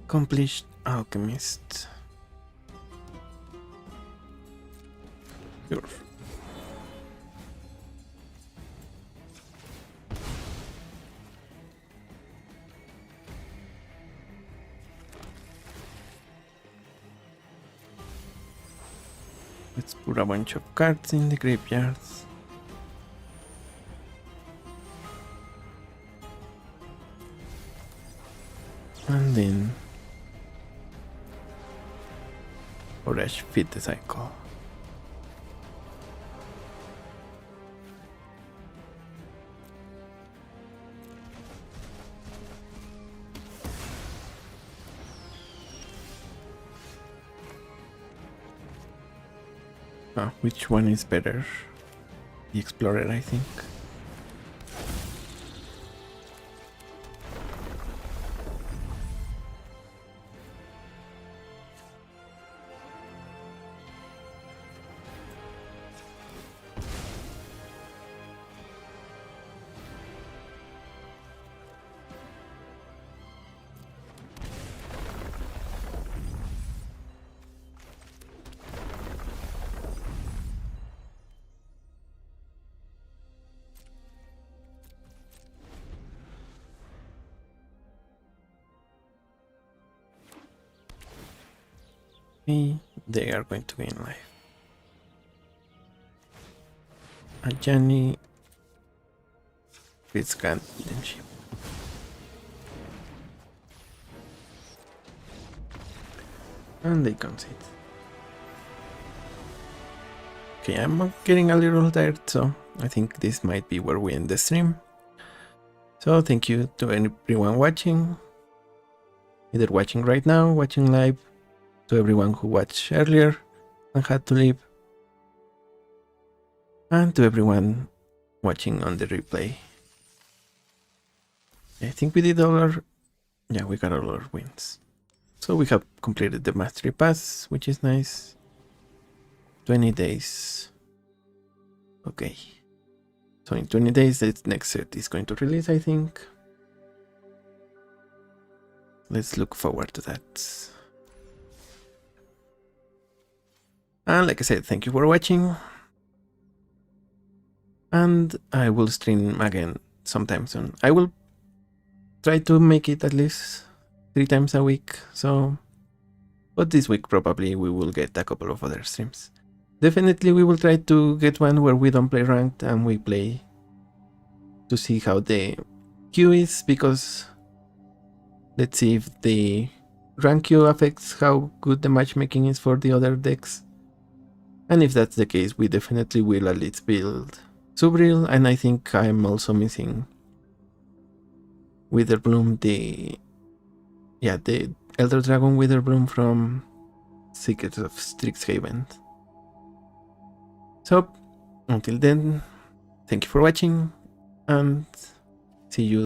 [SPEAKER 1] Accomplished Alchemist. Sure. Let's put a bunch of cards in the graveyards. And then Orange fit the cycle. Which one is better? The Explorer, I think. Okay, they are going to be in life. Ajani Fitzcan leadership. And they concede. Okay, I'm getting a little tired, so I think this might be where we end the stream. So thank you to everyone watching, either watching right now, watching live, to everyone who watched earlier and had to leave, and to everyone watching on the replay. I think we did all our... yeah, we got all our wins. So we have completed the Mastery Pass, which is nice. 20 days. Okay. So in 20 days, the next set is going to release, I think. Let's look forward to that. And like I said, thank you for watching. And I will stream again sometime soon. I will try to make it at least 3 times a week. So, but this week probably we will get a couple of other streams. Definitely we will try to get one where we don't play ranked and we play to see how the queue is, because let's see if the rank queue affects how good the matchmaking is for the other decks. And if that's the case, we definitely will at least build Subril, and I think I'm also missing Witherbloom, the Elder Dragon Witherbloom from Secrets of Strixhaven. So, until then, thank you for watching, and see you